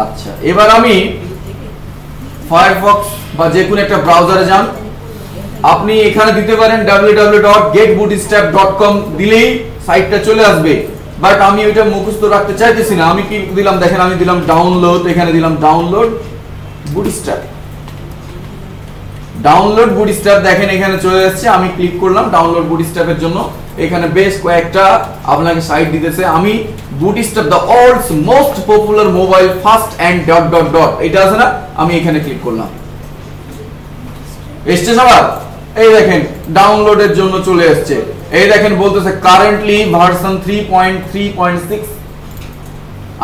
আচ্ছা, এবার আমি ফায়ারফক্স বা যে কোনো একটা ব্রাউজারে যান, আপনি এখানে দিতে পারেন www.getbootstrap.com দিলেই সাইটটা চলে আসবে। বাট আমি ওইটা মুখস্থ রাখতে চাইতেছি না, আমি কি দিলাম দেখেন, আমি দিলাম ডাউনলোড, এখানে দিলাম ডাউনলোড বুটস্ট্র্যাপ। ডাউনলোড বুটস্ট্র্যাপ দেখেন এখানে চলে আসছে, আমি ক্লিক করলাম ডাউনলোড বুটস্ট্র্যাপের জন্য। এখানে বেশ কয়েকটা আপনাকে সাইট দিতেছে। আমি Bootstrap the world's most popular mobile first and dot dot dot এটা আছে না, আমি এখানে ক্লিক করলাম। এসছে সবার, এই দেখেন ডাউনলোডের জন্য চলে আসছে। এই দেখেন বলতেছে কারেন্টলি ভার্সন 3.3.6।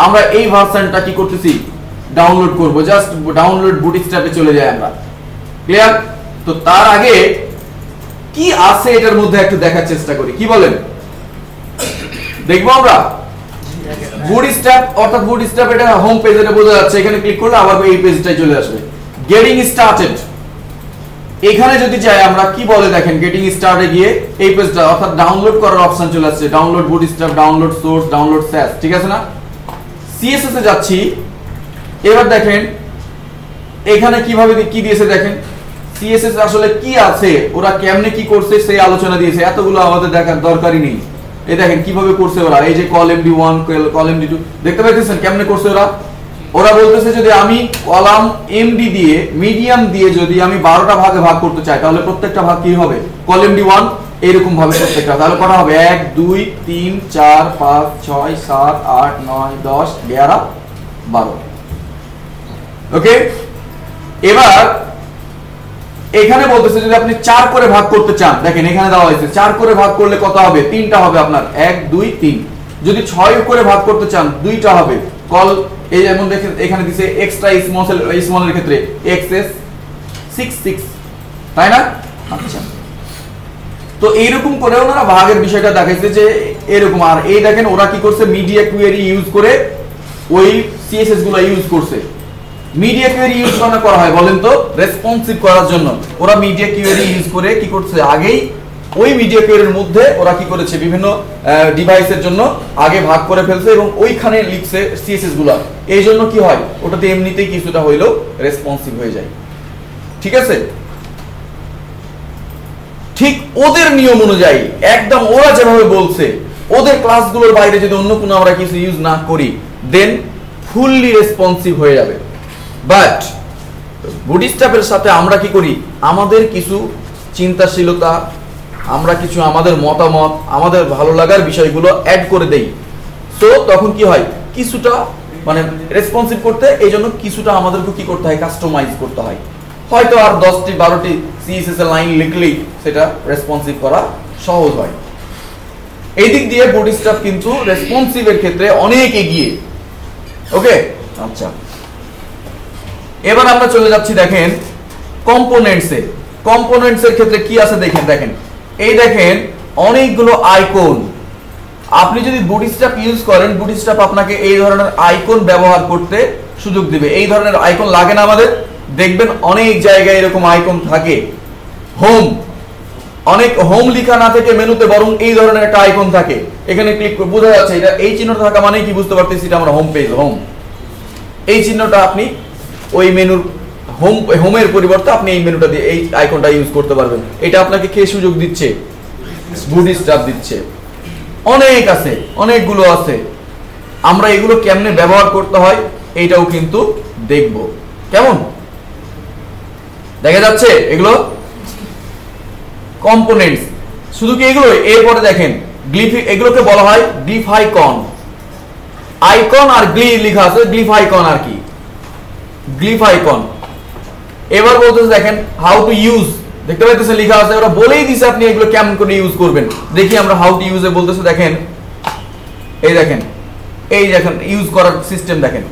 আমরা এই ভার্সনটা কি করতেছি, ডাউনলোড করব। জাস্ট ডাউনলোড বুটস্ট্র্যাপে চলে যাই আমরা। ক্লিয়ার? তো তার আগে কি আছে এটার মধ্যে একটু দেখার চেষ্টা করি, কি বলেন? দেখবো আমরা বুটস্ট্র্যাপ, অর্থাৎ বুটস্ট্র্যাপ এটা হোম পেজ, এটা বোঝা যাচ্ছে। এখানে ক্লিক করলে আবার এই পেজটাই চলে আসবে। গেটিং স্টার্টেড, এখানে যদি যাই আমরা, কি বলে দেখেন, গেটিং স্টার্টে গিয়ে এই পেজটা অর্থাৎ ডাউনলোড করার অপশন চলে আসছে। Download Bootstrap, download source, download Sass, ঠিক আছে না? সিএসএস এ যাচ্ছি। এবার দেখেন এখানে কিভাবে কি দিয়েছে দেখেন, সিএসএস আসলে কি আছে, ওরা কেমনে কি করছে সেই আলোচনা দিয়েছে। এতগুলো আমাদের দেখার দরকারই নেই। এই দেখেন কিভাবে করছে ওরা, এই যে কল MD1 কল MD2 দেখতে পাইতেছেন কেমনে করছে ওরা। ওরা বলতেছে যদি আমি কলাম এমডি দিয়ে মিডিয়াম দিয়ে যদি আমি 12টা ভাগে ভাগ করতে চাই, তাহলে প্রত্যেকটা ভাগ কি হবে, কল MD1 এরকম ভাবে প্রত্যেকটা, তাহলে করা হবে 1 2 3 4 5 6 7 8 9 10 11 12। ওকে, এবার এখানে বলতেছে যদি আপনি 4 করে ভাগ করতে চান, দেখেন এখানে দেওয়া হয়েছে 4 করে ভাগ করলে কত হবে, 3টা হবে আপনার, 1 2 3। যদি 6 করে ভাগ করতে চান 2টা হবে। কল এই যেমন দেখেন এখানে দিছে এক্সট্রা স্মলের ক্ষেত্রে এক্সএস 6 6, তাই না? আচ্ছা, তো এইরকম করে ওনারা ভাগের বিষয়টা দেখাইছে যে এরকম। আর এই দেখেন ওরা কি করছে, মিডিয়া কোয়েরি ইউজ করে ওই সিএসএস গুলো ইউজ করছে। মিডিয়া কোয়েরি ইউজ কেন করা হয় বলেন তো, রেসপন্সিভ করার জন্য। ওরা মিডিয়া কোয়েরি ইউজ করে কি করছে, আগেই ওই মিডিয়া কোয়েরির মধ্যে ওরা কি করেছে, বিভিন্ন ডিভাইসের জন্য আগে ভাগ করে ফেলছে এবং ওইখানে লিখছে সিএসএস গুলো। এই জন্য কি হয়, ওটাতে এমনিতেই কিছুটা হইলেও রেসপন্সিভ হয়ে যায়। ঠিক আছে, ঠিক ওদের নিয়ম অনুযায়ী একদম ওরা যেভাবে বলছে, ওদের ক্লাসগুলোর বাইরে যদি অন্য কোনো আমরা কিছু ইউজ না করি, দেন ফুললি রেসপন্সিভ হয়ে যাবে। বাট বুটস্ট্র্যাপের সাথে আমরা কি করি, আমাদের কিছু চিন্তাশীলতা, আমরা কিছু আমাদের মতামত, আমাদের ভালো লাগার বিষয়গুলো অ্যাড করে দেই। তো তখন কি হয়, কিছুটা মানে রেসপন্সিভ করতে এই জন্য কিছুটা আমাদেরকে কি করতে হয়, কাস্টমাইজ করতে হয়। হয়তো আর 10টি 12টি সিএসএস এর লাইন লিখলেই সেটা রেসপন্সিভ করা সহজ হয়। এই দিক দিয়ে বুটস্ট্র্যাপ কিন্তু রেসপন্সিভের ক্ষেত্রে অনেক এগিয়ে। ওকে, আচ্ছা, এবার আমরা চলে যাচ্ছি দেখেন কম্পোনেন্টসে। কম্পোনেন্টসের ক্ষেত্রে কি আছে দেখেন, দেখেন এই দেখেন অনেকগুলো আইকন। আপনি যদি বুটস্ট্র্যাপ ইউজ করেন, বুটস্ট্র্যাপ আপনাকে এই ধরনের আইকন ব্যবহার করতে সুযোগ দিবে। এই ধরনের আইকন লাগে না আমাদের, দেখবেন অনেক জায়গায় এরকম আইকন থাকে। হোম, অনেক হোম লেখা না থেকে মেনুতে বরং এই ধরনের একটা আইকন থাকে। এখানে ক্লিক করে বোঝা যাচ্ছে এটা, এই চিহ্নটা থাকা মানে কি বুঝতে পারতেছি এটা আমার হোম পেজ। হোম, এই চিহ্নটা আপনি ওই মেনুর হোমের পরিবর্তে আপনি এই মেনুটা দিয়ে এই আইকনটা ইউজ করতে পারবেন। এটা আপনাকে কে সুযোগ দিচ্ছে, বুটস্ট্র্যাপ দিচ্ছে। অনেক আছে, অনেকগুলো আছে। আমরা এগুলো কেমনে ব্যবহার করতে হয় এইটাও কিন্তু দেখব। কেমন দেখা যাচ্ছে এগুলো কম্পোনেন্টস। শুধু কি এগুলো, এরপরে দেখেন গ্লিফি, এগুলোকে বলা হয় গ্লিফাইকন। আইকন আর গ্লি লেখা আছে, গ্লিফাইকন আর কি, গ্লিফাইকন। এবার বলতেছে দেখেন হাউ টু ইউজ, দেখতে পাইতেছেন লেখা আছে, ওরা বলেই দিছে আপনি এগুলো কেমন করে ইউজ করবেন। দেখি আমরা হাউ টু ইউজ এ বলতেছে, দেখেন এই দেখেন, এই দেখেন ইউজ করার সিস্টেম দেখেন।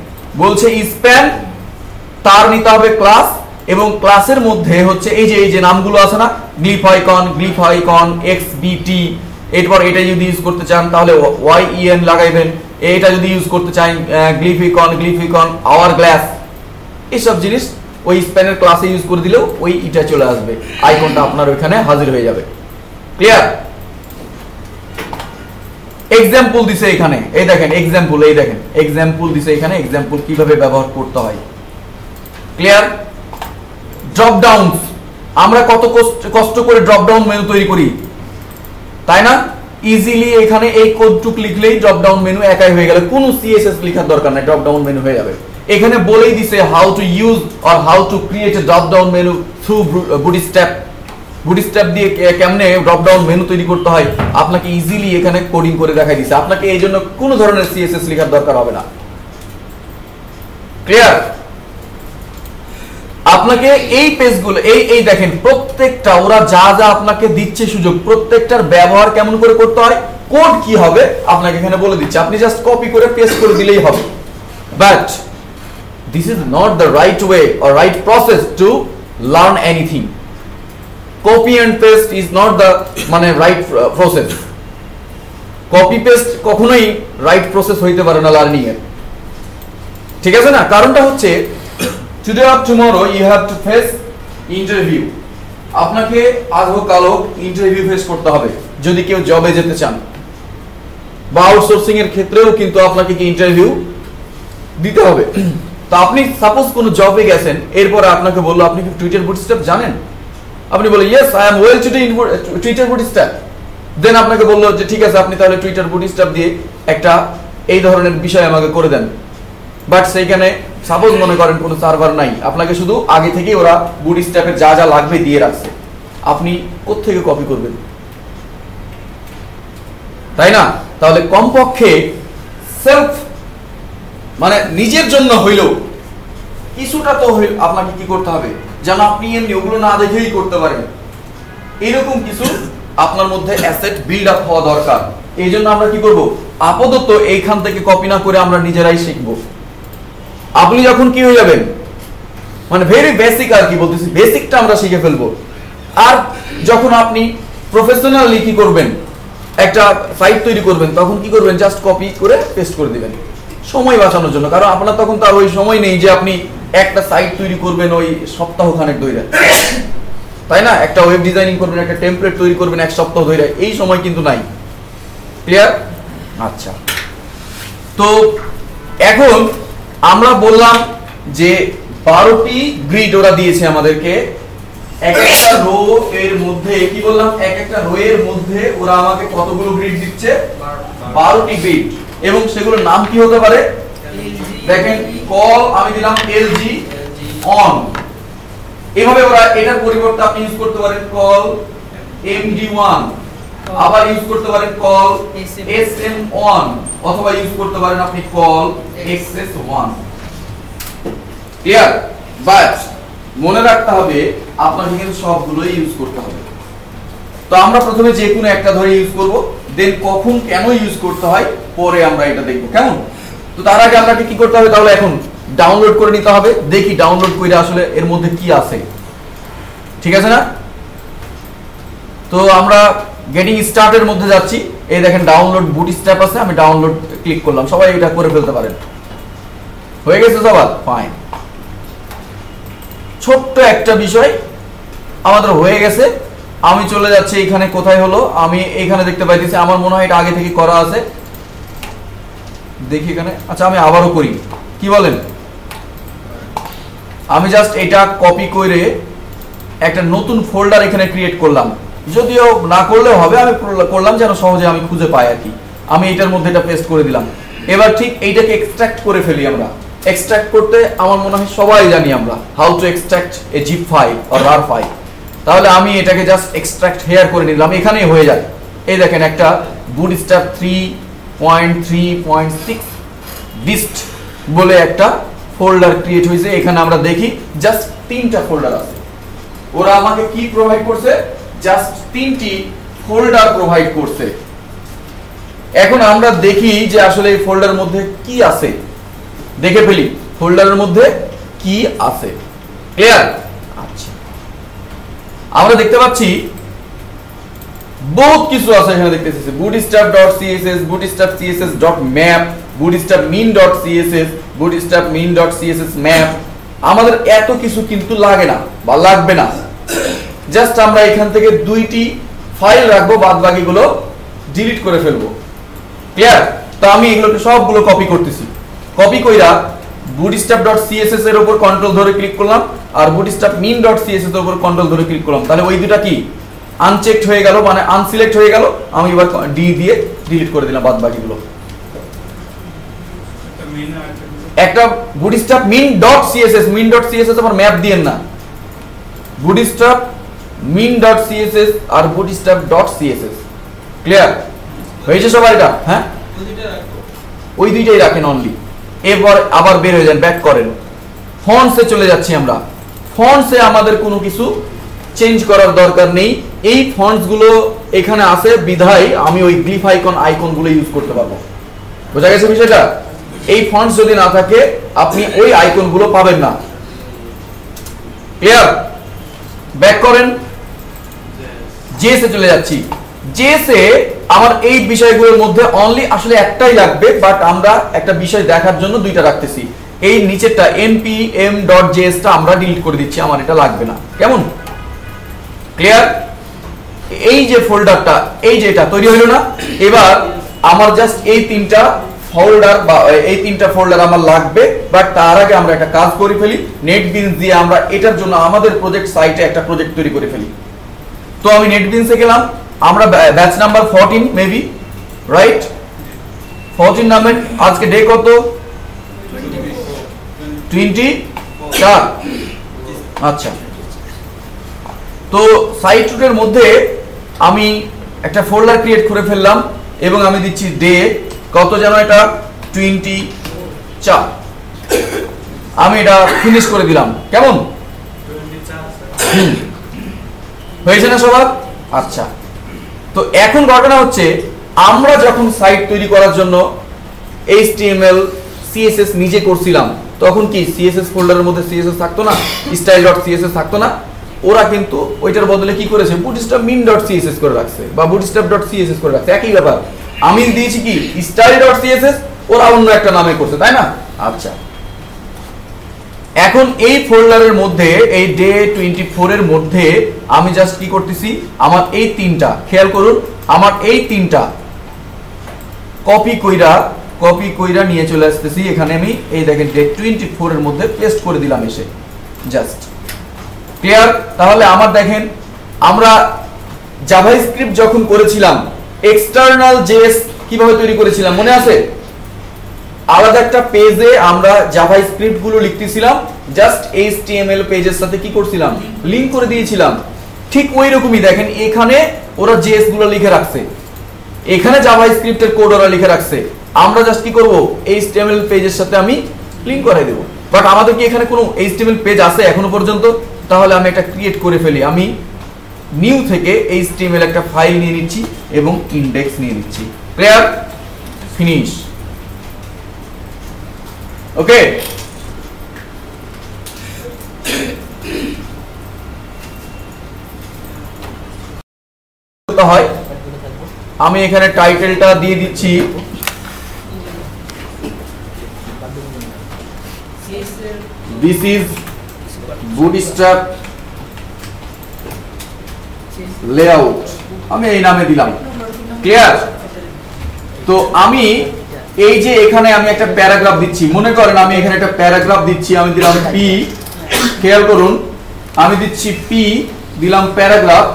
বলছে স্প্যান, তার নিতে হবে ক্লাস, এবং ক্লাসের মধ্যে হচ্ছে এই যে নামগুলো আছে না, গ্লিফাইকন, গ্লিফাইকন এক্সবিটি। এরপর এটা যদি ইউজ করতে চান তাহলে ওয়াইএন লাগাইবেন। এটা যদি ইউজ করতে চান গ্লিফিকন, গ্লিফিকন আওয়ার গ্লাস, এইসব জিনিস ওই স্প্যানের ক্লাসে ইউজ করে দিলেও ওই এটা চলে আসবে, আইকনটা আপনার ওইখানে হাজির হয়ে যাবে। ক্লিয়ার? এক্সাম্পল দিছে এখানে, এই দেখেন এক্সাম্পল, এই দেখেন এক্সাম্পল দিছে এখানে, এক্সাম্পল কিভাবে ব্যবহার করতে হয়। ক্লিয়ার? ড্রপ ডাউন, আমরা কত কষ্ট করে ড্রপ ডাউন মেনু তৈরি করি, তাই না? ইজিলি এখানে এই কোডটুক লিখলেই ড্রপ ডাউন মেনু একাই হয়ে গেল, কোনো সিএসএস লেখার দরকার নাই, ড্রপ ডাউন মেনু হয়ে যাবে। এখানে বলেই দিছে how to use or how to create a drop down menu through bootstrap. Bootstrap দিয়ে কেমনে ড্রপ ডাউন মেনু তৈরি করতে হয় আপনাকে ইজিলি এখানে কোডিং করে দেখাই দিছে। আপনাকে এই জন্য কোনো ধরনের সিএসএস লেখার দরকার হবে না। ক্লিয়ার? আপনাকে এই পেজগুলো এই দেখেন প্রত্যেকটা ওরা যা যা আপনাকে দিচ্ছে সুযোগ, প্রত্যেকটার ব্যবহার কেমন করে করতে হয়, কোড কি হবে আপনাকে এখানে বলে দিচ্ছে, আপনি জাস্ট কপি করে পেস্ট করে দিলেই হবে। But this is not the right way or right process to learn anything. Copy and paste is not the মানে রাইট প্রসেস। কপি পেস্ট কখনোই রাইট প্রসেস হইতে পারে না লার্নিং এর, ঠিক আছে না? কারণটা হচ্ছে today or tomorrow you have to face interview, আপনাকে আজ হোক কাল হোক ইন্টারভিউ ফেস করতে হবে যদি কেউ জবে যেতে চান, বা আউটসোর্সিং এর ক্ষেত্রেও কিন্তু আপনাকে কি ইন্টারভিউ দিতে হবে। তো আপনি সাপোজ কোনো জবে গেছেন, এরপরে আপনাকে বললো আপনি কি টুইটার বুটস্ট্র্যাপ জানেন, আপনি বলে yes I am well Twitter Bootstrap, then আপনাকে বললো যে ঠিক আছে আপনি তাহলে টুইটার বুটস্ট্র্যাপ দিয়ে একটা এই ধরনের বিষয় আমাকে করে দেন। বাট সেইখানে সাপোজ মনে করেন কোনো সার্ভার নাই, আপনাকে শুধু আগে থেকেই ওরা বুটস্ট্র্যাপের যা যা লাগবে দিয়ে রাখছে, আপনি কোত্থেকে কপি করবেন, তাই না? তাহলে কমপক্ষে সেলফ মানে নিজের জন্য হইলেও কিছুটা তো আপনাকে কি করতে হবে, যেন আপনি এমনি ওগুলো না দেখেই করতে পারেন, এরকম কিছু আপনার মধ্যে অ্যাসেট বিল্ড আপ হওয়া দরকার। এই জন্য আমরা কি করব, আপাতত এইখান থেকে কপি না করে আমরা নিজেরাই শিখবো। আপনি যখন কি হয়ে যাবেন মানে ভেরি বেসিক আর কি বলতেছি, বেসিকটা আমরা শিখে ফেলবো। আর যখন আপনি প্রফেশনালি কি করবেন, একটা সাইট তৈরি করবেন, তখন কি করবেন, জাস্ট কপি করে পেস্ট করে দিবেন সময় বাঁচানোর জন্য। কারণ আপনার তখন তার ওই সময় নেই যে আপনি একটা সাইট তৈরি করবেন ওই সপ্তাহ খানেক ধরে, তাই না? একটা ওয়েব ডিজাইনিং করবেন, একটা টেমপ্লেট তৈরি করবেন এক সপ্তাহ ধরে, এই সময় কিন্তু নাই। ক্লিয়ার? আচ্ছা, তো এখন আমরা বললাম যে 12টি গ্রিড ওরা দিয়েছে আমাদেরকে, এক একটা রো এর মধ্যে কি বললাম, এক একটা রো এর মধ্যে ওরা আমাকে কতগুলো গ্রিড দিচ্ছে, 12টি গ্রিড, এবং সেগুলোর নাম কি হতে পারে দেখেন, কল আমি দিলাম এলজি অন, এভাবে ওরা এটার পরিবর্তে আপনি ইউজ করতে পারেন কল এমডি1, আবার ইউজ করতে পারেন কল SM1, অথবা ইউজ করতে পারেন আপনি কল XS1। ক্লিয়ার? বাট মনে রাখতে হবে আপনাকে কিন্তু সবগুলোই ইউজ করতে হবে। তো আমরা প্রথমে যে কোনো একটা ধরে ইউজ করব, দেন কখন কেন ইউজ করতে হয় পরে আমরা এটা দেখব, কেমন? তো তার আগে আপনাকে কি করতে হবে, তাহলে এখন ডাউনলোড করে নিতে হবে। দেখি ডাউনলোড করে আসলে এর মধ্যে কি আছে, ঠিক আছে না? তো আমরা গেটিং স্টার্টের মধ্যে যাচ্ছি, এই দেখেন ডাউনলোড বুটস্ট্র্যাপ আছে, আমি ডাউনলোড ক্লিক করলাম। সবাই এটা করে ফেলতে পারেন, হয়ে গেছে সবার? ফাইন। ছোট্ট একটা বিষয় আমাদের হয়ে গেছে, আমি চলে যাচ্ছি এখানে, কোথায় হলো, আমি এখানে দেখতে পাইতেছি, আমার মনে হয় এটা আগে থেকে করা আছে, দেখি এখানে। আচ্ছা আমি আবারও করি, কি বলেন? আমি জাস্ট এটা কপি করে একটা নতুন ফোল্ডার এখানে ক্রিয়েট করলাম, যদিও না করলেও হবে, আমি করলাম যেন সহজে আমি খুঁজে পাই আর কি। আমি এটার মধ্যে এটা পেস্ট করে দিলাম। এবার ঠিক এইটাকে এক্সট্রাক্ট করে ফেলি আমরা। এক্সট্রাক্ট করতে আমার মনে হয় সবাই জানি আমরা how to extract a zip file or RAR file. তাহলে আমি এটাকে জাস্ট এক্সট্রাক্ট হেয়ার করে নিলাম, এখানেই হয়ে যায়। এই দেখেন একটা বুটস্ট্র্যাপ 3.3.6 ডিস্ট বলে একটা ফোল্ডার ক্রিয়েট হয়েছে। এখানে আমরা দেখি জাস্ট 3টা ফোল্ডার আছে। ওরা আমাকে কি প্রোভাইড করছে, জাস্ট 3টি ফোল্ডার প্রোভাইড করছে। এখন আমরা দেখি যে আসলে এই ফোল্ডারের মধ্যে কি আছে, দেখে ফেলি ফোল্ডারের মধ্যে কি আছে। ক্লিয়ার? আচ্ছা, আমরা দেখতে পাচ্ছি বহুত কিছু আছে এখানে, দেখতেছি bootstrap.css, bootstrap.css.map, bootstrap.min.css, bootstrap.min.css map। আমাদের এত কিছু কিন্তু লাগে না বা লাগবে না, জাস্ট আমরা এখান থেকে 2টি ফাইল রাখবো, বাদ বাকিগুলো ডিলিট করে ফেলবো। ক্লিয়ার? তো আমি এগুলোকে সবগুলো কপি করতেছি, কপি কইরা bootstrap.css এর উপর কন্ট্রোল ধরে ক্লিক করলাম আর bootstrap.min.css এর উপর কন্ট্রোল ধরে ক্লিক করলাম, তাহলে ওই দুটো কি আনচেকড হয়ে গেল, মানে আনসিলেক্ট হয়ে গেল। আমি এবার ডি দিয়ে ডিলিট করে দিলাম বাদ বাকিগুলো। একটা bootstrap min.css, min.css আবার ম্যাপ দিয়েন না, bootstrap min.css আর bootstrap.css। ক্লিয়ার হয়েছে সবার এটা? হ্যাঁ, ওই দুইটাই রাখেন অনলি। এরপর আবার বের হয়ে যান, ব্যাক করেন, ফন্টসে চলে যাচ্ছি আমরা। ফন্টসে আমাদের কোনো কিছু চেঞ্জ করার দরকার নেই, এই ফন্টস গুলো এখানে আছে বিধায় আমি ওই গ্লিফ আইকন গুলো ইউজ করতে পারবো। বোঝা গেছে বিষয়টা? এই ফন্টস যদি না থাকে আপনি ওই আইকন গুলো পাবেন না। ক্লিয়ার? ব্যাক করেন, জেএসে চলে যাচ্ছি। জেএসে আমার এই বিষয়গুলোর মধ্যে অনলি আসলে একটাই লাগবে, বাট আমরা একটা বিষয় দেখার জন্য দুইটা রাখতেছি। এই নিচেরটা npm.js টা আমরা ডিলিট করে দিচ্ছি, আমার এটা লাগবে না। কেমন? ক্লিয়ার? এই যে ফোল্ডারটা, এই যে এটা তৈরি হলো না, এবার আমার জাস্ট এই তিনটা ফোল্ডার বা এই তিনটা ফোল্ডার আমার লাগবে, বাট তার আগে আমরা একটা কাজ করে ফেলি। নেটবিনস দিয়ে আমরা এটার জন্য আমাদের প্রজেক্ট সাইটে একটা প্রজেক্ট তৈরি করে ফেলি। তো আমি নেটবিনসে গেলাম, আমরা ব্যাচ নাম্বার 14 মেবি, রাইট? 14 নামে আজকে ডে কত? 24। আচ্ছা, তো সাইট রুটের মধ্যে আমি একটা ফোল্ডার ক্রিয়েট করে ফেললাম এবং আমি দিচ্ছি ডে কত যেন, এটা 24। আমি এটা ফিনিশ করে দিলাম। কেমন হয়েছে না সবার? আচ্ছা, তো এখন ঘটনা হচ্ছে আমরা যখন সাইট তৈরি করার জন্য HTML CSS নিজে করছিলাম, তখন কি CSS ফোল্ডারের মধ্যে CSS থাকতো না, style.css থাকতো না। ওরা কিন্তু ওইটার বদলে কি করেছে, bootstrap min.css করে রাখছে বা bootstrap.css করে রাখছে, একই ব্যাপার। আমি দিয়েছি কি style.css, ওরা অন্য একটা নামে করছে, তাই না? আচ্ছা, এখন এই ফোল্ডারের মধ্যে এই ডে 24 এর মধ্যে আমি জাস্ট কি করতেছি, আমার এই তিনটা খেয়াল করুন, আমার এই তিনটা কপি কইরা নিয়ে চলে আসতেছি এখানে। আমি এই দেখেন ডে 24 এর মধ্যে পেস্ট করে দিলাম এসে, জাস্ট। ক্লিয়ার? তাহলে আমার দেখেন, আমরা জাভাস্ক্রিপ্ট যখন করেছিলাম এক্সটার্নাল জেএস কিভাবে তৈরি করেছিলাম মনে আছে? আলাদা একটা পেজে আমরা জাভাস্ক্রিপ্ট গুলো লিখতেছিলাম, জাস্ট HTML পেজের সাথে কি করছিলাম, লিংক করে দিয়েছিলাম। ঠিক ওই রকমই দেখেন এখানে ওরা জেএস গুলো লিখে রাখছে, এখানে জাভাস্ক্রিপ্টের কোড ওরা লিখে রাখছে। আমরা জাস্ট কি করব, HTML পেজের সাথে আমি লিংক করে দেব। বাট আমাদের কি এখানে কোনো HTML পেজ আছে এখনো পর্যন্ত? তাহলে আমি একটা ক্রিয়েট করে ফেলি। আমি নিউ থেকে HTML একটা ফাইল নিয়ে নিচ্ছি এবং ইনডেক্স নিয়ে নিচ্ছি। ক্লিয়ার? ফিনিশ। ওকে, হয় আমি এখানে টাইটেলটা দিয়ে দিচ্ছি দিস ইজ বুটস্ট্র্যাপ লেআউট, আমি এই নামে দিলাম। ক্লিয়ার? তো আমি এই যে এখানে আমি একটা প্যারাগ্রাফ দিচ্ছি, মনে করেন আমি এখানে একটা প্যারাগ্রাফ দিচ্ছি, আমি দিলাম পি, খেয়াল করুন আমি দিচ্ছি পি, দিলাম প্যারাগ্রাফ,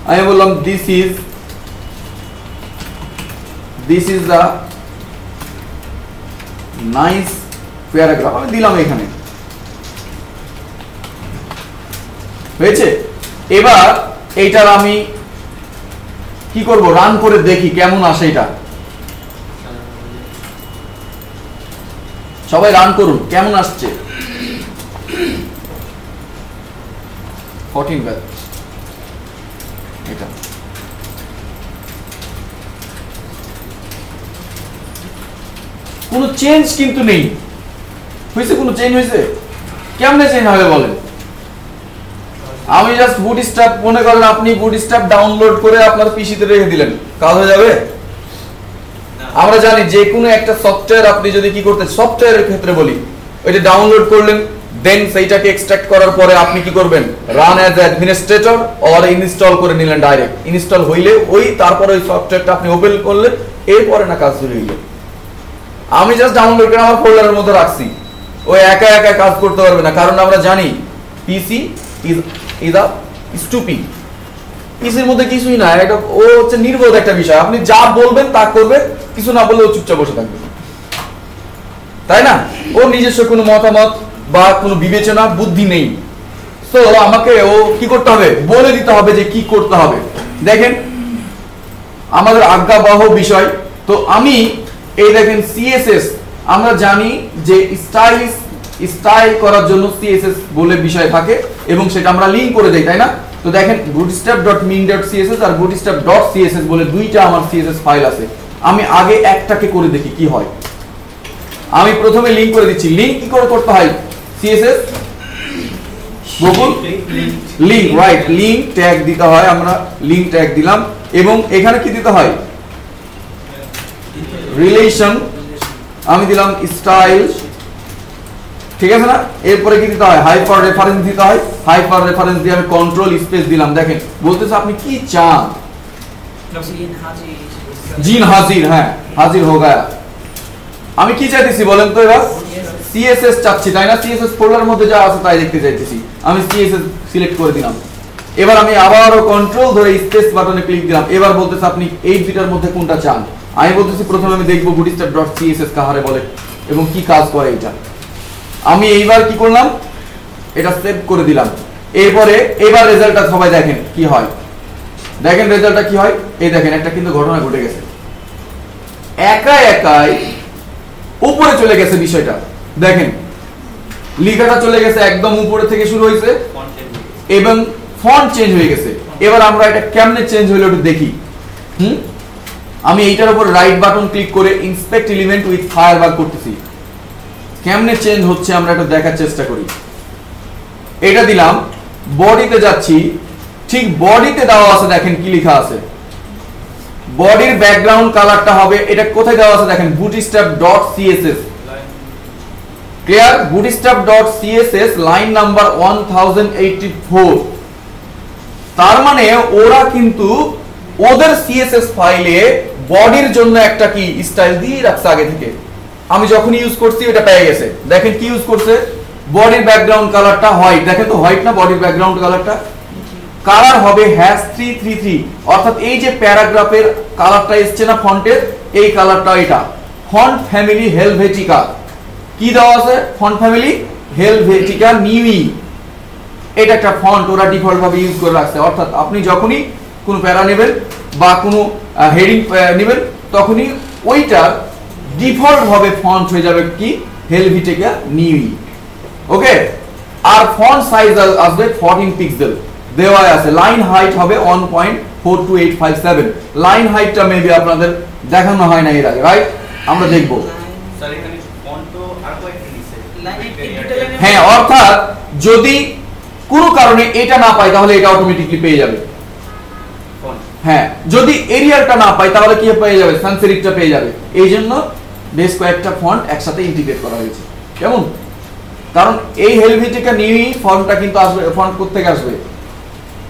আমি বললাম this is the nice paragraph, আমি দিলাম এখানে। হয়েছে? এবার এইটার আমি কি করব, রান করে দেখি কেমন আসে এটা। সবাই রান করুন, কেমন আসছে। 14 ব্যাচ এটা। কোনো চেঞ্জ কিন্তু নেই। হয়েছে? কোনো চেঞ্জ হয়েছে? কেমনে চেঞ্জ হবে বলেন? আমি জাস্ট বুটস্ট্র্যাপ, মনে করেন আপনি বুটস্ট্র্যাপ ডাউনলোড করে আপনার পিসিতে রেখে দিলেন, কাজ হয়ে যাবে? আমরা জানি যে কোনো একটা সফটওয়্যার আপনি যদি কি করতে, সফটওয়্যারের ক্ষেত্রে বলি, ওইটা ডাউনলোড করলেন, দেন সেইটাকে এক্সট্রাক্ট করার পরে আপনি কি করবেন, run as administrator or install করে নিলেন ডাইরেক্ট। ইনস্টল হইলে ওই তারপরে ওই সফটওয়্যারটা আপনি ওপেন করলেন, এরপরে না কাজ শুরু হইলো। আমি জাস্ট ডাউনলোড করে আমার ফোল্ডারের মধ্যে রাখছি, ও একা একা কাজ করতে পারবে না, কারণ আমরা জানি পিসি ইজ আ স্টুপিড। পিসির মধ্যে কিছুই না, এটা ও হচ্ছে নির্বোধ একটা বিষয়, আপনি যা বলবেন তা করবে, কিছু না বললে ও চুপচাপ বসে থাকবে, তাই না? ওর নিজস্ব কোনো মতামত বা কোনো বিবেচনা বুদ্ধি নেই। তো আমাকে ও কি করতে হবে, বলে দিতে হবে যে কি করতে হবে। দেখেন আমাদের আজ্ঞাবহ বিষয়, তো আমি এই দেখেন সিএসএস, আমরা জানি যে স্টাইল করার জন্য সিএসএস বলে বিষয় থাকে এবং সেটা আমরা লিংক করে দেই, তাই না? তো দেখেন bootstrap.min.css আর bootstrap.css বলে দুইটা আমার সিএসএস ফাইল আছে। আমি আগে একটাকে করে দেখি কি হয়। আমি প্রথমে লিংক করে দিচ্ছি। লিংক কি করে করতে হয়? সিএসএস বকুল লিংক, রাইট, লিংক ট্যাগ দিতে হয়, আমরা লিংক ট্যাগ দিলাম এবং এখানে কি দিতে হয়, রিলেশন, আমি দিলাম স্টাইল, ঠিক আছে না? এরপরে কি দিতে হয়, হাইপার রেফারেন্স দিতে হয়, হাইপার রেফারেন্স দিয়ে আমি কন্ট্রোল স্পেস দিলাম। দেখেন বলতেছে আপনি কি চান, জিন হাজির, হ্যাঁ হাজির হো গায়া। আমি কি চাইতেছি বলেন তো এবার, সিএসএস চাচ্ছি, তাই না? সিএসএস ফোল্ডারের মধ্যে যা আছে তাই দেখতে চাইতেছি, আমি সিএসএস সিলেক্ট করে দিলাম। এবার আমি আবারও কন্ট্রোল ধরে স্পেস বাটনে ক্লিক দিলাম। এবার বলতেছে আপনি এই দুইটার মধ্যে কোনটা চান। আমি বলতেছি প্রথমে আমি দেখবো bootstrap.css কাহারে বলে এবং কি কাজ করে এটা। আমি এইবার কি করলাম, এটা সেভ করে দিলাম। এরপরে এবার রেজাল্টটা সবাই দেখেন কি হয়, দেখেন রেজাল্টটা কি হয়। এই দেখেন একটা কিন্তু ঘটনা ঘটে গেছে, একা একাই উপরে চলে গেছে বিষয়টা। দেখেন লেখাটা চলে গেছে একদম উপরে থেকে শুরু হয়েছে এবং ফন্ট চেঞ্জ হয়ে গেছে। এবার আমরা এটা কেমনে চেঞ্জ হলো একটু দেখি। আমি এইটার উপর রাইট বাটন ক্লিক করে ইন্সপেক্ট এলিমেন্ট উইথ ফায়ারবাগ করতেছি, কেমনে চেঞ্জ হচ্ছে আমরা একটু দেখার চেষ্টা করি। এটা দিলাম, বডিতে যাচ্ছি, ঠিক বডিতে দেওয়া আছে, দেখেন কি লেখা আছে, বডির ব্যাকগ্রাউন্ড কালারটা হবে, এটা কোথায় দেওয়া আছে দেখেন, bootstrap.css, clear, bootstrap.css line number 1084। তার মানে ওরা কিন্তু ওদের সিএসএস ফাইলে বডির জন্য একটা কি স্টাইল দিয়ে রাখছে আগে থেকে। আমি যখন ইউজ করছি এটা পেয়ে গেছে। দেখেন কি ইউজ করছে, বডির ব্যাকগ্রাউন্ড কালারটা হোয়াইট, দেখেন তো হোয়াইট না বডির ব্যাকগ্রাউন্ড কালারটা, কালার হবে #333, অর্থাৎ এই যে প্যারাগ্রাফের কালারটা এসছে না ফন্টের, এই কালারটা এটা। ফন্ট ফ্যামিলি হেলভেটিকা, কি দেওয়া আছে, ফন্ট ফ্যামিলি হেলভেটিকা নিউই, এটা একটা ফন্ট ওরা ডিফল্ট ভাবে ইউজ করে রাখছে। অর্থাৎ আপনি যখনই কোনো প্যারা নেবেন বা কোনো হেডিং নেবেন তখনই ওইটার ডিফল্ট ভাবে ফন্ট হয়ে যাবে কি, হেলভেটিকা নিউই, ওকে। আর ফন্ট সাইজ আসবে 14 পিক্সেল দেওয়া আছে। লাইন হাইট হবে 1.42857, লাইন হাইটটা মেবি আপনাদের দেখানো হয় না এর আগে, রাইট? আমরা দেখব। হ্যাঁ, অর্থাৎ যদি কোনো কারণে এটা না পাই তাহলে এটা অটোমেটিকলি পেয়ে যাবে। হ্যাঁ, যদি এরিয়ালটা না পাই তাহলে কি পেয়ে যাবে, সানসেরিকটা পেয়ে যাবে। এই জন্য বেশ কয়েকটা ফন্ট একসাথে ইন্টিগ্রেট করা হয়েছে। কেমন? কারণ এই হেলভেটিকা নিউই ফন্টটা কিন্তু আসবে, ফন্ট কোথা থেকে আসবে,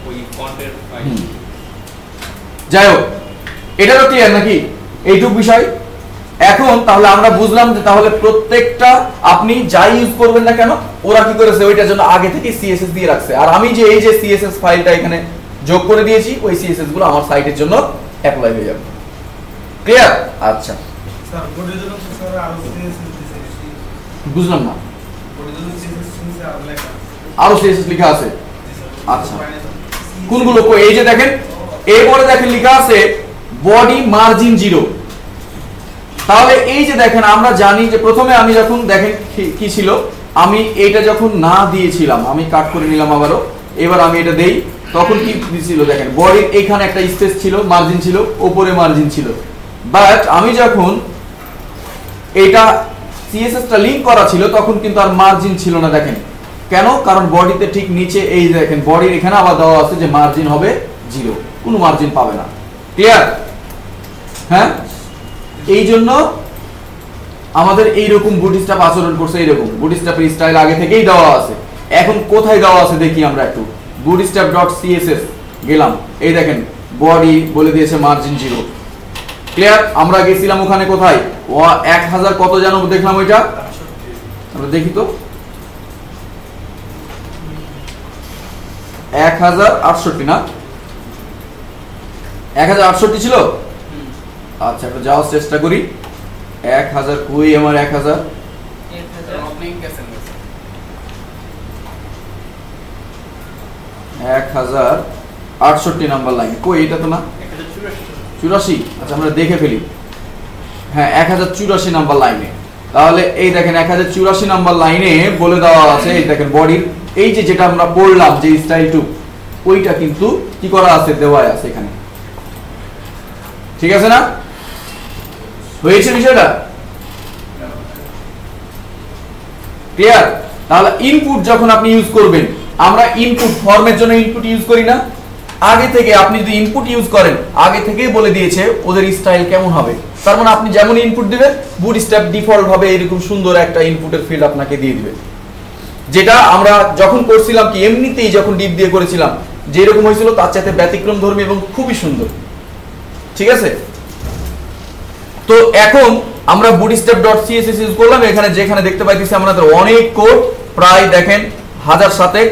ওই ফন্টের ফাইল। যাই হোক, এটারও ক্লিয়ার নাকি এইটুক বিষয়? এখন তাহলে আমরা বুঝলাম যে তাহলে প্রত্যেকটা আপনি যাই ইউজ করবেন না কেন ওরা কি করেছে ওইটার জন্য আগে থেকে সিএসএস দিয়ে রাখছে। আর আমি যে এই যে সিএসএস ফাইলটা এখানে যোগ করে দিয়েছি, ওই সিএসএস গুলো আমার সাইটের জন্য অ্যাপ্লাই হয়ে যাবে। ক্লিয়ার? আচ্ছা স্যার, কোডের জন্য স্যার আরো সিএসএস দিয়েছে, বুঝলাম না, কোডের জন্য সিএসএস আরো সিএসএস লেখা আছে। আচ্ছা, কোনগুলো? এই যে দেখেন, এরপরে দেখেন লেখা আছে বডি মার্জিন 0। তাহলে এই যে দেখেন আমরা জানি যে প্রথমে আমি যখন দেখেন কি ছিল, আমি এটা যখন না দিয়েছিলাম, আমি কাট করে নিলাম আবারও, এবার আমি এটা দেই, তখন কি দিছিল দেখেন, বডির এখানে একটা স্পেস ছিল, মার্জিন ছিল, উপরে মার্জিন ছিল। বাট আমি যখন এটা সিএসএসটা লিংক করা ছিল তখন কিন্তু আর মার্জিন ছিল না। দেখেন কেন? কারণ বডিতে ঠিক নিচে এই দেখেন বডির এখানে আবার দেওয়া আছে যে মার্জিন হবে 0, কোনো মার্জিন পাবে না। ক্লিয়ার? হ্যাঁ, এই জন্য আমাদের এইরকম বুটস্ট্র্যাপ আচরণ করছে, এইরকম বুটস্ট্র্যাপের স্টাইল আগে থেকেই দেওয়া আছে। এখন কোথায় দেওয়া আছে দেখি আমরা একটু, bootstrap.css গেলাম, এই দেখেন বডি বলে দিয়েছে মার্জিন 0, ক্লিয়ার? আমরা গেছিলাম ওখানে কোথায়, 1000 কত জানো দেখলাম, ওইটা আমরা দেখি তো, 1068 না, 1068 ছিল। আচ্ছা একটু যাওয়ার চেষ্টা করি। 1000 কই আমার, 1068 নাম্বার লাইন কই, এটা তো না, 84। আচ্ছা আমরা দেখে ফেলি। হ্যাঁ 1084 নাম্বার লাইনে। তাহলে এই দেখেন 1084 নাম্বার লাইনে বলে দেওয়া আছে, এই দেখেন বডির এই যে যেটা আমরা পড়লাম যে স্টাইল টু, ওইটা কিন্তু কি করা আছে, দেওয়া আছে এখানে। ঠিক আছে না, হয়েছে বিষয়টা ক্লিয়ার? তাহলে ইনপুট যখন আপনি ইউজ করবেন, আমরা ইনপুট ফর্মের জন্য ইনপুট ইউজ করি না, আগে থেকে আপনি যদি ইনপুট ইউজ করেন আগে থেকেই বলে দিয়েছে ওদের স্টাইল কেমন হবে। তার মানে আপনি যেমন ইনপুট দিবেন বুটস্ট্র্যাপ ডিফল্ট ভাবে এরকম সুন্দর একটা ইনপুটের ফিল্ড আপনাকে দিয়ে দিবে, যেটা আমরা যখন করছিলাম কি এমনিতেই যখন ডিপ দিয়ে করেছিলাম যেরকম হয়েছিল তার চাইতে ব্যতিক্রম ধর্মী এবং খুবই সুন্দর। ঠিক আছে, তো এখন আমরা bootstrap.css ইউজ করলাম। এখানে যেখানে দেখতে পাইতেছি আমাদের অনেক কোড, প্রায় দেখেন 1007,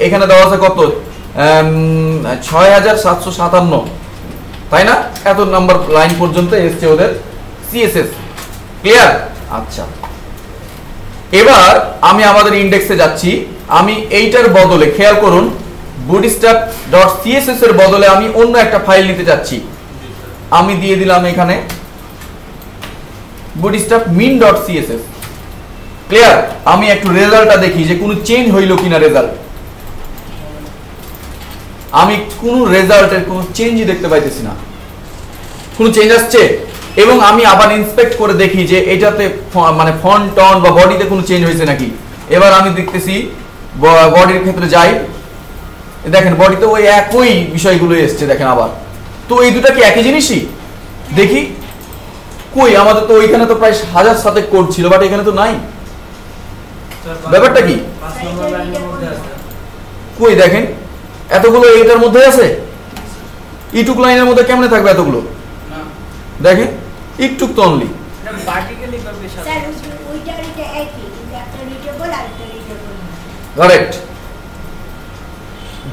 এখানে দেওয়া আছে কত, 6757, তাই না? এত নাম্বার লাইন পর্যন্ত এসছে ওদের সিএসএস। ক্লিয়ার? আচ্ছা এবার আমি আমাদের ইন্ডেক্সে যাচ্ছি। আমি এইটার বদলে খেয়াল করুন, bootstrap.css এর বদলে আমি অন্য একটা ফাইল নিতে যাচ্ছি। আমি দিয়ে দিলাম এখানে bootstrap min.css। ক্লিয়ার? আমি একটু রেজাল্টটা দেখি যে কোনো চেঞ্জ হইলো কিনা রেজাল্ট। আমি কোনো রেজাল্টের কোনো চেঞ্জই দেখতে পাইতেছি না, কোনো চেঞ্জ আসছে। এবং আমি আবার ইন্সপেক্ট করে দেখি যে এটাতে মানে ফন্ট টন বা বডিতে কোনো চেঞ্জ হয়েছে নাকি। এবার আমি দেখতেছি বডির ক্ষেত্রে যাই, দেখেন বডিতে ওই একই বিষয়গুলো এসছে দেখেন আবার। তো এই দুটা কি একই জিনিসই? দেখি কই, আমাদের তো ওইখানে তো প্রায় 1007 কোড ছিল, বাট এখানে তো নাই। ব্যাপারটা কি কই দেখেন, এতগুলো এইটার মধ্যে আছে, ইটুক লাইনের মধ্যে কেমনে থাকবে এতগুলো? দেখেন ইটুক তো অনলি। কারেক্ট।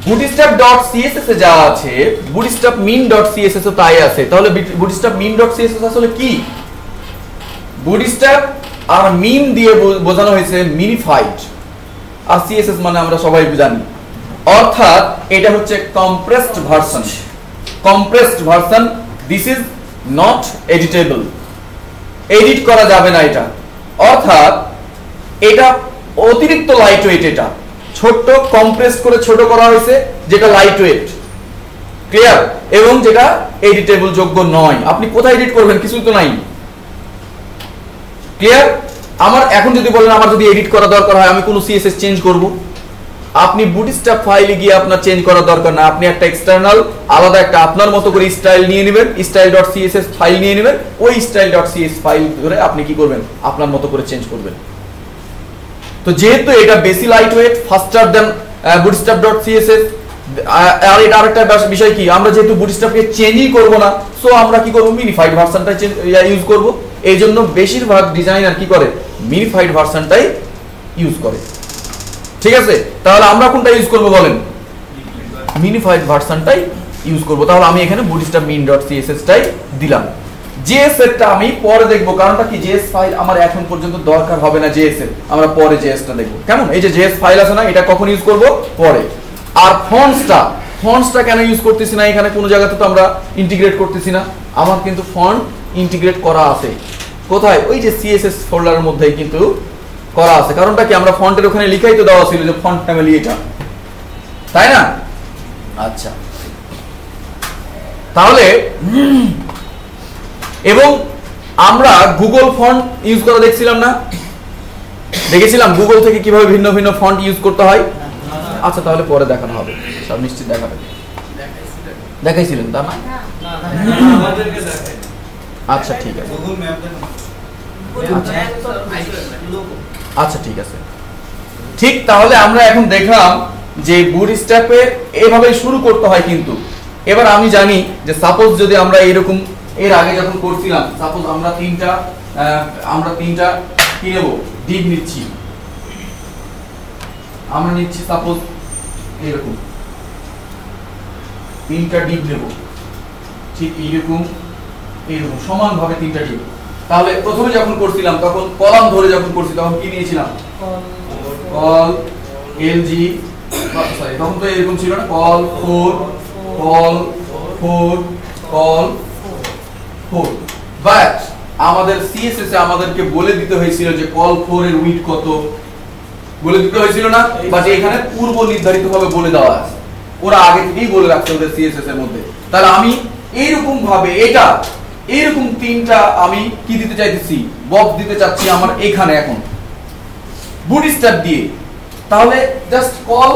bootstrap.css এ যা আছে bootstrap min.css ও তাই আছে। তাহলে bootstrap min.css আসলে কি? bootstrap আর min দিয়ে বোঝানো হয়েছে মিনিফাইড, আর css মানে আমরা সবাই জানি, অর্থাৎ এটা হচ্ছে compressed version. Compressed version, this is not editable, edit করা যাবে না এটা। অর্থাৎ এটা অতিরিক্ত লাইট ওয়েট, এটা ছোট কম্প্রেস করে ছোট করা হয়েছে যেটা লাইট ওয়েট। ক্লিয়ার? এবং যেটা এডিটেবল যোগ্য নয়। আপনি কোথায় এডিট করবেন? কিছু তো নাই। ক্লিয়ার? আমার এখন যদি বলেন আমার যদি এডিট করা দরকার হয় আমি কোন সিএসএস চেঞ্জ করব, আপনি বুটস্ট্র্যাপ ফাইলে গিয়ে আপনার চেঞ্জ করার দরকার না। আপনি একটা এক্সটার্নাল আলাদা একটা আপনার মতো করে স্টাইল নিয়ে নেবেন, style.css ফাইল নিয়ে নেবেন, ওই style.css ফাইল ধরে আপনি কি করবেন আপনার মতো করে চেঞ্জ করবেন। তো যেহেতু এটা বেশি লাইট ওয়েট, ফাস্টার দেন bootstrap.css, আর এটা আরেকটা বিষয় কি, আমরা যেহেতু বুটস্ট্র্যাপকে চেঞ্জই করব না, সো আমরা কি করব মিনিফাইড ভার্সনটা ইউজ করব। এইজন্য বেশিরভাগ ডিজাইনার কি করে মিনিফাইড ভার্সনটাই ইউজ করে। ঠিক আছে, তাহলে আমরা কোনটা ইউজ করব বলেন? মিনিফাইড ভার্সনটাই ইউজ করব। তাহলে আমি এখানে bootstrap min.css টাই দিলাম। জেএস এরটা আমি পরে দেখব, কারণটা কি জেএস ফাইল আমার এখন পর্যন্ত দরকার হবে না জেএস এর, আমরা পরে জেএসটা দেখব। কেমন? এই যে জেএস ফাইল আছে না, এটা কখন ইউজ করব? পরে। আর ফন্টসটা কেন ইউজ করতেছি না এখানে? কোনো জায়গাতে তো আমরা ইন্টিগ্রেট করতেছি না। আমার কিন্তু ফন্ট ইন্টিগ্রেট করা আছে কোথায়? ওই যে সিএসএস ফোল্ডারের মধ্যেই কিন্তু করা আছে। কারণটা কি, আমরা ফন্টের ওখানে লিখাই তো দেওয়া ছিল যে ফন্ট ফ্যামিলি এটা, তাই না? আচ্ছা, তাহলে এবং আমরা গুগল ফন্ট ইউজ করা দেখছিলাম না, দেখেছিলাম গুগল থেকে কিভাবে ভিন্ন ভিন্ন ফন্ট ইউজ করতে হয়। আচ্ছা তাহলে পরে দেখানো হবে, সব নিশ্চিত দেখাবে। দেখাইছিলেন তা না? আচ্ছা ঠিক আছে, আচ্ছা ঠিক আছে, ঠিক। তাহলে আমরা এখন দেখলাম যে বুটস্ট্র্যাপে এভাবে শুরু করতে হয়। কিন্তু এবার আমি জানি যে সাপোজ যদি আমরা এরকম এর আগে যখন করছিলাম, সাপোজ আমরা তিনটা কি নেব, ডিপ নিচ্ছি। আমরা নিচ্ছি সাপোজ এরকম তিনটা ডিপ নেব, ঠিক এইরকম সমানভাবে তিনটা ডিপ। তাহলে প্রথমে যখন করছিলাম তখন কলাম ধরে যখন করছি তখন কি নিয়েছিলাম, কল এলজি, সরি তখন তো এরকম ছিল না, কল 4 কল 4 কল 4। বাট আমাদের সিএসএস এ আমাদেরকে বলে দিতে হয়েছিল যে কল 4 এর উইডথ কত, বলে দিতে হয়েছিল না? বাট এখানে পূর্ব নির্ধারিত ভাবে বলে দেওয়া আছে, ওরা আগে থেকেই বলে রাখছে ওদের সিএসএস এর মধ্যে। তাহলে আমি এইরকম ভাবে এটা এরকম তিনটা আমি কি দিতে চাইতেছি, বক্স দিতে চাচ্ছি আমার এখানে এখন বুটস্ট্র্যাপ দিয়ে। তাহলে জাস্ট কল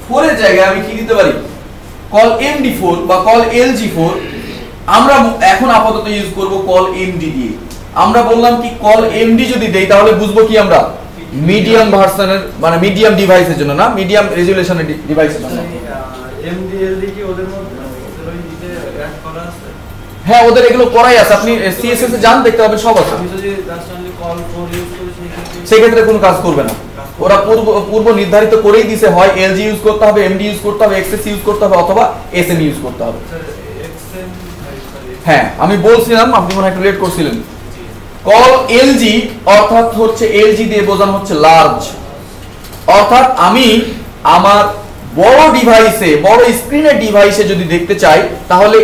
4 এর জায়গায় আমি কি দিতে পারি, কল MD4 বা কল LG4। আমরা এখন আপাতত ইউজ করব কল MD দিয়ে। আমরা বললাম কি কল MD যদি দেই তাহলে বুঝবো কি আমরা, মিডিয়াম ভার্সনের মানে মিডিয়াম ডিভাইসের জন্য না, মিডিয়াম রেজোলিউশনের ডিভাইসের জন্য। MD LD কি ওদের মধ্যে ওদের ওই দিকে অ্যাড করা আছে? হ্যাঁ ওদের এগুলো করাই আছে, আপনি সিএসএস এ জান দেখতে পাবেন সব আছে। আমি যদি জাস্ট অনলি কল 4 ইউজ করি সেই ক্ষেত্রে কোনো কাজ করবে না, ওরা পূর্ব নির্ধারিত করেই দিয়েছে, হয় LG ইউজ করতে হবে, MD ইউজ করতে হবে, XS ইউজ করতে হবে অথবা SM ইউজ করতে হবে। হ্যাঁ আমি বলছিলাম, আপনি মনে হয় একটু লেট করছিলেন। কল LG অর্থাৎ হচ্ছে LG দিয়ে বোঝানো হচ্ছে লার্জ, অর্থাৎ আমি আমার বড় ডিভাইসে, বড় স্ক্রিনের ডিভাইসে যদি দেখতে চাই তাহলে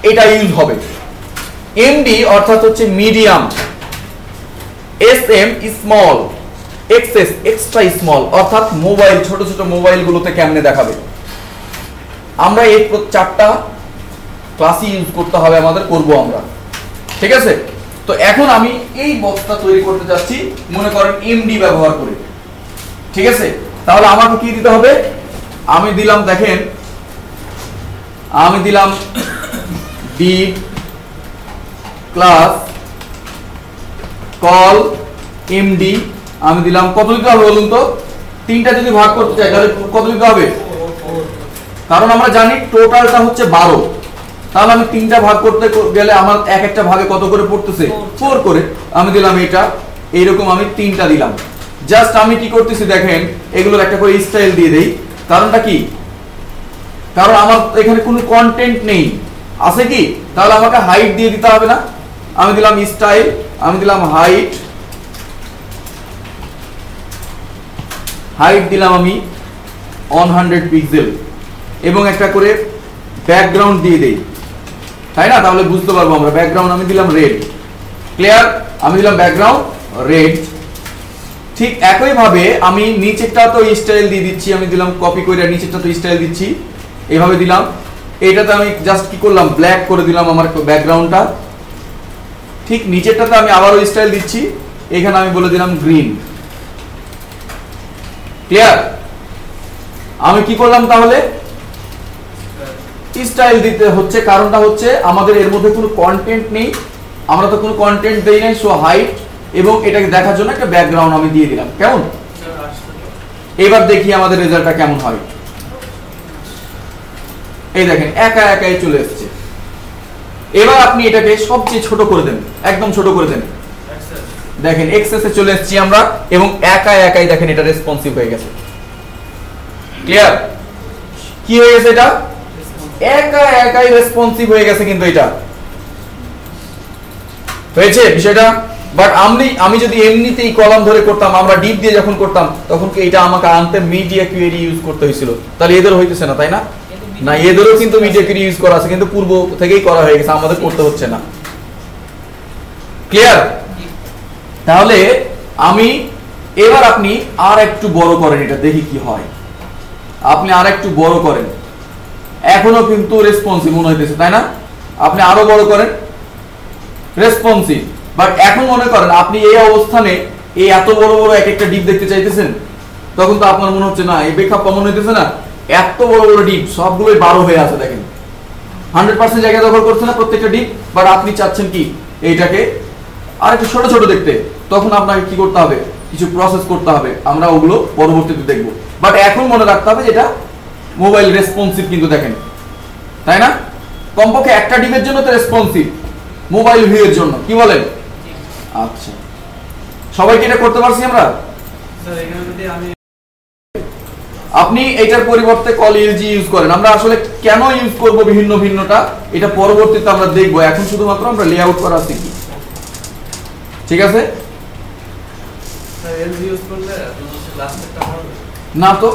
এটা ইউজ হবে। MD অর্থাৎ হচ্ছে medium, SM small, XS extra small অর্থাৎ মোবাইল, ছোট ছোট মোবাইলগুলোতে কেমনে দেখাবে। আমরা এই চারটা ক্লাসই ইউজ করতে হবে আমাদের, করব আমরা, ঠিক আছে? তো এখন আমি এই বক্সটা তৈরি করতে যাচ্ছি মনে করেন MD ব্যবহার করে, ঠিক আছে? তাহলে আমাকে কি দিতে হবে, আমি দিলাম, দেখেন আমি দিলাম ডিপ ক্লাস কল MD, আমি দিলাম কত দিতে হবে বলুন তো, তিনটা যদি ভাগ করতে চাই তাহলে কত দিতে হবে, কারণ আমরা জানি টোটালটা হচ্ছে 12, তাহলে আমি তিনটা ভাগ করতে গেলে আমার এক একটা ভাগে কত করে পড়তেছে, 4 করে। আমি দিলাম এটা এইরকম, আমি তিনটা দিলাম। জাস্ট আমি কি করতেছি দেখেন, এগুলোর একটা করে স্টাইল দিয়ে দেই। কারণটা কি, কারণ আমার এখানে কোনো কন্টেন্ট নেই, আছে কি? তাহলে আমাকে হাইট দিয়ে দিতে হবে না। আমি দিলাম স্টাইল, আমি দিলাম হাইট দিলাম আমি 100 পিক্সেল এবং একটা করে ব্যাকগ্রাউন্ড দিয়ে দেই, তাই না? তাহলে বুঝতে পারবো আমরা। ব্যাকগ্রাউন্ড আমি দিলাম রেড, ক্লিয়ার? আমি দিলাম ব্যাকগ্রাউন্ড রেড। ঠিক একই ভাবে আমি নিচেরটা তো স্টাইল দিয়ে দিচ্ছি, আমি দিলাম কপি করে নিচেরটা তো স্টাইল দিচ্ছি, এইভাবে দিলাম। এইটাতে আমি জাস্ট কি করলাম, ব্ল্যাক করে দিলাম আমার ব্যাকগ্রাউন্ডটা। ঠিক নিচেরটাতে আমি আবারও স্টাইল দিচ্ছি, এখানে আমি বলে দিলাম গ্রিন, ক্লিয়ার? আমি কি করলাম তাহলে, স্টাইল দিতে হচ্ছে, কারণটা হচ্ছে আমাদের এর মধ্যে কোনো কন্টেন্ট নেই, আমরা তো কোনো কন্টেন্ট দেই নাই। সো হাইট এবং এটাকে দেখার জন্য একটা ব্যাকগ্রাউন্ড আমি দিয়ে দিলাম, কেমন? এবার দেখি আমাদের রেজাল্টটা কেমন হয়। এই দেখেন একা একাই চলে এসেছে। এবার আপনি এটাকে সবচেয়ে ছোট করে দেন, একদম ছোট করে দেন, দেখেন এক্সেস এ চলে এসেছি আমরা এবং একা একাই দেখেন এটা রেসপন্সিভ হয়ে গেছে, ক্লিয়ার? কি হয়ে গেছে, এটা একা একাই রেসপন্সিভ হয়ে গেছে, কিন্তু এটা হয়েছে বিষয়টা। বাট আমি যদি এমনিতেই কলাম ধরে করতাম, আমরা ডিপ দিয়ে যখন করতাম তখন কি এটা আমাকে আনতে মিডিয়া কোয়েরি ইউজ করতে হয়েছিল, তাহলে এদের হইতেছে না, তাই না? না, এদেরও কিন্তু মিডিয়া কোয়েরি ইউজ করা আছে, কিন্তু পূর্ব থেকেই করা হয়ে গেছে, আমাদের করতে হচ্ছে না, ক্লিয়ার? তাহলে আমি এবার আপনি আর একটু বড় করেন, এটা দেখি কি হয়। আপনি আর একটু বড় করেন, এখনো কিন্তু রেসপন্সিভ মনে হইতেছে, তাই না? আপনি আরো বড় করেন, রেসপন্সিভ। বাট এখন মনে করেন আপনি এই অবস্থানে এই এত বড় বড় এক একটা ডিপ দেখতে চাইতেছেন, তখন তো আপনার মনে হচ্ছে না, এই বেকআপ কমন হইতেছে না, এত বড় বড় ডিপ সবগুলোই 12 হয়ে আছে, দেখেন 100% জায়গা দখল করছে না প্রত্যেকটা ডিপ। বাট আপনি চাচ্ছেন কি এইটাকে আর একটু ছোট ছোট দেখতে, তখন আপনাকে কি করতে হবে, কিছু প্রসেস করতে হবে, আমরা ওগুলো পরবর্তীতে দেখব। বাট এখন মনে রাখতে হবে যেটা মোবাইল রেসপন্সিভ কিন্তু দেখেন, তাই না? কমপক্ষে একটা ডিপের জন্য তো রেসপন্সিভ, মোবাইল ভিউ এর জন্য, কি বলেন? আচ্ছা, সবাই কি এটা করতে পারছি আমরা? স্যার এখানে যদি আমি আপনি এটার পরিবর্তে কল এলজি ইউজ করেন। আমরা আসলে কেন ইউজ করব ভিন্ন ভিন্নটা এটা পরবর্তীতে আমরা দেখব, এখন শুধুমাত্র আমরা লেআউট করা শিখি, ঠিক আছে? স্যার এলজি ইউজ করলে লাস্টেরটা হবে না তো,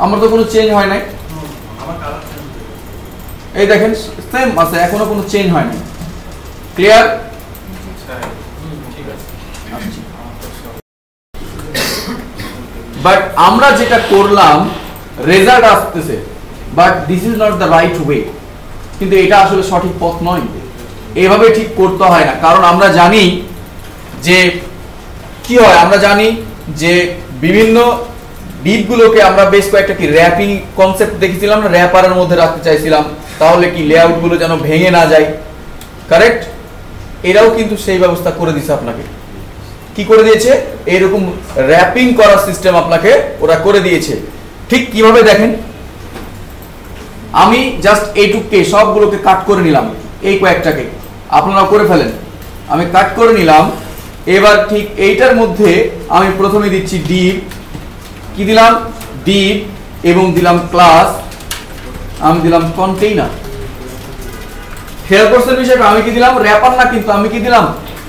আমার তো কোনো চেঞ্জ হয় নাই, আমার কালার চেঞ্জ হবে। এই দেখেন সেম আছে, এখনো কোনো চেঞ্জ হয় নাই। ক্লিয়ার? স্যার ঠিক আছে। বাট আমরা যেটা করলাম রেজাল্ট আসতেছে, but this is not the right way, কিন্তু এটা আসলে সঠিক পথ নয়, এভাবে ঠিক করতে হয় না। কারণ আমরা জানি যে কি হয়, আমরা জানি যে বিভিন্ন ডিপগুলোকে আমরা বেশ কয়েকটা কি র্যাপিং কনসেপ্ট দেখেছিলাম না, র্যাপারের মধ্যে রাখতে চাইছিলাম, তাহলে কি লেআউট গুলো যেন ভেঙে না যায়, কারেক্ট? এরাও কিন্তু সেই ব্যবস্থা করে দিয়েছে আপনাকে। কি করে দিয়েছে? এইরকম র্যাপিং করার সিস্টেম আপনাকে ওরা করে দিয়েছে। ঠিক কিভাবে দেখেন, আমি জাস্ট এইটুককে সবগুলোকে কাট করে নিলাম, এই কয়েকটাকে আপনারা করে ফেলেন, আমি কাট করে নিলাম। এবার ঠিক এইটার মধ্যে আমি প্রথমে দিচ্ছি ডিপ, কি দিলাম? ডিপ, এবং দিলাম ক্লাস, আমি দিলাম কন্টেইনার। খেয়াল করছেন বিষয়টা, আমি কি দিলাম? র্যাপার না, কিন্তু আমি কি দিলাম?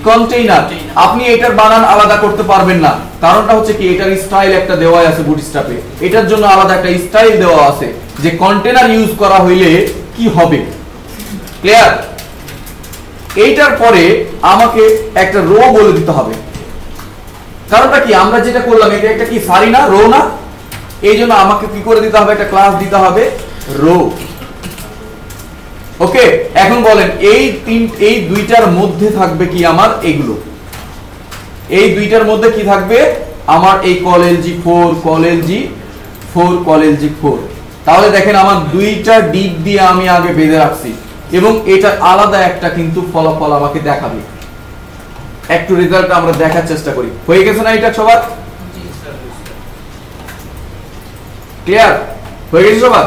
কন্টেইনার। আপনি এটার বানান আলাদা করতে পারবেন না, কারণটা হচ্ছে কি এটার স্টাইল একটা দেওয়া আছে বুটস্ট্র্যাপে, এটার জন্য আলাদা একটা স্টাইল দেওয়া আছে যে কন্টেইনার ইউজ করা হইলে কি হবে। ক্লিয়ার? এইটার পরে আমাকে একটা রো বলে দিতে হবে, কারণটা কি আমরা যেটা করলাম এটা একটা কি সারি না, রো না, এই জন্য আমাকে কি করে দিতে হবে? একটা ক্লাস দিতে হবে রো। ওকে, এখন বলেন এই দুইটার মধ্যে থাকবে কি আমার? এগুলো, এই দুইটার মধ্যে কি থাকবে আমার? এই call LG 4, call LG 4, call LG 4। তাহলে দেখেন আমার দুইটা ডিপ দিয়ে আমি আগে বেঁধে রাখছি, এবং এটা আলাদা একটা কিন্তু ফলাফল আমাকে দেখাবে। একটু রেজাল্ট আমরা দেখার চেষ্টা করি। হয়ে গেছে না এটা সবার? ক্লিয়ার? হয়ে গেছে সবার?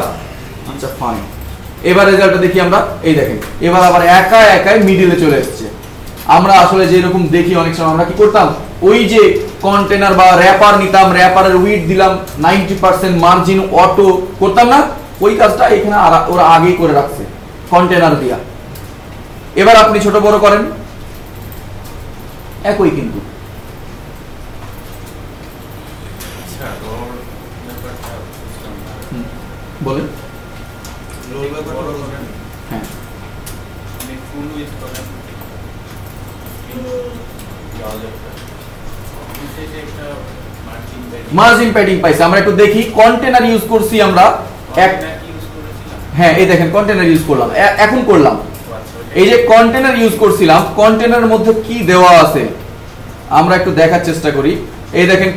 আচ্ছা ফাইন। এবার রেজাল্টটা দেখি আমরা। এই দেখেন এবার আবার একা একাই মিডলে চলে এসেছে। আমরা আসলে যেরকম দেখি অনেক সময় আমরা কি করতাম, ওই যে কন্টেনার বা র্যাপার নিতাম, র্যাপারের উইডথ দিলাম 90% মার্জিন অটো করতাম না, ওই কাজটা এখানে ওরা আগেই করে রাখছে কন্টেনার দিয়া। এবার আপনি ছোট বড় করেন, একই কিন্তু। বলেন। হ্যাঁ, মার্জিন প্যাডিং পাইছে। আমরা একটু দেখি, কন্টেনার ইউজ করছি আমরা হ্যাঁ এই দেখেন কন্টেনার ইউজ করলাম, এখন করলাম। এই যে কন্টেনার ইউজ করছিলাম, কন্টেনারের মধ্যে কি দেওয়া আছে আমরা একটু দেখার চেষ্টা করি। এই দেখেন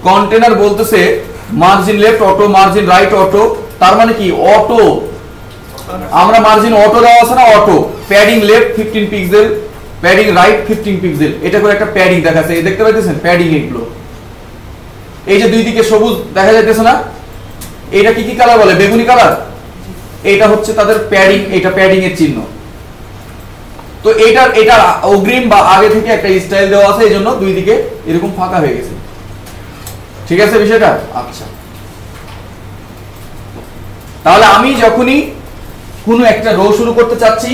কন্টেনার বলতেছে margin left auto, margin right auto, তার মানে কি অটো। আমরা মার্জিন অটো দেওয়া আছে না, auto. Padding left 15 pixel, padding right 15 pixel, এটা করে একটা প্যাডিং দেখাচ্ছে। এই দেখতে পাচ্ছেন প্যাডিং এগুলো। এই যে দুই দিকে সবুজ দেখা যাইতেছে না, এটা কি কি কালার বলে? বেগুনি কালার। এটা হচ্ছে তাদের প্যাডিং, এটা প্যাডিং এর চিহ্ন। তো এটা অগ্রিম বা আগে থেকে একটা স্টাইল দেওয়া আছে, এইজন্য দুই দিকে এরকম ফাঁকা হয়ে গেছে। ঠিক আছে বিষয়টা? আচ্ছা, তাহলে আমি যখনই কোনো একটা রো শুরু করতে চাচ্ছি,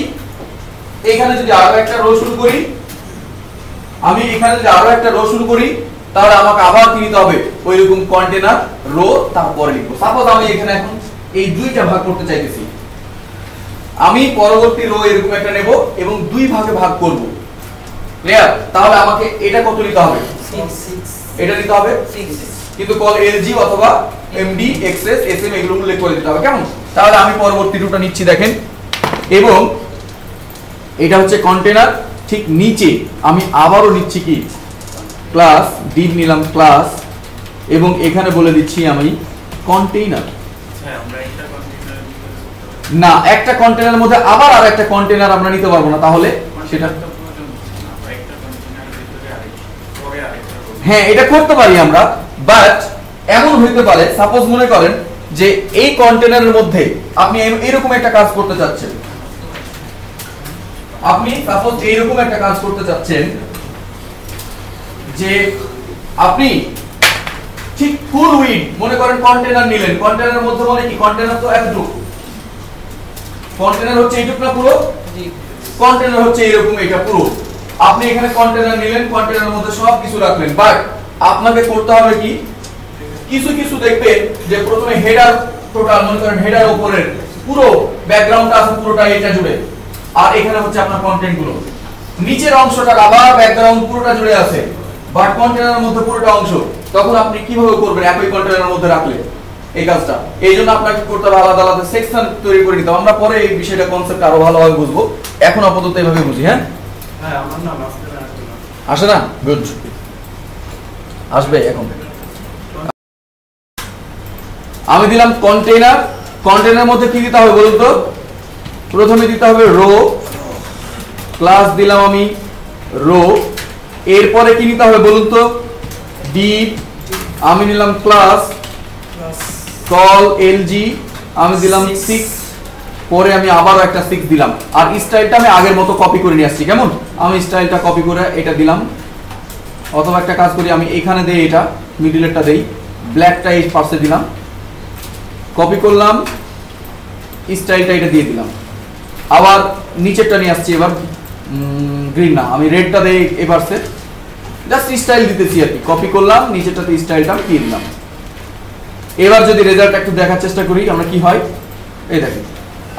এখানে যদি আরো একটা রো শুরু করি, তাহলে আমাকে আবার কি নিতে হবে? ওইরকম কন্টেনার রো তারপরে লিখবো। সাপোজ আমি এখানে এখন এই দুইটা ভাগ করতে চাইতেছি, আমি পরবর্তী রো এরকম একটা নেব এবং দুই ভাগে ভাগ করব। ক্লিয়ার? তাহলে আমাকে এটা কত নিতে হবে? 6 এটা নিতে হবে 6, কিন্তু কল এলজি অথবা এমডি এক্সএস এসএম এগুলো উল্লেখ করে দিতে হবে, কেমন? তাহলে আমি পরবর্তী রুটা নিচ্ছি দেখেন, এবং এটা হচ্ছে কন্টেনার। ঠিক নিচে আমি আবারও নিচ্ছি কি ক্লাস, ডিপ নিলাম ক্লাস, এবং এখানে বলে দিচ্ছি আমি কন্টেইনার। না, একটা কন্টেনারের মধ্যে আবার আর একটা কন্টেনার আমরা নিতে পারবো না, তাহলে সেটা হ্যাঁ এটা করতে পারি আমরা, বাট এমন হইতে পারে সাপোজ মনে করেন যে এই কন্টেনারের মধ্যে আপনি এরকম একটা কাজ করতে চাচ্ছেন, আপনি সাপোজ এইরকম একটা কাজ করতে চাচ্ছেন যে আপনি ঠিক ফুল উইড মনে করেন কন্টেনার নিলেন, কন্টেনারের মধ্যে মানে কি কন্টেনার তো এতটুকু, কন্টেনার হচ্ছে এইটুকু না পুরো, কন্টেনার হচ্ছে এরকম এটা পুরো। আপনি এখানে কন্টেনার নিলেন, কন্টেনারের মধ্যে সব কিছু রাখলেন, বাট আপনাকে করতে হবে কি কিছু কিছু দেখবেন যে প্রথমে হেডার টোটাল মনে করেন হেডার উপরের পুরো ব্যাকগ্রাউন্ডটা আছে পুরোটা এটা জুড়ে, আর এখানে হচ্ছে আপনার কন্টেন্ট গুলো, নিচের অংশটা আবার ব্যাকগ্রাউন্ড পুরোটা জুড়ে আছে বাট কন্টেনারের মধ্যে পুরোটা অংশ। তখন আপনি কিভাবে করবেন একই কন্টেনারের মধ্যে রাখলে এই কাজটা? এই জন্য আপনাকে করতে হবে আলাদা আলাদা সেকশন তৈরি করে নিতে হবে। আমরা পরে এই বিষয়টা কনসেপ্ট আরো ভালোভাবে বুঝবো, এখন আপাতত এইভাবে বুঝি। হ্যাঁ হ্যাঁ আমার নাম আসে না? গুড, আসবে এখন। আমি দিলাম কন্টেইনার, কন্টেইনারের মধ্যে কি দিতে হবে বলুন তো? প্রথমে দিতে হবে রো, ক্লাস দিলাম আমি রো, এরপরে কি নিতে হবে বলুন তো? ডিপ, আমি নিলাম ক্লাস কল এলজি, আমি দিলাম 6, পরে আমি আবার একটা 6 দিলাম, আর স্টাইলটা আমি আগের মতো কপি করে নিয়ে আসছি। কেমন? আমি স্টাইলটা কপি করে এটা দিলাম, অথবা একটা কাজ করি আমি এখানে দেই, এটা মিডলেরটা দেই, ব্ল্যাকটা এই পাশে দিলাম, কপি করলাম, স্টাইলটা এটা দিয়ে দিলাম, আবার নিচেরটা নিয়ে আসছি, এবার গ্রিন না আমি রেডটা দেই এই পাশে, জাস্ট স্টাইল দিতেছি আর কি, কপি করলাম, নিচেরটাতে স্টাইলটা দিয়ে দিলাম। এবার যদি রেজাল্ট একটু দেখার চেষ্টা করি আমরা কি হয়, এই দেখেন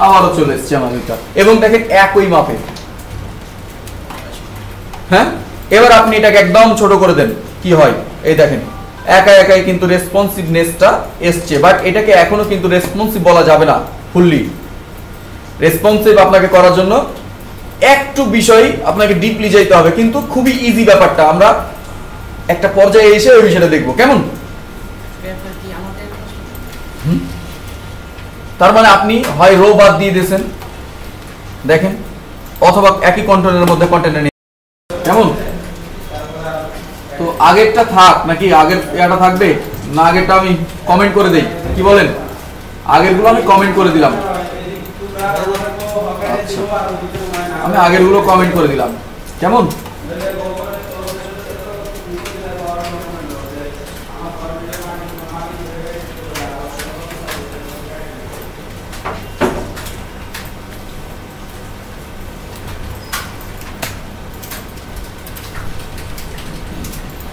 আবারও চলে এসেছে আমার এটা, এবং দেখেন একই মাপে। হ্যাঁ এবার আপনি এটাকে একদম ছোট করে দেন, কি হয় এই দেখেন একা একাই কিন্তু রেসপন্সিভনেসটা এসছে, বাট এটাকে এখনো কিন্তু রেসপন্সিভ বলা যাবে না ফুললি। রেসপন্সিভ আপনাকে করার জন্য একটু বিষয় আপনাকে ডিপলি যাইতে হবে, কিন্তু খুবই ইজি ব্যাপারটা, আমরা একটা পর্যায়ে এসে ওই বিষয়টা দেখবো। কেমন? তার মানে আপনি হয় রো বাদ দিয়ে দিয়েছেন দেখেন, অথবা একই কন্টেনারের মধ্যে কন্টেনার নিয়ে, কেমন? তো আগেরটা থাক নাকি আগের এটা থাকবে না? আগেরটা আমি কমেন্ট করে দেই, কি বলেন? আগেরগুলো আমি কমেন্ট করে দিলাম, আচ্ছা আমি আগেরগুলো কমেন্ট করে দিলাম, কেমন?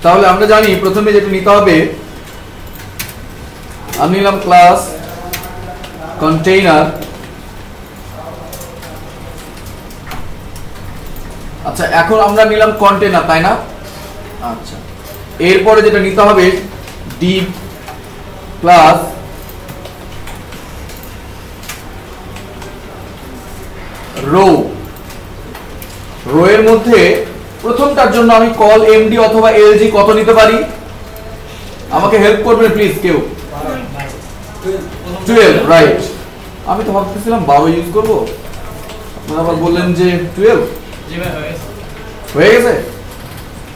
তাহলে আমরা জানি প্রথমে যেটা নিতে হবে, আমি নিলাম ক্লাস কন্টেইনার, আচ্ছা এখন আমরা নিলাম কন্টেইনার তাই না? আচ্ছা এরপরে যেটা নিতে হবে ডিপ ক্লাস রো, রো এর মধ্যে প্রথমটার জন্য আমি কল এমডি অথবা এলজি কত নিতে পারি? আমাকে হেল্প করবেন প্লিজ কেউ। 12, রাইট। আমি তো ভাবতেছিলাম 12 ইউজ করব, আপনারা আবার বললেন যে 12। জি ভাই হয়ে গেছে।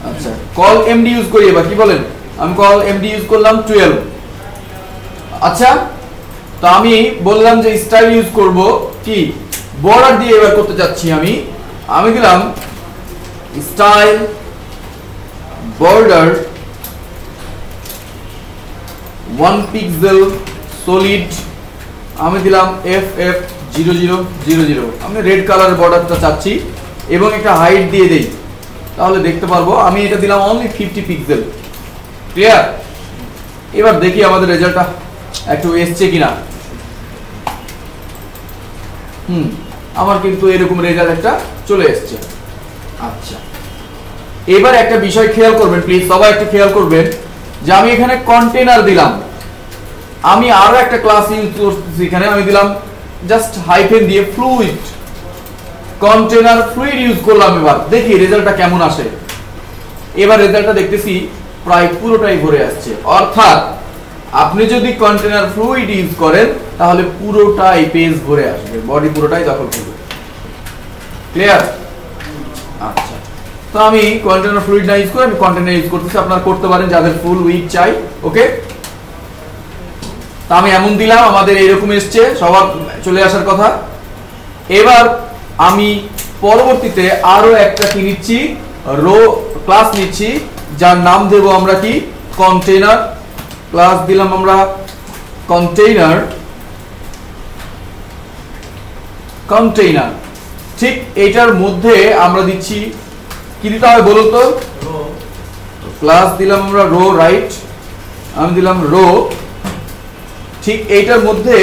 আচ্ছা কল এমডি ইউজ করি, এবার কি বলেন? আমি কল এমডি ইউজ করলাম 12। আচ্ছা তো আমি বললাম যে স্টাইল ইউজ করব কি বর্ডার দিয়ে, এবার করতে যাচ্ছি আমি দিলাম স্টাইল বর্ডার 1 পিক্সেল সলিড, আমি দিলাম FF0000, আমি রেড কালারের বর্ডারটা চাচ্ছি এবং একটা হাইট দিয়ে দেই, তাহলে দেখতে পারবো। আমি এটা দিলাম অনলি 50 পিক্সেল, ক্লিয়ার? এবার দেখি আমাদের রেজাল্টটা একটু এসছে কিনা। আমার কিন্তু এরকম রেজাল্ট একটা চলে এসছে। আচ্ছা এবার একটা বিষয় খেয়াল করবেন প্লিজ, সবাই একটু খেয়াল করবেন যে আমি এখানে কন্টেইনার দিলাম, আমি আরো একটা ক্লাস ইউজ করতেছি, এখানে আমি দিলাম জাস্ট হাইফেন দিয়ে ফ্লুইড, কন্টেইনার ফ্লুইড ইউজ করলাম। এবার দেখি রেজাল্টটা কেমন আসে। এবার রেজাল্টটা দেখতেছি প্রায় পুরোটাই ভরে আসছে, অর্থাৎ আপনি যদি কন্টেইনার ফ্লুইড ইউজ করেন তাহলে পুরোটাই পেজ ভরে আসবে, বডি পুরোটাই দখল করবে, ক্লিয়ার? আচ্ছা তো আমি কন্টেইনার ফ্লুইড না ইউজ করে আমি কন্টেইনার ইউজ করতেছি, আপনারা করতে পারেন যাদের ফুল উইড চাই। ওকে তা আমি এমন দিলাম, আমাদের এইরকম এসছে, সবার চলে আসার কথা। এবার আমি পরবর্তীতে আরো একটা কি নিচ্ছি, রো ক্লাস নিচ্ছি, যার নাম দেব আমরা কি কন্টেইনার। ক্লাস দিলাম আমরা কন্টেইনার। কন্টেইনার ঠিক এটার মধ্যে আমরা দিচ্ছি কি দিতে হবে বলুন তো? রো। ক্লাস দিলাম আমরা রো, রাইট, আমি দিলাম রো। ঠিক এইটার মধ্যে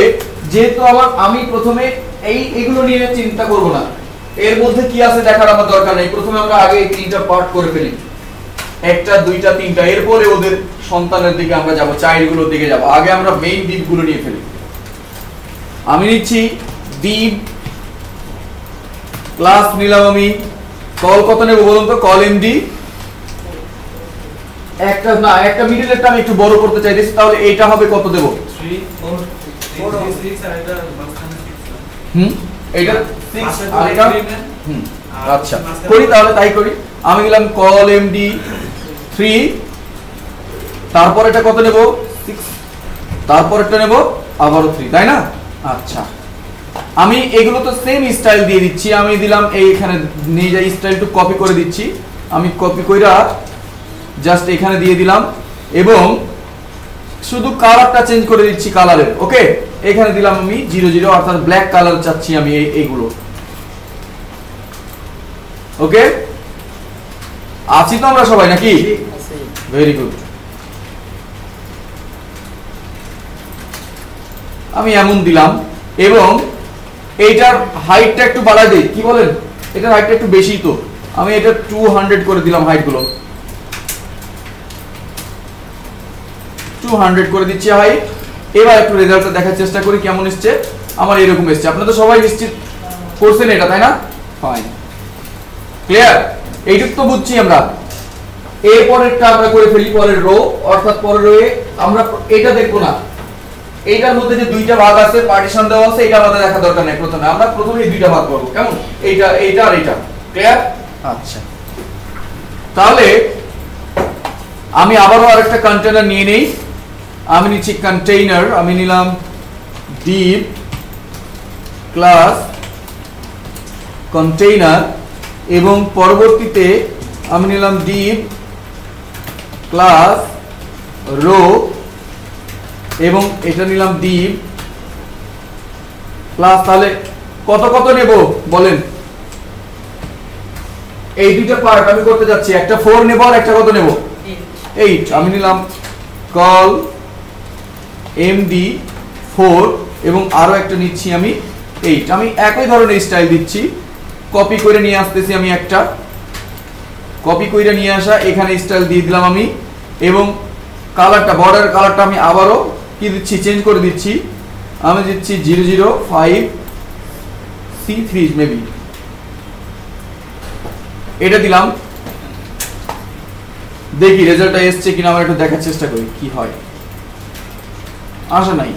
যেহেতু আমি প্রথমে এইগুলো নিয়ে চিন্তা করব না, এর মধ্যে কি আছে দেখার আমার দরকার নেই। প্রথমে আমরা আগে এই তিনটা পার্ট করে ফেলি, একটা দুইটা তিনটা, এরপরে ওদের সন্তানের দিকে আমরা যাব, চাইল্ডগুলোর দিকে যাব। আগে আমরা মেইন দিকগুলো নিয়ে ফেলি। আমি নিচ্ছি দিক, ক্লাস নিলাম আমি, কল কত নেব বলুন তো? Call MD. একটা মিডলেরটা আমি একটু বড় করতে চাইতেছি, তাহলে এইটা হবে কত দেব? 3 4 3 6 আর এটা মাঝখানে 6। এইটা 6 আর এটা আচ্ছা করি, তাহলে তাই করি। আমি দিলাম কল এমডি 3, তারপর এটা কত নেব? 6, তারপর এটা নেব আবারও 3, তাই না? আচ্ছা, আমি এগুলো তো সেম স্টাইল দিয়ে দিচ্ছি। আমি দিলাম এইখানে নিয়ে যাই, স্টাইল টু কপি করে দিচ্ছি। আমি কপি কইরা জাস্ট এখানে দিয়ে দিলাম এবং শুধু কালারটা চেঞ্জ করে দিচ্ছি কালারের। ওকে, এখানে দিলাম আমি 00, অর্থাৎ ব্ল্যাক কালার চাচ্ছি আমি এইগুলো। ওকে, আছি তো আমরা সবাই নাকি? Very good. আমি এমন দিলাম এবং এইটার হাইটটা একটু বাড়াই দেই, কি বলেন? এটার হাইটটা একটু বেশি, তো আমি এটা 200 করে দিলাম। হাইট গুলো 200 করে দিচ্ছি হাইট। এবার একটু রেজাল্টটা দেখার চেষ্টা করি কেমন এসছে। আমার এরকম এসছে। আপনারা তো সবাই নিশ্চিত করছেন এটা, তাই না? ফাইন, ক্লিয়ার, এইটুকু তো বুঝছি আমরা। এরপরেরটা আমরা করে ফেলি, পরের রো, অর্থাৎ পরের রোয়ে আমরা এটা দেখবো না। এইটার মধ্যে যে দুইটা ভাগ আছে, পার্টিশন দেওয়া আছে, এটা আমাদের দেখা দরকার নেই। আমরা প্রথমে এই দুইটা ভাগ করব, কেমন? এইটা আর এইটা, ক্লিয়ার? আচ্ছা, তাহলে আমি আবারও আরেকটা কন্টেইনার নিয়ে নেই। আমি নিচ্ছি কন্টেইনার, আমি নিলাম ডিপ ক্লাস কন্টেইনার এবং পরবর্তীতে আমি নিলাম ডিপ ক্লাস রো এবং এটা নিলাম ডিপ ক্লাস। তাহলে কত কত নেব বলেন? এই দুইটা পার্ট আমি করতে যাচ্ছি, একটা 4 নেব আর একটা কত নেব? 8। আমি নিলাম কল এমডি 4 এবং আরো একটা নিচ্ছি আমি 8। আমি একই ধরনের স্টাইল দিচ্ছি, কপি করে নিয়ে আসতেছি আমি, একটা কপি করে নিয়ে আসা, এখানে স্টাইল দিয়ে দিলাম আমি এবং কালারটা, বর্ডার কালারটা আমি আবারও কি দিচ্ছি, চেঞ্জ করে দিচ্ছি। আমি দিচ্ছি 005C3 মেবি, এটা দিলাম। দেখি রেজাল্টটা এসছে কিনা, আমরা একটু দেখার চেষ্টা করি কি হয়। আসে নাই,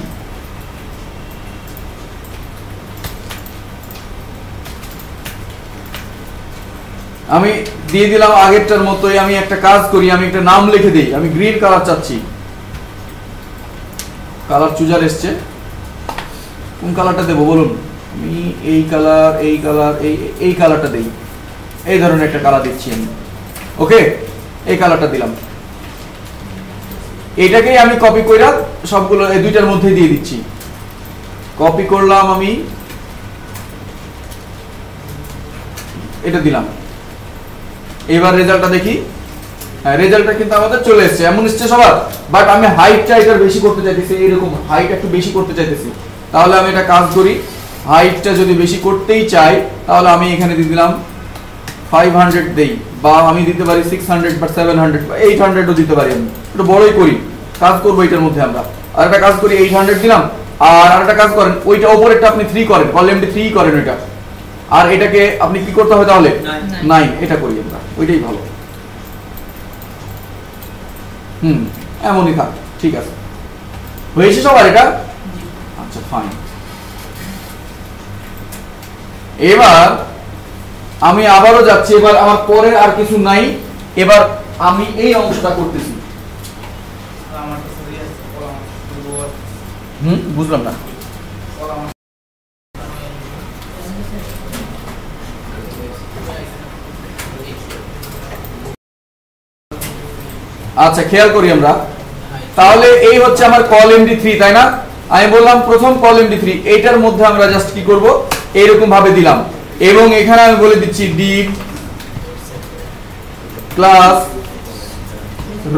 আমি দিয়ে দিলাম আগেরটার মতোই। আমি একটা কাজ করি, আমি একটা নাম লিখে দিই। আমি গ্রিন কালার চাচ্ছি, কালার চুজার এসছে। কোন কালারটা দেবো বলুন? আমি এই কালার, এই কালার, এই কালারটা দেই। এই ধরনের একটা কালার দিচ্ছি আমি। ওকে, এই কালারটা দিলাম। এটাকেই আমি কপি কইরা সবগুলো এই দুইটার মধ্যে দিয়ে দিচ্ছি। কপি করলাম আমি, এটা দিলাম। এবার রেজাল্টটা দেখি। হ্যাঁ, রেজাল্টটা কিন্তু আমাদের চলে এসেছে, এমন এসেছে সবার। বাট আমি হাইটটা এটার বেশি করতে চাইতেছি, এরকম হাইট একটু বেশি করতে চাইতেছি। তাহলে আমি এটা কাজ করি, হাইটটা যদি বেশি করতেই চাই তাহলে আমি এখানে দিয়ে দিলাম 500 দেই, বা আমি দিতে পারি 600 বা 700 বা 800ও দিতে পারি। আমি একটু বড়ই করি, কাজ করবো এটার মধ্যে আমরা। আর একটা কাজ করি, 800 দিলাম। আর আরেকটা কাজ করেন, ওইটা উপরেরটা আপনি 3 করেন, কলামটি 3 করেন ওইটা। আর এটাকে আপনি কি করতে হবে তাহলে? 9, এটা করি আমরা, ওইটাই ভালো। এমনই থাক, ঠিক আছে। হয়েছে সবার এটা? আচ্ছা, ফাইন। এবার আমি আবারও যাচ্ছি, এবার আমার পরে আর কিছু নাই। এবার আমি এই অংশটা করতেছি। বুঝলাম না। আচ্ছা খেয়াল করি আমরা, তাহলে এই হচ্ছে আমার কল MD3 তাই না? আমি বললাম প্রথম কল MD3, এইটার মধ্যে আমরা জাস্ট কি করব, এইরকম ভাবে দিলাম, এবং এখানে আমি বলে দিচ্ছি ডিপ ক্লাস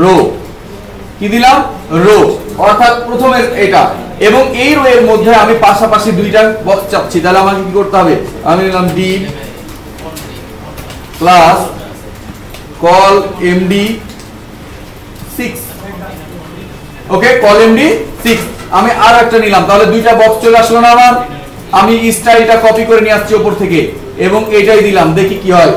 রো, কি দিলাম, রো, অর্থাৎ প্রথমের এটা, এবং এই রো এর মধ্যে আমি পাশাপাশি দুইটা বক্স চাচ্ছি, তাহলে আমাকে কি করতে হবে, আমি নিলাম ডিপ ক্লাস কল MD6, ওকে, কল MD6 আমি আর একটা নিলাম, তাহলে দুইটা বক্স চলে আসলো না আমার। আমি স্টাইলটা কপি করে নিয়ে আসছি উপর থেকে এবং এটাই দিলাম, দেখি কি হয়।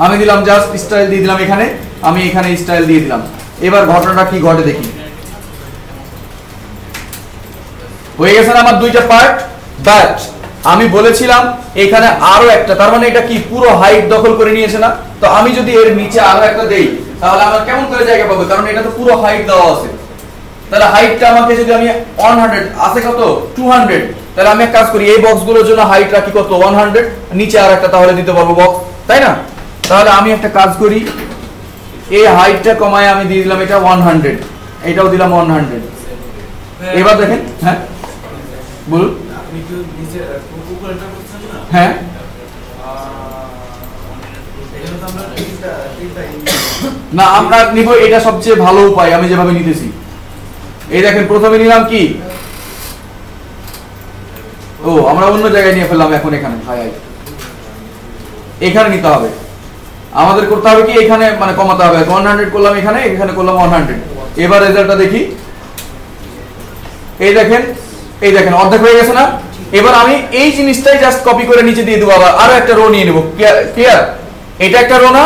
আমি দিলাম জাস্ট স্টাইল দিয়ে দিলাম, এখানে আমি এখানে স্টাইল দিয়ে দিলাম। এবার ঘটনাটা কি ঘটে দেখি। হয়ে গেছে না আমার দুইটা পার্ট, বাট আমি বলেছিলাম এখানে আরো একটা, তার মানে এটা কি পুরো হাইট দখল করে নিয়েছে না? তো আমি যদি এর নিচে আরো একটা দেই তাহলে আমার কেমন করে জায়গা পাবো, কারণ এটা তো পুরো হাইট দেওয়া আছে। তাহলে হাইটটা আমাকে যদি আমি 100 আছে কত 200, তাহলে আমি এক কাজ করি, এই বক্সগুলোর জন্য হাইট রাখি কত 100, নিচে আর একটা তাহলে দিতে পারবো বক্স, তাই না? তাহলে আমি একটা কাজ করি, এই হাইটটা কমায় আমি দিয়ে দিলাম এটা 100, এটাও দিলাম 100। এবার দেখেন, হ্যাঁ বলুন। আপনি কি নিচে উপরেটা করছেন না? হ্যাঁ, এখানে তো আমরা তিনটা না আমরা নিব, এটা সবচেয়ে ভালো উপায় আমি যেভাবে নিতেছি। এই দেখেন প্রথমে নিলাম কি, ও আমরা অন্য জায়গায় নিয়ে ফেললাম, এখন এখানে এখানে নিতে হবে, আমাদের করতে হবে কি এখানে মানে কমাতে হবে, 100 করলাম এখানে, এখানে করলাম 100। এবার রেজাল্টটা দেখি, এই দেখেন অর্ধেক হয়ে গেছে না? এবার আমি এই জিনিসটাই জাস্ট কপি করে নিচে দিয়ে দেবো, আবার আরো একটা রো নিয়ে নেব, ক্লিয়ার? এটা একটা রো না,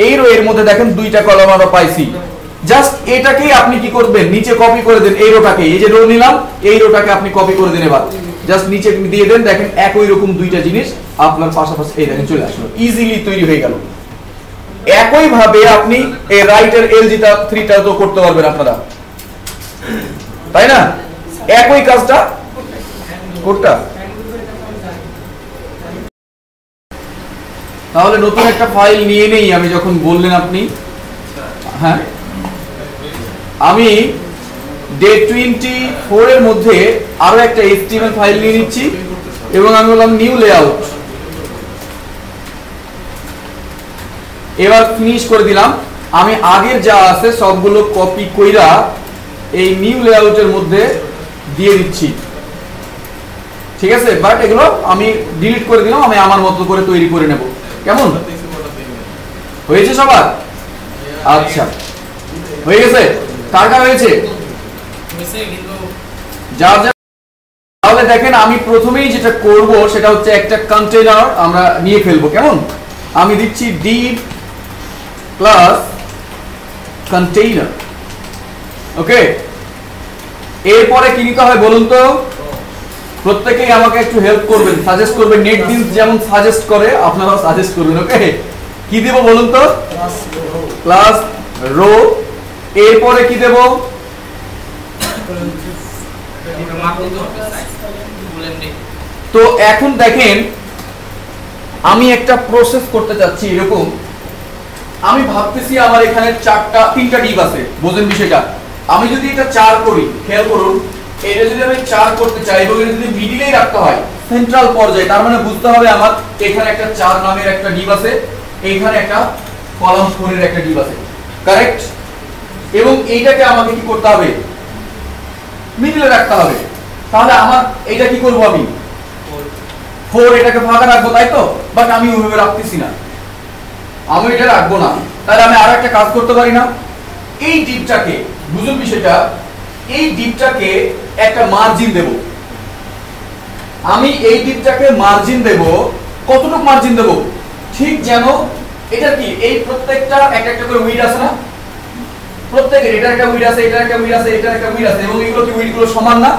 এই রো এর মধ্যে দেখেন দুইটা কলাম আমরা পাইছি, জাস্ট এটাকেই আপনি কি করবেন, নিচে কপি করে দেন, এই রোটাকে, এই যে রো নিলাম এই রোটাকে আপনি কপি করে দেন, এবার জাস্ট নিচে দিয়ে দেন, দেখেন একই রকম দুইটা জিনিস আপনার পাশাপাশি এই দেখেন চলে আসলো, ইজিলি তৈরি হয়ে গেল। একই ভাবে আপনি এই রাইটের এলজিটা 3টা তো করতে পারবেন আপনারা, তাই না? একই কাজটা কোডটা, তাহলে নতুন একটা ফাইল নিয়ে নেই আমি, যখন বললেন আপনি, হ্যাঁ আমি ডে 24 এর মধ্যে আরো একটা HTML ফাইল নিয়ে নিচ্ছি এবং আমি বললাম নিউ লেআউট, এবার ফিনিশ করে দিলাম। আমি আগের যা আছে সবগুলো কপি কইরা এই নিউ লেআউটের মধ্যে দিয়ে দিচ্ছি, ঠিক আছে? বাট এগুলো আমি ডিলিট করে দিলাম, আমি আমার মতো করে তৈরি করে নেব, কেমন হয়েছে সবার? আচ্ছা হয়ে গেছে, কার কার হয়েছে? যার যার। তাহলে দেখেন আমি প্রথমেই যেটা করব সেটা হচ্ছে একটা কন্টেইনার আমরা নিয়ে ফেলবো, কেমন? আমি দিচ্ছি ডিপ ক্লাস কন্টেইনার, ওকে। এরপরে কি নিতে হয় বলুন তো? প্রত্যেকেই আমাকে একটু হেল্প করবেন, সাজেস্ট করবেন, নেটবিনস যেমন সাজেস্ট করে আপনারাও সাজেস্ট করবেন, ওকে। কি দেব বলুন তো? ক্লাস রো, এরপরে কি দেব? তো এখন দেখেন আমি একটা প্রসেস করতে চাচ্ছি এরকম, আমি ভাবতেছি আমার এখানে 3টা ডিপ আছে, বোঝেন বিষয়টা। আমি যদি এটা 4 করি, খেয়াল করুন, এটা যদি আমি 4 করতে চাই এবং এটা যদি মিডিলেই রাখতে হয় সেন্ট্রাল পর্যায়ে, তার মানে বুঝতে হবে আমার এখানে একটা 4 নামের একটা ডিপ আছে, এইখানে একটা কলাম 4 এর একটা ডিপ আছে, কারেক্ট? এবং এইটাকে আমাকে কি করতে হবে, মিডিলে রাখতে হবে। তাহলে আমার এটা কি করব, আমি 4 এটাকে ফাঁকা রাখবো, তাই তো? বাট আমি ওইভাবে রাখতেছি না, আমি এটা রাখবো না। তাহলে আমি আরো একটা কাজ করতে পারি না, এই ডিপটাকে, বুঝুন বিষয়টা, এই ডিপটাকে একটা মার্জিন দেব। আমি এই ডিপটাকে মার্জিন দেব, কতটুকু মার্জিন দেব? ঠিক যেন এটা কি, এই প্রত্যেকটা একটা একটা করে উইড আছে না, প্রত্যেকের এটা একটা উইড আছে, এটা একটা উইড আছে, এটা একটা উইড আছে, এবং এগুলো কি উইডগুলো সমান না?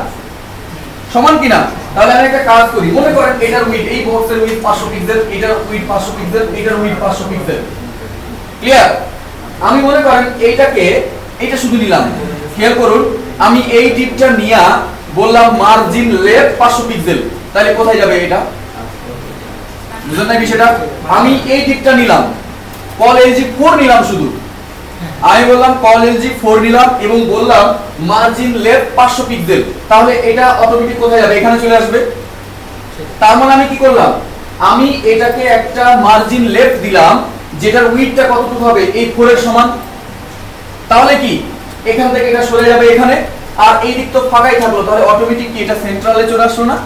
সমান কিনা? তাহলে আমি একটা কাজ করি, মনে করেন এটার উইড, এই বক্সের উইড 500 পিক্সেল, এটার উইড 500 পিক্সেল, এটার উইড 500 পিক্সেল, ক্লিয়ার? আমি মনে করেন এইটাকে, এটা শুধু নিলাম, খেয়াল করুন, আমি এই ডিপটা নিয়া বললাম মার্জিন লেফট 500 পিক্সেল, তাহলে কোথায় যাবে এটা? বুঝলেন না বিষয়টা? আমি এই ডিপটা নিলাম, কল এলজি 4 নিলাম শুধু, আমি বললাম কল এলজি 4 নিলাম এবং বললাম মার্জিন লেফট 500 পিক্সেল, তাহলে এটা অটোমেটিক কোথায় যাবে? এখানে চলে আসবে। তার মানে আমি কি করলাম, আমি এটাকে একটা মার্জিন লেফট দিলাম যেটার উইডথটা কতটুকু হবে? এই 4 এর সমান। তাহলে কি এখান থেকে এটা সরে যাবে এখানে, আর এই দিক তো ফাঁকাই থাকলো, তাহলে অটোমেটিক কি এটা সেন্ট্রালে চলে আসলো না?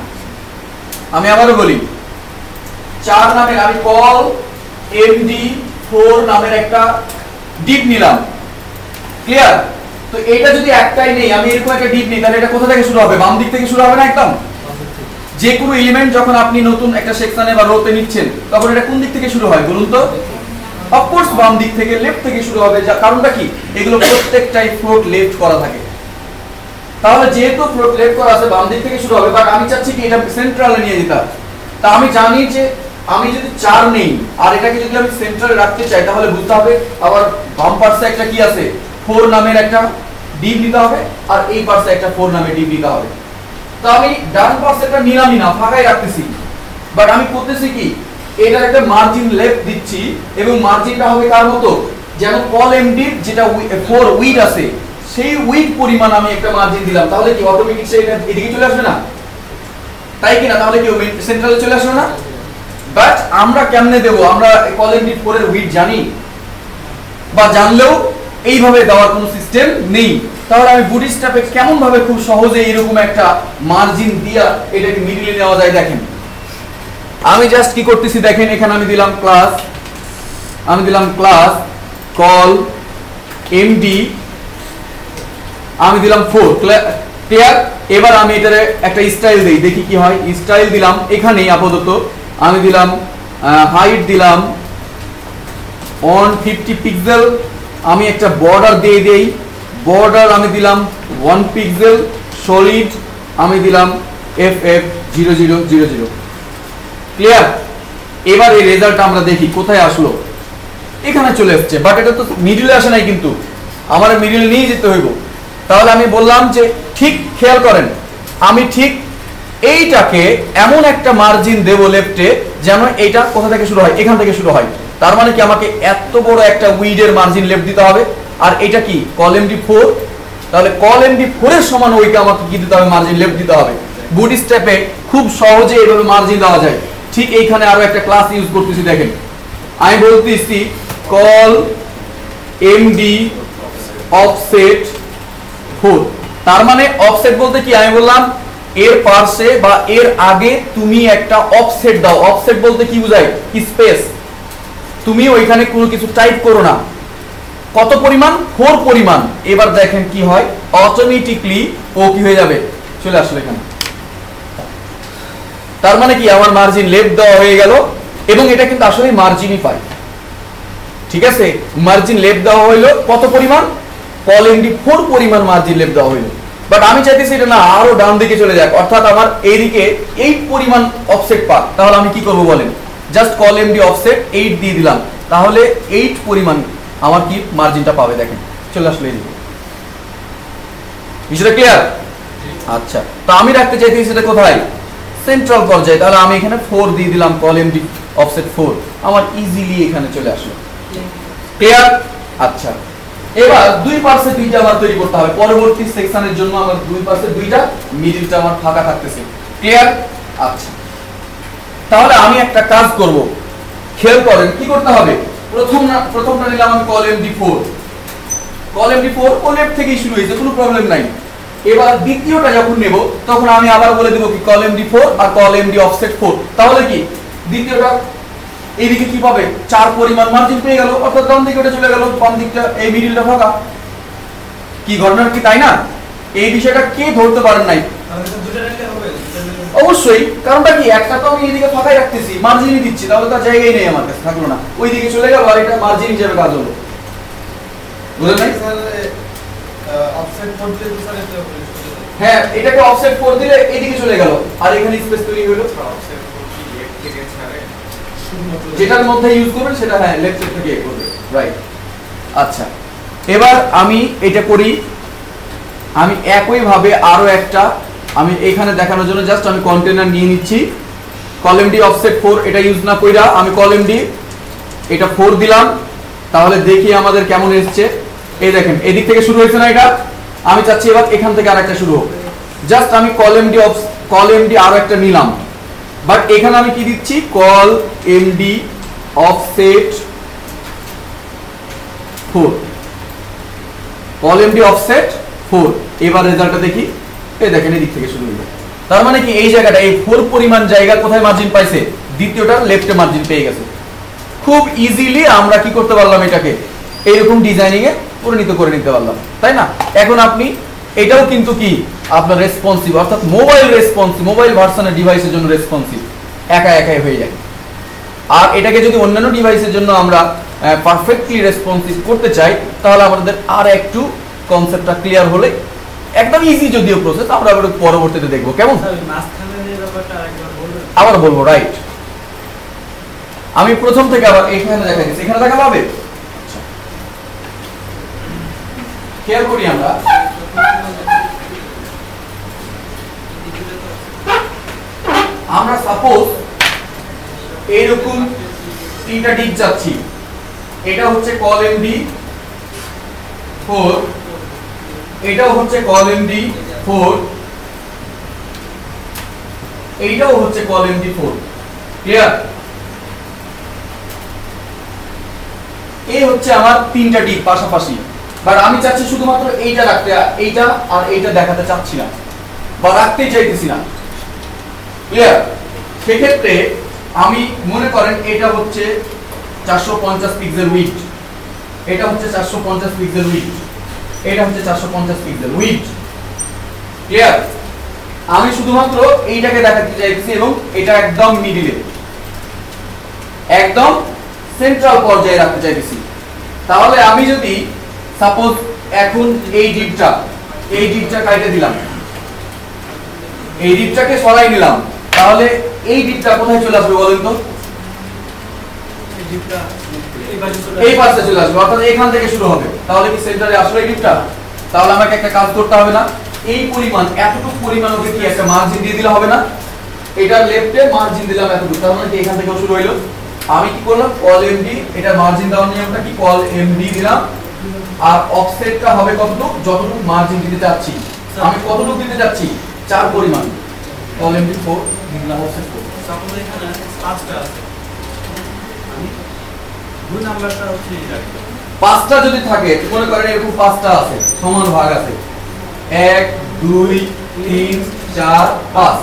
আমি আবারও বলি, 4 নামের আমি কল এমডি 4 নামের একটা ডিপ নিলাম, ক্লিয়ার? তো এটা যদি একটাই নেই, আমি এরকম একটা ডিপ নিই, তাহলে এটা কোথা থেকে শুরু হবে? বাম দিক থেকে শুরু হবে না একদম? যে কোনো এলিমেন্ট যখন আপনি নতুন একটা সেকশনে বা রোতে নিচ্ছেন, তখন এটা কোন দিক থেকে শুরু হয় বলুন তো? অফকোর্স বাম দিক থেকে, লেফট থেকে শুরু হবে। কারণটা কি? এগুলো প্রত্যেকটাই ফ্লোট লেফট করা থাকে। তাহলে যেহেতু ফ্লোট লেফট করা আছে, বাম দিক থেকে শুরু হবে, বাট আমি চাচ্ছি কি এটা সেন্ট্রালে নিয়ে যেতে। তা আমি জানি যে আমি যদি 4 নেই আর এটাকে যদি আমি সেন্ট্রালে রাখতে চাই, তাহলে বুঝতে হবে আবার বাম পাশে একটা কি আছে, 4 নামের একটা ডিপ নিতে হবে, আর এই পাশে একটা 4 নামের ডিপ নিতে হবে। তো আমি ডান পাশেটা নিলামই না, ফাঁকাই রাখতেছি, বাট আমি করতেছি কি, এটার একটা মার্জিন লেফট দিচ্ছি, এবং মার্জিনটা হবে কার মতো? যেন কল এমডি যেটা 4 উইড আছে সেই উইড পরিমাণ আমি একটা মার্জিন দিলাম, তাহলে কি অটোমেটিক সেটা এদিকে চলে আসবে না? তাই কি না? তাহলে কি সেন্ট্রালে চলে আসবে না? বাট আমরা কেমনে দেব? আমরা কল এমডি 4 এর উইড জানি, বা জানলেও এইভাবে দেওয়ার কোনো সিস্টেম নেই। তাহলে আমি বুটস্ট্র্যাপে কেমন ভাবে খুব সহজে এরকম একটা মার্জিন দিয়া এটাকে মিডলে নেওয়া যায় দেখেন। আমি জাস্ট কি করতেছি দেখেন, এখানে আমি দিলাম ক্লাস কল এমডি, আমি দিলাম 4, ক্লিয়ার? এবার আমি এটারে একটা স্টাইল দেই, দেখি কি হয়। স্টাইল দিলাম এখানেই আপাতত, আমি দিলাম হাইট দিলাম 150 পিক্সেল, আমি একটা বর্ডার দিয়ে দেই, বর্ডার আমি দিলাম 1 পিক্সেল, সলিড আমি দিলাম FF0000, ক্লিয়ার? এবার এই রেজাল্ট আমরা দেখি কোথায় আসলো। এখানে চলে আসছে, বাট এটা তো মিডলে আসে নাই, কিন্তু আমার মিডল নিয়ে যেতে হইব। তাহলে আমি বললাম যে ঠিক খেয়াল করেন, আমি ঠিক এইটাকে এমন একটা মার্জিন দেব লেফটে যেন এইটা কোথা থেকে শুরু হয়? এখান থেকে শুরু হয়। তার মানে কি আমাকে এত বড় একটা উইডের মার্জিন লেফট দিতে হবে, আর এটা কি কল এমডি 4, তাহলে কল এমডি 4 এর সমান ওইটা আমাকে কি দিতে হবে? মার্জিন লেফট দিতে হবে। বুটস্ট্র্যাপে খুব সহজে এইভাবে মার্জিন দেওয়া যায়। ঠিক এইখানে আরো একটা ক্লাস ইউজ করতেছি, দেখেন আমি বলতেছি কল এমডি অফসেট 4, তার মানে অফসেট বলতে কি? আমি বললাম এর পাশে বা এর আগে তুমি একটা অফসেট দাও। অফসেট বলতে কি বোঝায়? স্পেস। তুমি ওইখানে কোনো কিছু টাইপ করো না। কত পরিমাণ? 4 পরিমাণ। এবার দেখেন কি হয়, অটোমেটিকলি ও কি হয়ে যাবে? চলে আসলো এখানে। তার মানে কি আমার মার্জিন লেফট দেওয়া হয়ে গেল, এবং এটা কিন্তু আসলে মার্জিনই পাই, ঠিক আছে? মার্জিন লেফট দেওয়া হইলো কত পরিমাণ? কল এমডি 4 পরিমাণ মার্জিন লেফট দেওয়া হইলো। বাট আমি চাইতেছি এটা না আরো ডাউন দিকে চলে যাক, অর্থাৎ আমার এইদিকে 8 পরিমাণ অফসেট পাক। তাহলে আমি কি করব বলেন? জাস্ট কল এমডি অফসেট 8 দিয়ে দিলাম, তাহলে 8 পরিমাণ আমার কি মার্জিনটা পাবে, দেখেন চলে আসলো এইদিকে। বিষয়টা ক্লিয়ার? আচ্ছা, তো আমি রাখতে চাইতেছি সেটা কোথায়? সেন্ট্রাল পর্যায়ে। তাহলে আমি এখানে 4 দিয়ে দিলাম, কল এমডি অফসেট 4, আমার ইজিলি এখানে চলে আসলো। ক্লিয়ার? আচ্ছা, এবার দুই পাশে দুইটা আমার তৈরি করতে হবে। পরবর্তী সেকশনের জন্য আমার দুই পাশে দুইটা, মিডলটা আমার ফাঁকা থাকতেছে। ক্লিয়ার? আচ্ছা, তাহলে আমি একটা কাজ করব, খেয়াল করেন কি করতে হবে। প্রথমটা নিলাম আমি কল এমডি 4, কল এমডি 4 ও লেফট থেকেই শুরু হয়েছে, কোনো প্রবলেম নাই। এবার দ্বিতীয়টা যখন নেব তখন আমি আবার বলে দেব কি কল এমডি 4 আর কল এমডি অফসেট 4, তাহলে কি দ্বিতীয়টা এইদিকে কি পাবে? 4 পরিমাণ মার্জিন পেয়ে গেল, অর্থাৎ ডান দিকে ওটা চলে গেল, বাম দিকটা এই মিডলটা ফাঁকা। কি ঘটনা কি তাই না? এই বিষয়টা কে ধরতে পারেন নাই? অবশ্যই, কারণটা কি? একটা তো আমি এইদিকে ফাঁকাই রাখতেছি, মার্জিনই দিচ্ছি, তাহলে তার জায়গায় নেই আমার কাছে, থাকলো না, ওই দিকে চলে গেল, আর এটা মার্জিন হিসেবে কাজ হলো। বুঝলেন নাই? অফসেট 4 দিলে তো স্যার এটা হ্যাঁ, এটাকে অফসেট 4 দিলে এইদিকে চলে গেল, আর এখানে স্পেস তৈরি হলো। অফসেট 4 কি লেফট থেকে ছাড়ে, যেটার মধ্যে ইউজ করবেন সেটা হ্যাঁ লেফট সাইড থেকে করবে, রাইট। আচ্ছা, এবার আমি এটা করি, আমি একই ভাবে আরো একটা, আমি এখানে দেখানোর জন্য জাস্ট আমি কন্টেনার নিয়ে নিচ্ছি। কলএমডি অফসেট 4 এটা ইউজ না কইরা আমি কলএমডি এটা 4 দিলাম, তাহলে দেখি আমাদের কেমন এসেছে। এই দেখেন এদিক থেকে শুরু হয়েছে না এটা, আমি চাচ্ছি এবার এখান থেকে আরেকটা শুরু হোক। জাস্ট আমি কল এমডি আরো একটা নিলাম, বাট এখানে আমি কি দিচ্ছি, call MD offset 4, call MD offset 4। এবার রেজাল্টটা দেখি, এই দেখেন এদিক থেকে শুরু হলো। তার মানে কি এই জায়গাটা, এই 4 পরিমাণ জায়গা কোথায় মার্জিন পাইছে, দ্বিতীয়টা লেফটে মার্জিন পেয়ে গেছে। খুব ইজিলি আমরা কি করতে পারলাম, এটাকে এইরকম ডিজাইনিং এ পরিণত করে নিতে পারলাম, তাই না? এখন আপনি এটাও কিন্তু কি আপনার রেসপন্সিভ, অর্থাৎ মোবাইল ভার্সনের ডিভাইসের জন্য রেসপন্সিভ একাই হয়ে যায়। আর এটাকে যদি অন্যান্য ডিভাইসের জন্য আমরা পারফেক্টলি রেসপন্সিভ করতে চাই, তাহলে আমাদের আর একটু কনসেপ্টটা ক্লিয়ার হলে, একদম ইজি যদিও প্রসেস, আমরা আবার পরবর্তীতে দেখবো, কেমন? আবার বলবো, রাইট। আমি প্রথম থেকে আবার এখানে দেখা দিচ্ছি, এখানে দেখা পাবে, খেয়াল করি আমরা। আমরা সাপোজ এইরকম তিনটা ডিপ যাচ্ছি, এটা হচ্ছে কল এমডি 4, এটাও হচ্ছে কল এমডি 4, এইটাও হচ্ছে কল এমডি 4, ক্লিয়ার? এই হচ্ছে আমার তিনটা ডিপ পাশাপাশি, বাট আমি চাচ্ছি শুধুমাত্র এইটা রাখতে, এইটা আর এইটা দেখাতে চাচ্ছি না, বা রাখতেই চাইতেছি না, ক্লিয়ার? সেক্ষেত্রে আমি মনে করেন এটা হচ্ছে 450 পিক্সেল উইডথ, এটা হচ্ছে 450 পিক্সেল উইডথ, এটা হচ্ছে 450 পিক্সেল উইডথ, ক্লিয়ার? আমি শুধুমাত্র এইটাকে দেখাতে চাইছি এবং এটা একদম মিডিলে, একদম সেন্ট্রাল পর্যায়ে রাখতে চাইছি। তাহলে আমি যদি সাপোজ এখন এই ডিপটা কাটে দিলাম, এই ডিপটাকে সরাই নিলাম, তাহলে এই ডিপটা কোথায় চলে আসবে বলেন তো? এই পাশে চলে আসবে, অর্থাৎ এখান থেকে শুরু হবে। তাহলে কি সেন্টারে আসলে এই ডিপটা? তাহলে আমাকে একটা কাজ করতে হবে না, এই পরিমাণ, এতটুকু পরিমাণ ওকে কি একটা মার্জিন দিয়ে দিলে হবে না? এটা লেফটে মার্জিন দিলাম এতটুকু, তার মানে কি এখান থেকে শুরু হইলো। আমি কি করলাম, কল এমডি, এটা মার্জিন দেওয়ার নিয়মটা কি, কল এমডি দিলাম, আর অফসেটটা হবে কতটুকু, যতটুকু মার্জিন দিতে চাচ্ছি। আমি কতটুকু দিতে চাচ্ছি, 4 পরিমাণ, কল এমডি 4 দিলাম, অফসেট 4। সাপোজ এখানে 5টা আছে, আমি দুই নাম্বারটা হচ্ছে এটা, 5টা যদি থাকে, মনে করেন এরকম 5টা আছে, সমান ভাগ আছে, 1 2 3 4 5,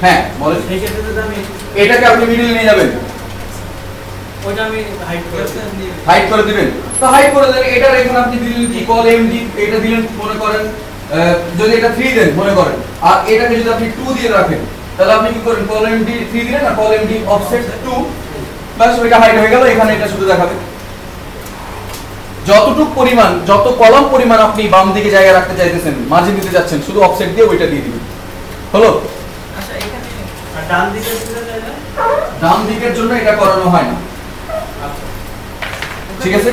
হ্যাঁ বলেন। এই ক্ষেত্রে যদি আমি এটাকে আপনি মিডলে নিয়ে যাবেন, ওইটা আমি হাইড করে দিবেন, তো হাইড করে দেন। এটার এখানে আপনি দিলেন কি, কল এমডি, এটা দিলেন মনে করেন, যদি এটা 3 দেন মনে করেন, আর এটাকে যদি আপনি 2 দিয়ে রাখেন, তাহলে আপনি কি করেন, কল এমডি 3 দিলেন আর কল এমডি অফসেট 2, বাস ওইটা হাইড হয়ে গেল। এখানে এটা শুধু দেখাবে যতটুকু পরিমাণ, যত কলাম পরিমাণ আপনি বাম দিকে জায়গা রাখতে চাইতেছেন, মার্জিন দিতে যাচ্ছেন, শুধু অফসেট দিয়ে ওইটা দিয়ে দিবেন, হলো? আচ্ছা, এখানে আর ডান দিকে দিতে যায় না, ডান দিকের জন্য এটা করানো হয় না, ঠিক আছে?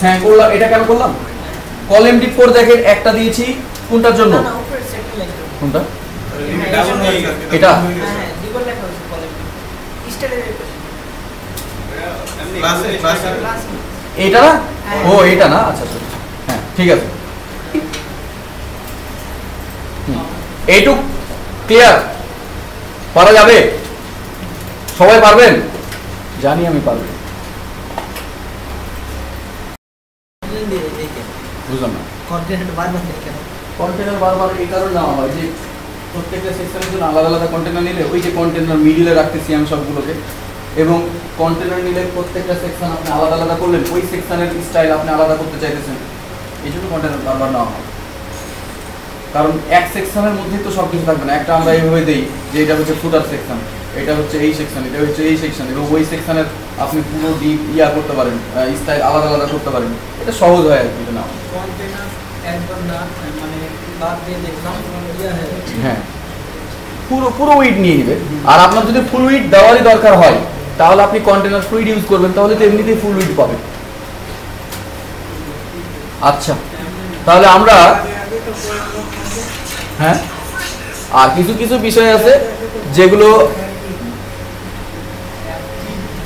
হ্যাঁ করলাম, এটা কেন করলাম, কল এমডি 4 দেখেন একটা দিয়েছি, কোনটার জন্য, কোনটা এটা, এটা না, ও এটা না, আচ্ছা আচ্ছা, হ্যাঁ ঠিক আছে। এইটুক ক্লিয়ার করা যাবে? সবাই পারবেন? জানি আমি পারবো, বুঝলাম না। কন্টেনার বারবার এই কারণে নেওয়া হয় যে প্রত্যেকটা সেকশনের জন্য আলাদা আলাদা কন্টেনার নিলে, ওই যে কন্টেনার মিডিলে রাখতেছি আমি সবগুলোকে, এবং কন্টেনার নিলে প্রত্যেকটা সেকশন আপনি আলাদা আলাদা করলেন, ওই সেকশনের স্টাইল আপনি আলাদা করতে চাইতেছেন, এই জন্য কন্টেনার বারবার নেওয়া হয়। কারণ এক সেকশনের মধ্যেই তো সব কিছু থাকবে না। একটা আমরা এইভাবে দেই যে এটা হচ্ছে ফুটার সেকশন, এটা হচ্ছে এই সেকশন, এটা হচ্ছে এই সেকশন, এবং ওই সেকশনের আপনি পুরো ডিপ ইয়া করতে পারেন, স্টাইল আলাদা আলাদা করতে পারেন, এটা সহজ হয় আর কি। এটা না হ্যাঁ, পুরো উইড নিয়ে নেবে। আর আপনার যদি ফুল উইড দেওয়ারই দরকার হয়, তাহলে আপনি কন্টেনার ফ্লুইড ইউজ করবেন, তাহলে তো এমনিতেই ফুল উইড পাবেন। আচ্ছা, তাহলে আমরা হ্যাঁ, আর কিছু কিছু বিষয় আছে যেগুলো,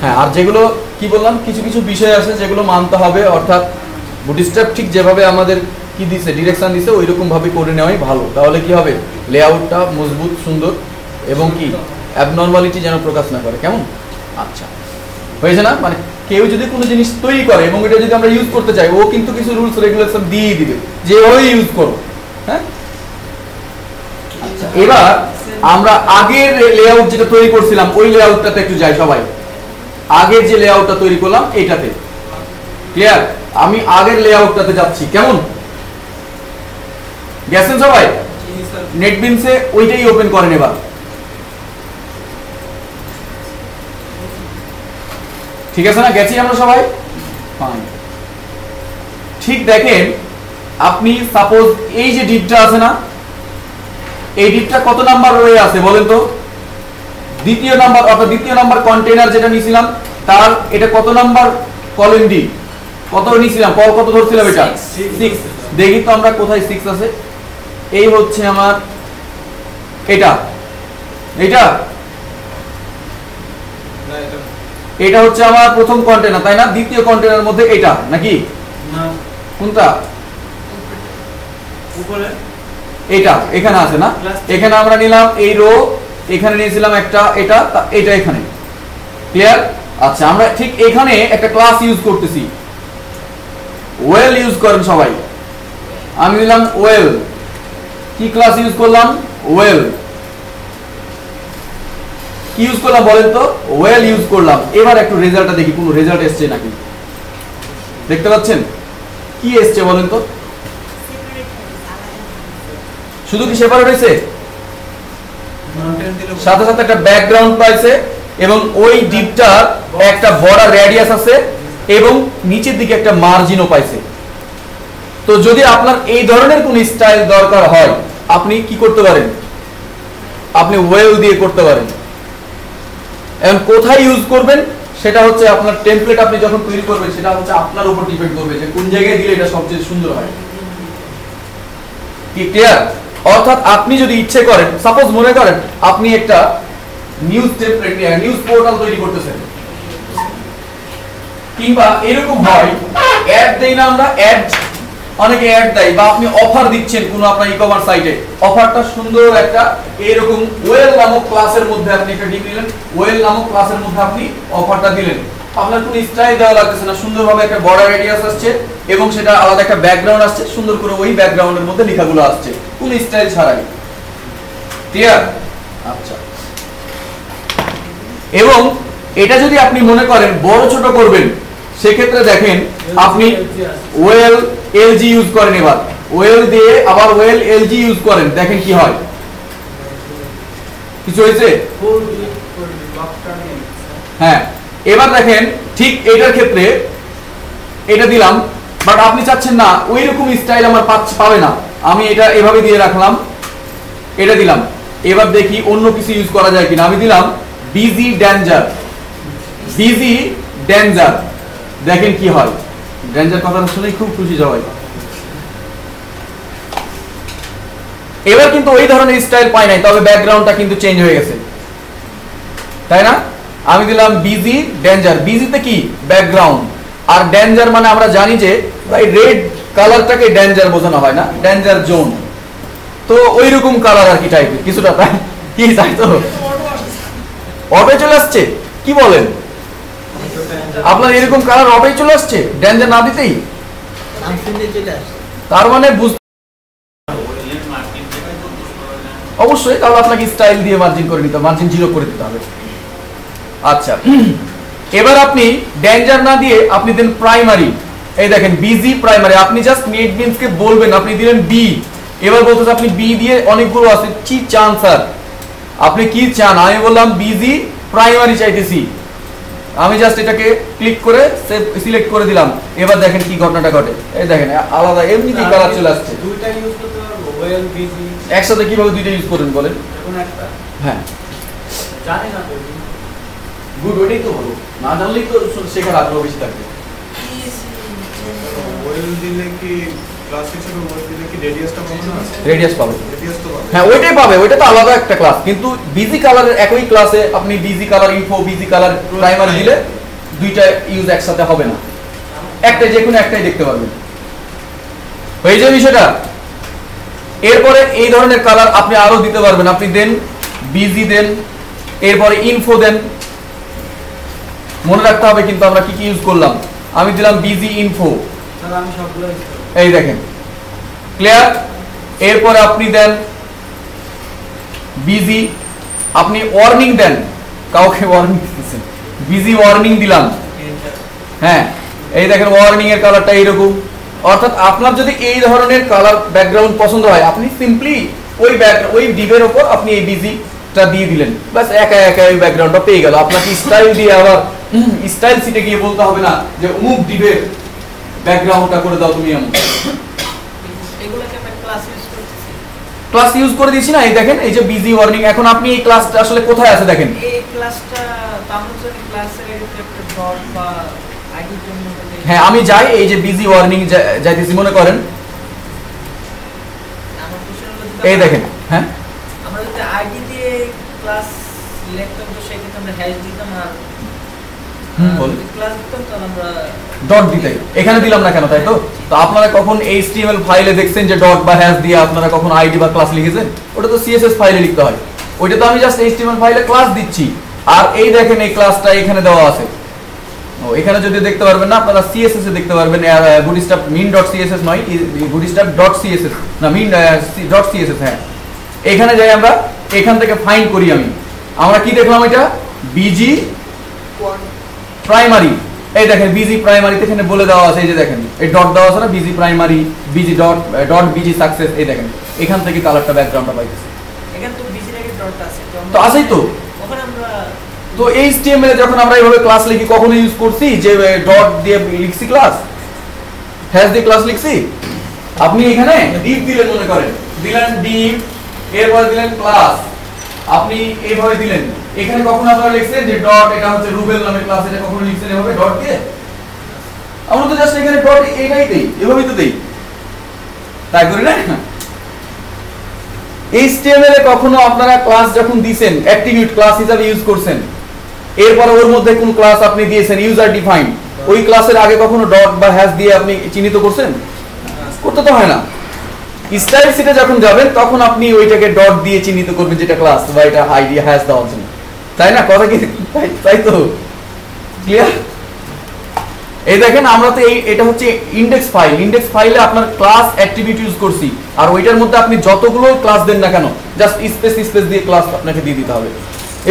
হ্যাঁ, আর যেগুলো কি বললাম, কিছু কিছু বিষয় আছে যেগুলো মানতে হবে, অর্থাৎ বুটস্ট্র্যাপ ঠিক যেভাবে আমাদের কি দিছে, ডিরেকশন দিছে, ওই রকম ভাবে করে নেওয়াই ভালো। তাহলে কি হবে, লেআউটটা মজবুত সুন্দর এবং কি অ্যাবনর্মালিটি যেন প্রকাশ না করে। কেমন? আচ্ছা, হয়েছে না? মানে কেউ যদি কোনো জিনিস তৈরি করে এবং এটা যদি আমরা ইউজ করতে চাই, ও কিন্তু কিছু রুলস রেগুলেশন দিয়ে দিবে যে ওই ইউজ করো। হ্যাঁ, আচ্ছা, এবার আমরা আগের লেআউট যেটা তৈরি করছিলাম ওই লেআউটটাতে একটু যাই সবাই। আগের যে লেআউটটা তৈরি করলাম এইটাতে, ক্লিয়ার? আমি আগের লেআউটটাতে যাচ্ছি। কেমন গেছেন সবাই? নেটবিনসে ওইটাই ওপেন করেন এবার। ঠিক আছে না? গেছি আমরা সবাই? ফাইন। ঠিক দেখেন, আপনি সাপোজ এই যে ডিপটা আছে না, এই ডিপটা কত নাম্বার রয়ে আছে বলেন তো? দ্বিতীয় নাম্বার, অর্থাৎ দ্বিতীয় নাম্বার কন্টেইনার যেটা নিয়েছিলাম তার এটা কত নাম্বার কলম ডি? কত নিয়েছিলাম, কল কত ধরছিলাম? এটা 6। দেখি তো আমরা কোথায় 6 আছে। এই হচ্ছে আমার এটা, এটা এটা হচ্ছে আমার প্রথম কন্টেইনার, তাই না? দ্বিতীয় কন্টেইনারের মধ্যে এটা নাকি না? কোনটা? উপরে এটা এখানে আছে না? এখানে আমরা নিলাম এই রো, এখানে নিয়েছিলাম একটা এটা, এটা এখানে। ক্লিয়ার? আচ্ছা, আমরা ঠিক এখানে একটা ক্লাস ইউজ করতেছি, ওয়েল ইউজ করেন সবাই। আমি নিলাম ওয়েল। কি ক্লাস ইউজ করলাম? ওয়েল। কি ইউজ করলাম বলেন তো? ওয়েল ইউজ করলাম। এবার একটু রেজাল্টটা দেখি, কোনো রেজাল্ট এসছে নাকি। দেখতে পাচ্ছেন কি এসছে বলেন তো? শুধু কি সেপারেট হয়েছে? সাথে সাথে একটা ব্যাকগ্রাউন্ড পাইছে এবং ওই ডিপটার একটা বড় রেডিয়াস আছে এবং নিচের দিকে একটা মার্জিনও পাইছে। তো যদি আপনার এই ধরনের কোন স্টাইল দরকার হয়, আপনি কি করতে পারেন? আপনি ওয়েল দিয়ে করতে পারেন। এখন কোথায় ইউজ করবেন সেটা হচ্ছে আপনার টেমপ্লেট, আপনি যখন তৈরি করবেন সেটা হচ্ছে আপনার উপর ডিপেন্ড করবে যে কোন জায়গায় দিলে এটা সবচেয়ে সুন্দর হয়। কি ক্লিয়ার? অর্থাৎ আপনি যদি ইচ্ছে করেন, সাপোজ মনে করেন আপনি একটা নিউজ টেমপ্লেট নিয়ে নিউজ পোর্টাল তৈরি করতেছেন, কিংবা এরকম হয় অ্যাড দেই না আমরা, অ্যাড অনেকে অ্যাড দেয়, বা আপনি অফার দিচ্ছেন কোনো আপনার ই-কমার্স সাইটে, অফারটা সুন্দর একটা এরকম ওয়েল নামক ক্লাসের মধ্যে আপনি একটা ডিপ নিলেন, ওয়েল নামক ক্লাসের মধ্যে আপনি অফারটা দিলেন। আপনার কোনো স্টাইল দেওয়া লাগতেছে না, সুন্দরভাবে একটা বর্ডার রেডিয়াস আসছে এবং সেটা আলাদা একটা ব্যাকগ্রাউন্ড আসছে, সুন্দর করে ওই ব্যাকগ্রাউন্ডের মধ্যে লেখাগুলো আসছে কোনো স্টাইল ছাড়াই। ক্লিয়ার? আচ্ছা, এবং এটা যদি আপনি মনে করেন বড় ছোট করবেন, সেক্ষেত্রে দেখেন আপনি ওয়েল এলজি ইউজ করেন। এবার ওয়েল দিয়ে আবার ওয়েল এলজি ইউজ করেন, দেখেন কি হয়। কিছু হয়েছে? হ্যাঁ, এবার দেখেন ঠিক এটার ক্ষেত্রে এটা দিলাম, বাট আপনি চাচ্ছেন না ওই রকম স্টাইল আমার পাবে না, আমি এটা এভাবে দিয়ে রাখলাম, এটা দিলাম। এবার দেখি অন্য কিছু ইউজ করা যায় কিনা। আমি দিলাম বিজি ডেঞ্জার, বিজি ডেঞ্জার, দেখেন কি হয়। ডেঞ্জার কথাটা শুনেই খুব খুশি সবাই। এবার কিন্তু ওই ধরনের স্টাইল পাই নাই, তবে ব্যাকগ্রাউন্ডটা কিন্তু চেঞ্জ হয়ে গেছে, তাই না? আমি দিলাম বিজি ডেঞ্জার। বিজিতে কি? ব্যাকগ্রাউন্ড। আর ডেঞ্জার মানে আমরা জানি যে ভাই রেড কালারটাকে ডেঞ্জার বোঝানো হয় না, ডেঞ্জার জোন। তো ওই রকম কালার আর কি টাইপের কিছুটা, তাই কি? তাই তো অটোয় চলে আসছে, কি বলেন? আপনার এরকম কালার অটোয় চলে আসছে ডেঞ্জার না দিতেই? তার মানে অবশ্যই তাহলে আপনাকে স্টাইল দিয়ে মার্জিন করে নিতে হবে, মার্জিন 0 করে দিতে হবে। আচ্ছা, এবার আপনি ডেঞ্জার না দিয়ে আপনি দেন প্রাইমারি। এই দেখেন বিজি প্রাইমারি। আপনি জাস্ট নেটবিনসকে বলবেন, আপনি দিলেন বি। এবার বলতেছে আপনি বি দিয়ে অনেকগুলো আছে, কি চান স্যার, আপনি কি চান? আমি বললাম বিজি প্রাইমারি চাইতেছি। আমি জাস্ট এটাকে ক্লিক করে সিলেক্ট করে দিলাম। এবার দেখেন কি ঘটনাটা ঘটে। এই দেখেন আলাদা এমনিতেই কালার চলে আসছে। দুইটা ইউজ করতে পারবো, ওয়েল বিজি একসাথে কিভাবে দুইটা ইউজ করেন বলেন? এখন একটা হ্যাঁ জানি না তো, গুড, ওইটাই তো হলো। না জানলেই তো শেখার আগ্রহ বেশি থাকবে। ওয়েল দিলে কি ক্লাস হিসেবে ওয়েল দিলে কি রেডিয়াসটা পাবো না? রেডিয়াস পাবে, রেডিয়াস তো পাবো। হ্যাঁ ওইটাই পাবে, ওইটা তো আলাদা একটা ক্লাস। কিন্তু বিজি কালারের একই ক্লাসে আপনি busy colour info, busy colour primary দিলে দুইটা ইউজ একসাথে হবে না, একটা যে কোনো একটাই দেখতে পারবেন। হয়ে যাবে বিষয়টা। এরপরে এই ধরনের কালার আপনি আরো দিতে পারবেন, আপনি দেন বিজি দেন, এরপরে ইনফো দেন। মনে রাখতে হবে কিন্তু আমরা কি কি ইউজ করলাম। আমি দিলাম বিজি ইনফো, স্যার আমি সবগুলো ইউজ করব। এই দেখেন ক্লিয়ার। এরপরে আপনি দেন বিজি, আপনি ওয়ার্নিং দেন, কাউকে ওয়ার্নিং দিতেছেন, বিজি ওয়ার্নিং দিলাম। হ্যাঁ এই দেখেন ওয়ার্নিং এর কালারটা এইরকম। অর্থাৎ আপনার যদি এই ধরনের কালার ব্যাকগ্রাউন্ড পছন্দ হয়, আপনি সিম্পলি ওই ডিবের উপর আপনি এই বিজিটা দিয়ে দিলেন, বাস একা একা ওই ব্যাকগ্রাউন্ডটা পেয়ে গেল। আপনাকে স্টাইল দিয়ে আবার স্টাইল সিটে গিয়ে বলতে হবে না যে অমুক ডিবের ব্যাকগ্রাউন্ডটা করে দাও তুমি। এমন এগুলোকে আমরা ক্লাস ইউজ করতেছি, ক্লাস ইউজ করে দিয়েছি না। এই দেখেন এই যে বিজি ওয়ার্নিং। এখন আপনি এই ক্লাসটা আসলে কোথায় আছে দেখেন। এই ক্লাসটা আমরা যদি ক্লাসের একটা ডট বা আইডির জন্য হ্যাঁ আমি যাই, এই যে বিজি ওয়ার্নিং যাইতেছি মনে করেন, আমার কোশ্চেন হলো এই দেখেন। হ্যাঁ আমরা যদি আইডি দিয়ে ক্লাস লিখতাম তো সেক্ষেত্রে আমরা হ্যাশ দিতাম, আর বলুন ক্লাস দিতাম তো আমরা ডট দিতে, এখানে দিলাম না কেন, তাই তো? তো আপনারা কখন HTML ফাইলে দেখছেন যে ডট বা হ্যাশ দিয়ে আপনারা কখন আইডি বা ক্লাস লিখেছেন? ওটা তো CSS ফাইলে লিখতে হয়। ওইটা তো আমি জাস্ট HTML ফাইলে ক্লাস দিচ্ছি। আর এই দেখেন এই ক্লাসটা এখানে দেওয়া আছে। ও এখানে যদি দেখতে পারবেন না, আপনারা CSS এ দেখতে পারবেন। bootstrap min.css নয়, bootstrap.css না, min.css। হ্যাঁ এখানে যাই আমরা, এখান থেকে ফাইন্ড করি। আমরা কি দেখলাম, এটা বিজি প্রাইমারি। এই দেখেন বিজি প্রাইমারিতে এখানে বলে দেওয়া আছে, এই যে দেখেন এই ডট দেওয়া আছে না, busy primary, busy dot busy success. এই দেখেন এখান থেকে কালারটা ব্যাকগ্রাউন্ডটা পাইতেছে। এখানে তো বিজির আগে ডট আছে, তো আছেই তো। ওখানে আমরা তো HTML এ যখন আমরা এইভাবে ক্লাস লিখি, কখনো ইউজ করছি যে ডট দিয়ে লিখছি ক্লাস, হ্যাশ দিয়ে ক্লাস লিখছি? আপনি এখানে ডিপ দিলেন, মনে করেন দিলেন ডিপ, এরপর দিলেন ক্লাস, আপনি এইভাবে দিলেন। এখানে কখনো আপনারা লিখছেন যে ডট, এটা হচ্ছে রুবেল নামের ক্লাস, এটা কখনো লিখছেন এভাবে ডট দিয়ে? আমরা তো জাস্ট এখানে ডট এটাই দেই, এভাবেই তো দেই, তাই করি না? HTML এ কখনো আপনারা ক্লাস যখন দিবেন, অ্যাট্রিবিউট ক্লাস হিসেবে ইউজ করছেন, এরপর ওর মধ্যে কোন ক্লাস আপনি দিয়েছেন ইউজার ডিফাইন, ওই ক্লাসের আগে কখনো ডট বা হ্যাশ দিয়ে আপনি চিহ্নিত করছেন? করতে তো হয় না। স্টাইল শিটে যখন যাবেন তখন আপনি ওইটাকে ডট দিয়ে চিহ্নিত করবেন যেটা ক্লাস বা এটা আইডি হ্যাশ দেওয়ার জন্য, তাই না? কথা কি তাই তো? ক্লিয়ার? এই দেখেন আমরা তো এটা হচ্ছে ইনডেক্স ফাইল। ইনডেক্স ফাইলে আপনার ক্লাস অ্যাট্রিবিউট ইউজ করছি, আর ওইটার মধ্যে আপনি যতগুলো ক্লাস দেন না কেন, জাস্ট স্পেস দিয়ে ক্লাস আপনাকে দিয়ে দিতে হবে,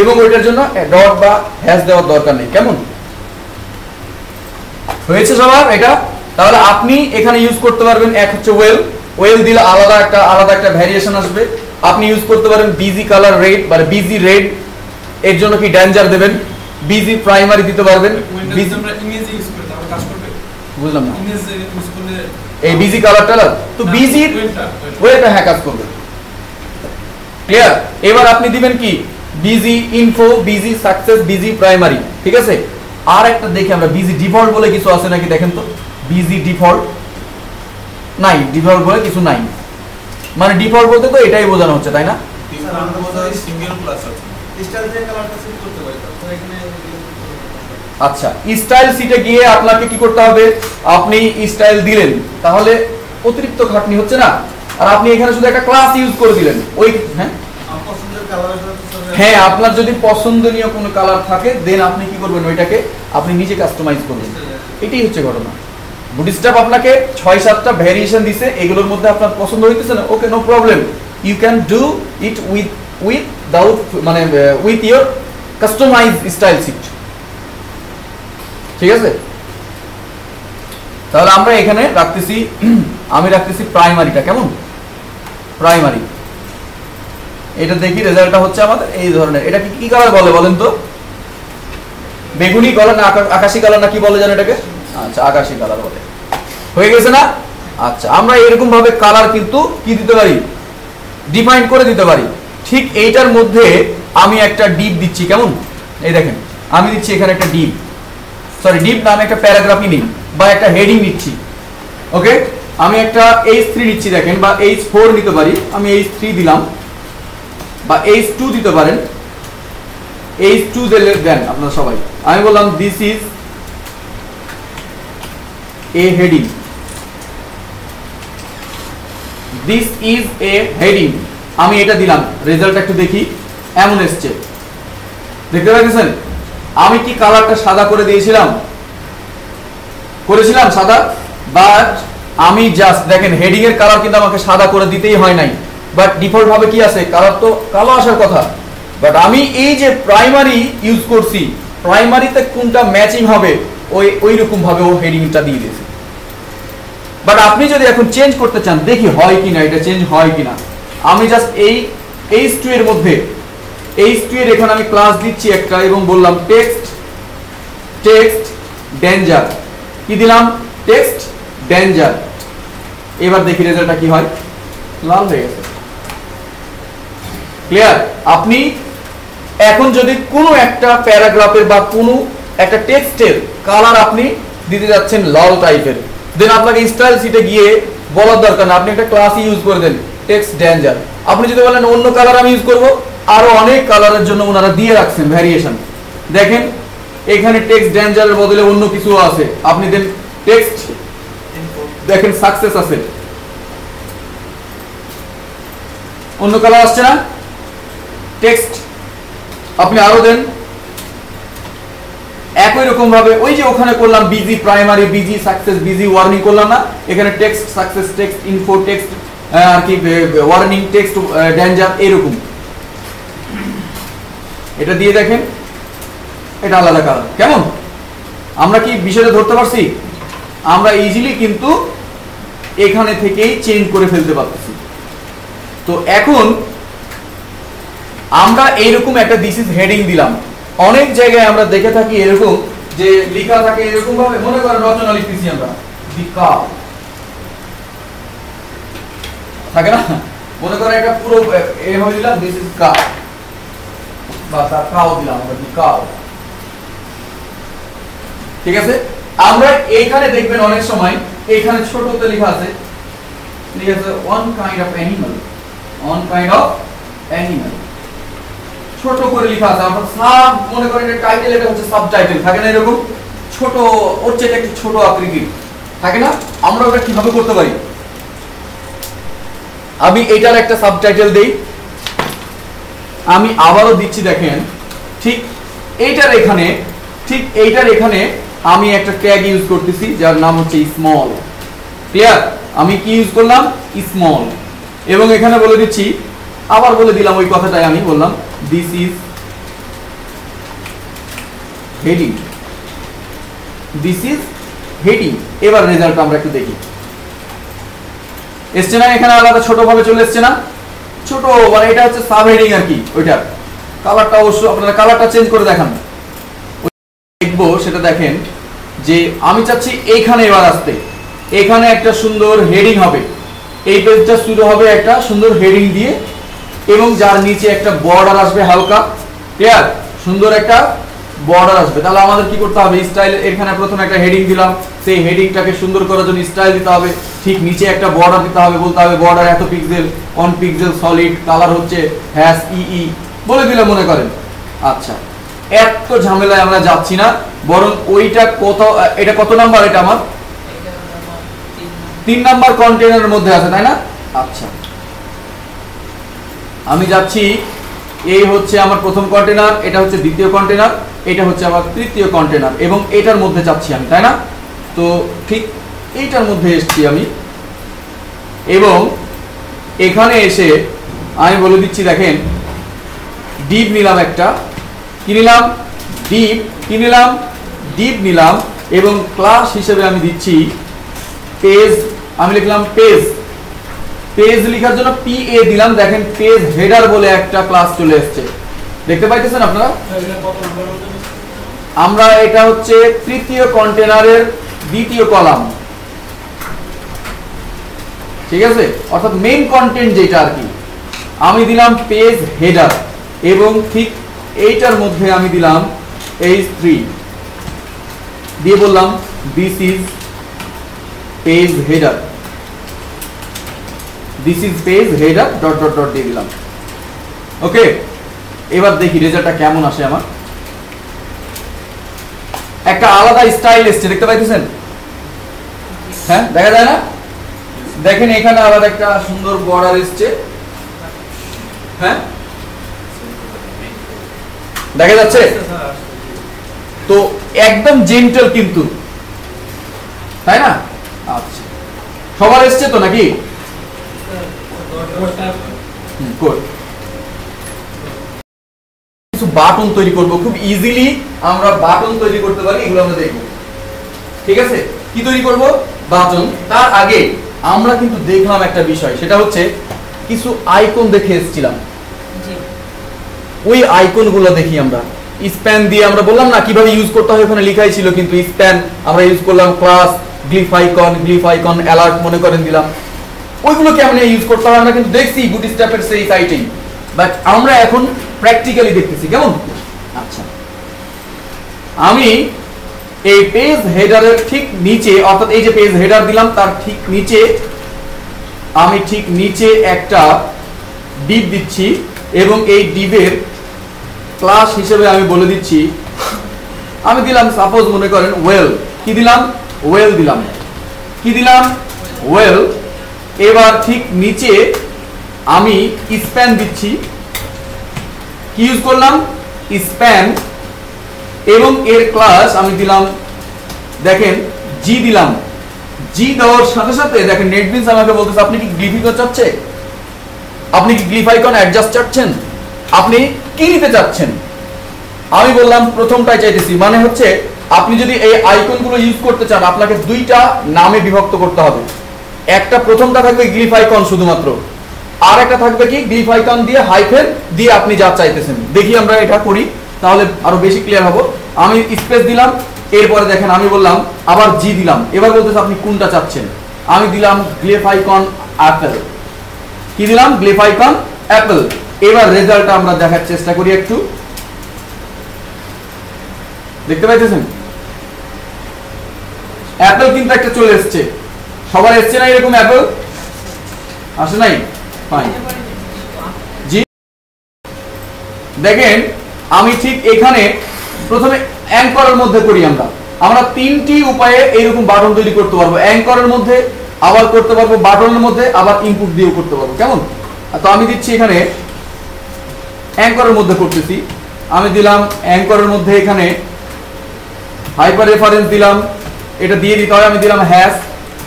এবং ওইটার জন্য ডট বা হ্যাশ দেওয়ার দরকার নেই। কেমন হয়েছে সবার এটা? তাহলে আপনি এখানে ইউজ করতে পারবেন, এক হচ্ছে ওয়েল দিলে আলাদা একটা ভ্যারিয়েশন আসবে। আপনি ইউজ করতে পারেন বিজি কালার রেড বা বিজি রেড, এর জন্য কি ড্যাঞ্জার দেবেন, বিজি প্রাইমারি দিতে পারবেন। বুঝলাম না এই বিজি কালারটা, তো বিজি ওয়েটা হ্যাঁ কাজ করবে। ক্লিয়ার? এবার আপনি দিবেন কি busy info, busy success, busy primary. ঠিক আছে? আর একটা দেখি আমরা, বিজি ডিফল্ট বলে কিছু আছে নাকি দেখেন তো। বিজি ডিফল্ট নাই, ডিফল্ট বলে কিছু নাই, মানে ডিফল্ট বলতে তো এটাই বোঝানো হচ্ছে, তাই না? সিঙ্গেল ক্লাস আছে, স্টাইল দিয়ে কালারটা সেট করতে পারি। তারপর এখানে আচ্ছা, স্টাইল সিটে গিয়ে আপনাকে কি করতে হবে, আপনি স্টাইল দিলেন, তাহলে অতিরিক্ত খাটনি হচ্ছে না। আর আপনি এখানে শুধু একটা ক্লাস ইউজ করে দিলেন, ওই হ্যাঁ আপনার যদি পছন্দনীয় কোনো কালার থাকে দেন আপনি কি করবেন, ওইটাকে আপনি নিজে কাস্টমাইজ করবেন। এটাই হচ্ছে ঘটনা। বুটস্ট্র্যাপ আপনাকে 6-7টা ভ্যারিয়েশন দিছে, এগুলোর মধ্যে আপনার পছন্দ হইতেছে না, okay no problem, you can do it with your customize style sheet. ঠিক আছে? তাহলে আমরা এখানে রাখতেছি, আমি রাখতেছি প্রাইমারিটা। কেমন? প্রাইমারি। এটা দেখি রেজাল্টটা হচ্ছে আমাদের এই ধরনের। এটা কি কালার বলে বলেন তো? বেগুনি কালার না আকাশী কালার না কি বলে জানো এটাকে? আচ্ছা আকাশী কালার বলে। হয়ে গেছে না? আচ্ছা আমরা এরকম ভাবে কালার কিন্তু কি দিতে পারি, ডিফাইন করে দিতে পারি। ঠিক এইটার মধ্যে আমি একটা ডিপ দিচ্ছি। কেমন? এই দেখেন আমি দিচ্ছি এখানে একটা ডিপ, সরি ডিপ না, আমি একটা প্যারাগ্রাফই নিই বা একটা হেডিং নিচ্ছি। ওকে, আমি একটা H3 নিচ্ছি দেখেন, বা H4 নিতে পারি, আমি H3 দিলাম, বা H2 দিতে পারেন, H2 দেন আপনারা সবাই। আমি বললাম this is a heading, this is a heading, আমি এটা দিলাম, রেজাল্ট একটু দেখি, এমন এসছে, দেখতে পাচ্ছেন? আমি কি কালারটা সাদা করে দিয়েছিলাম, করেছিলাম সাদা, বাট আমি জাস্ট দেখেন হেডিং এর কালার কিন্তু আমাকে সাদা করে দিতেই হয় নাই, বাট ডিফল্ট ভাবে কি আছে, কালার তো কালো আসার কথা, বাট আমি এই যে প্রাইমারি ইউজ করছি, প্রাইমারিতে কোনটা ম্যাচিং হবে ওই রকম ভাবে ও হেডিংটা দিয়ে দিয়েছে। বাট আপনি যদি এখন চেঞ্জ করতে চান, দেখি হয় কিনা, এটা চেঞ্জ হয় কিনা, আমি জাস্ট এই H2 এর মধ্যে H2 এর এখানে আমি ক্লাস দিচ্ছি একটা এবং বললাম টেক্সট ডেঞ্জার, কি দিলাম, টেক্সট ডেঞ্জার। এবার দেখি রেজাল্টটা কি হয়, লাল হয়ে গেছে, ক্লিয়ার? আপনি এখন যদি কোনো একটা প্যারাগ্রাফের বা কোনো একটা টেক্সটের কালার আপনি দিতে যাচ্ছেন লাল টাইপের, দেন আপনাকে স্টাইল শিটে গিয়ে বলার দরকার না, আপনি একটা ক্লাসই ইউজ করে দেন টেক্সট ডেঞ্জার। আপনি যদি বলেন অন্য কালার আমি ইউজ করব, আরো অনেক কালারের জন্য ওনারা দিয়ে রাখছেন ভ্যারিয়েশন, দেখেন এখানে টেক্সট ডেঞ্জারের বদলে অন্য কিছু আছে, আপনি দেন টেক্সট, দেখেন সাকসেস আছে, অন্য কালার আসছে না, টেক্সট আপনি আরো দেন, একই রকম ভাবে ওই যে ওখানে করলাম BG primary, BG success, BG warning করলাম না, এখানে text success, text info, text আর কি ওয়ার্নিং, টেক্সট ডেঞ্জার, এরকম এটা দিয়ে দেখেন, এটা আলাদা কালার, কেমন? আমরা কি বিষয়টা ধরতে পারছি? আমরা ইজিলি কিন্তু এখানে থেকেই চেঞ্জ করে ফেলতে পারতেছি। তো এখন আমরা এইরকম একটা দিস ইজ হেডিং দিলাম, অনেক জায়গায় আমরা দেখে থাকি এরকম যে লেখা থাকে এরকম ভাবে, মনে করেন রচনা লিখতেছি আমরা, দি কাউ থাকে না, মনে করেন একটা পুরো এইভাবে দিলাম, দিস ইজ কাউ, বা তার কাউ দিলাম আমরা, দি কাউ, ঠিক আছে? আমরা এইখানে দেখবেন অনেক সময় এইখানে ছোটতে লেখা আছে, লেখা আছে one kind of animal, one kind of animal, ছোট করে লেখা আছে, আমরা সাব মনে করেন এটা টাইটেল, এটা হচ্ছে সাবটাইটেল, থাকে না এরকম ছোট, ওর চেয়ে একটু ছোট আকৃতির থাকে না, আমরা ওটা কিভাবে করতে পারি? আমি এটার একটা সাবটাইটেল দেই, আমি আবারও দিচ্ছি, দেখেন ঠিক এইটার এখানে, ঠিক এইটার এখানে আমি একটা ট্যাগ ইউজ করতেছি যার নাম হচ্ছে স্মল, ক্লিয়ার? আমি কি ইউজ করলাম, স্মল, এবং এখানে বলে দিচ্ছি, আবার বলে দিলাম ওই কথাটাই আমি বললাম, this is heading, this is heading. এবার রেজাল্ট আমরা একটু দেখি, এসছে না? এখানে আলাদা ছোট ভাবে চলে এসছে না, ছোট, মানে এটা হচ্ছে সাব হেডিং আর কি, ওইটার কালারটা অবশ্য আপনারা কালারটা চেঞ্জ করে দেখান, দেখবো সেটা দেখেন যে আমি চাচ্ছি এইখানে এবার আসতে, এখানে একটা সুন্দর হেডিং হবে, এই পেজটা শুরু হবে একটা সুন্দর হেডিং দিয়ে, এবং যার নিচে একটা বর্ডার আসবে হালকা, ক্লিয়ার? সুন্দর একটা বর্ডার আসবে। তাহলে আমাদের কি করতে হবে, স্টাইল, এখানে প্রথমে একটা হেডিং দিলাম, সেই হেডিংটাকে সুন্দর করার জন্য স্টাইল দিতে হবে, ঠিক নিচে একটা বর্ডার দিতে হবে, বলতে হবে বর্ডার এত পিক্সেল, 1 পিক্সেল সলিড, কালার হচ্ছে হ্যাশ ই বলে দিলে মনে করেন। আচ্ছা, এত ঝামেলায় আমরা যাচ্ছি না, বরং ওইটা কত, এটা কত নাম্বার, এটা আমার 3 নাম্বার কন্টেনারের মধ্যে আছে, তাই না? আচ্ছা, আমি যাচ্ছি, এই হচ্ছে আমার প্রথম কন্টেনার, এটা হচ্ছে দ্বিতীয় কন্টেনার, এটা হচ্ছে আমার তৃতীয় কন্টেনার, এবং এটার মধ্যে যাচ্ছি আমি, তাই না? তো ঠিক এইটার মধ্যে এসেছি আমি, এবং এখানে এসে আমি বলে দিচ্ছি, দেখেন ডিপ নিলাম একটা, কি নিলাম, ডিপ, কি নিলাম, ডিপ নিলাম, এবং ক্লাস হিসেবে আমি দিচ্ছি পেজ, আমি লিখলাম পেজ, পেজ লেখার জন্য PA দিলাম, দেখেন পেজ হেডার বলে একটা ক্লাস চলে এসেছে, দেখতে পাইতেছেন আপনারা? আমরা এটা হচ্ছে তৃতীয় কন্টেনারের দ্বিতীয় কলাম, ঠিক আছে, অর্থাৎ মেইন কন্টেন্ট যেটা আর কি, আমি দিলাম পেজ হেডার, এবং ঠিক এইটার মধ্যে আমি দিলাম H3 দিয়ে বললাম this is page header, this is page header dot dot dot দিয়ে দিলাম। ওকে, এবার দেখি রেজাল্টটা কেমন আসে আমার। একটা আলাদা স্টাইল এসছে, দেখতে পাইতেছেন? হ্যাঁ দেখা যায় না? দেখেন এখানে আবার একটা সুন্দর বর্ডার এসছে, হ্যাঁ দেখা যাচ্ছে। তো একদম জেন্টল কিন্তু, তাই না? আচ্ছা সবার এসছে তো নাকি? কিছু বাটন তৈরি করব, খুব ইজিলি আমরা বাটন তৈরি করতে পারি, এগুলো আমরা দেখব। ঠিক আছে, কি তৈরি করব? বাটন। তার আগে আমরা কিন্তু দেখলাম একটা বিষয়, সেটা হচ্ছে কিছু আইকন দেখে এসেছিলাম, ওই আইকন গুলো দেখি আমরা। স্প্যান দিয়ে আমরা বললাম না কিভাবে ইউজ করতে হয়, ওখানে লেখাই ছিল, কিন্তু স্প্যান আমরা ইউজ করলাম, ক্লাস, গ্লিফ আইকন, অ্যালার্ট মনে করেন দিলাম। ওইগুলো কেমনে ইউজ করতে হয় আমরা কিন্তু দেখছি বুটস্ট্র্যাপের সেই সাইটেই, বাট আমরা এখন প্র্যাকটিক্যালি দেখতেছি। কেমন? আচ্ছা, আমি এই পেজ হেডারের ঠিক নিচে, অর্থাৎ এই যে পেজ হেডার দিলাম তার ঠিক নিচে আমি ঠিক নিচে একটা ডিভ দিচ্ছি, এবং এই ডিভের ক্লাস হিসেবে আমি বলে দিচ্ছি, আমি দিলাম সাপোজ মনে করেন ওয়েল। কি দিলাম? ওয়েল দিলাম। কি দিলাম? ওয়েল। এবার ঠিক নিচে আমি স্প্যান দিচ্ছি। কি ইউজ করলাম? স্প্যান। এবং এর ক্লাস আমি দিলাম, দেখেন জি দিলাম। জি দেওয়ার সাথে সাথে দেখেন নেটবিনস আমাকে বলতেছে আপনি কি গ্লিফ আইকন চাচ্ছে, আপনি কি গ্লিফ আইকন অ্যাডজাস্ট চাচ্ছেন, আপনি কি নিতে চাচ্ছেন? আমি বললাম প্রথমটাই চাইতেছি, মানে হচ্ছে আপনি যদি এই আইকনগুলো ইউজ করতে চান আপনাকে দুইটা নামে বিভক্ত করতে হবে। একটা প্রথমটা থাকবে গ্লিফ আইকন শুধুমাত্র, আর একটা থাকবে কি গ্লিফ আইকন দিয়ে হাইফেন দিয়ে আপনি যা চাইতেছেন। দেখি আমরা এটা করি, তাহলে আরো বেশি ক্লিয়ার হবো। আমি স্পেস দিলাম, এরপরে দেখেন আমি বললাম আবার জি দিলাম। এবার বলতেছে আপনি কোনটা চাচ্ছেন, আমি দিলাম গ্লিফ আইকন অ্যাপেল। কি দিলাম? Glyph icon Apple. এবার রেজাল্টটা আমরা দেখার চেষ্টা করি, একটু দেখতে পাইতেছেন অ্যাপেল কিন্তু একটা চলে এসছে। সবার এসছে না এরকম অ্যাপেল? আসে নাই? ফাইন। জি দেখেন আমি ঠিক এখানে প্রথমে অ্যাঙ্করের মধ্যে করি। আমরা তিনটি উপায়ে এইরকম বাটন তৈরি করতে পারবো, অ্যাঙ্করের মধ্যে আবার করতে পারবো, বাটনের মধ্যে আবার ইনপুট দিয়েও করতে পারবো। কেমন? তো আমি দিচ্ছি এখানে অ্যাঙ্করের মধ্যে করতেছি। আমি দিলাম অ্যাঙ্করের মধ্যে এখানে হাইপার রেফারেন্স দিলাম, এটা দিয়ে দিতে হয়, আমি দিলাম হ্যাশ।